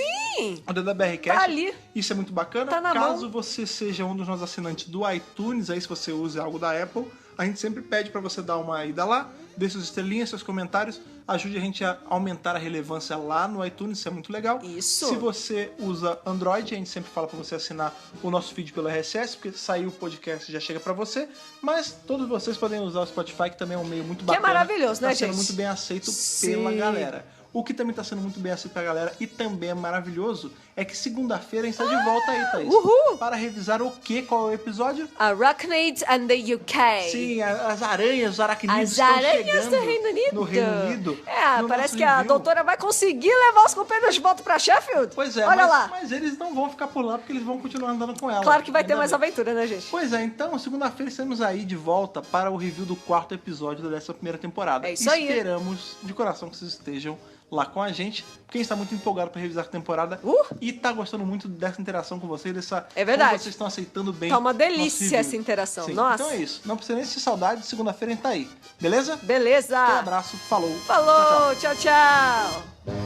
o DWRcast. Tá ali. Isso é muito bacana. Tá na Caso mão. você seja um dos nossos assinantes do iTunes, aí se você usa algo da Apple, a gente sempre pede pra você dar uma ida lá, deixe suas estrelinhas, seus comentários, ajude a gente a aumentar a relevância lá no iTunes, isso é muito legal. Isso. Se você usa Android, a gente sempre fala pra você assinar o nosso feed pelo RSS, porque saiu o podcast já chega pra você, mas todos vocês podem usar o Spotify, que também é um meio muito bacana. Que é maravilhoso, né, gente? Tá sendo gente? muito bem aceito Sim. pela galera. O que também tá sendo muito bem aceito pela galera e também é maravilhoso é que segunda-feira a gente tá de volta aí, Thaís. Uhul! Para revisar o quê? Qual é o episódio? Arachnids and the UK. Sim, as aranhas, os aracnídeos As estão aranhas chegando do Reino Unido. no Reino Unido. É, parece nosso que a review. doutora vai conseguir levar os companheiros de volta pra Sheffield. Pois é, Olha lá. mas eles não vão ficar por lá porque eles vão continuar andando com ela. Claro que vai ter Ainda mais bem. aventura, né, gente? Pois é, então, segunda-feira estamos aí de volta para o review do 4º episódio dessa primeira temporada. É isso aí. Esperamos de coração que vocês estejam lá com a gente, porque a gente tá muito empolgado para revisar a temporada e tá gostando muito dessa interação com vocês, dessa É verdade. como vocês estão aceitando bem. Tá uma nosso delícia review. essa interação. Sim. Nossa. Então é isso. Não precisa nem sentir saudade, segunda-feira a gente tá aí. Beleza? Beleza. Um abraço, falou. Falou, tchau, tchau.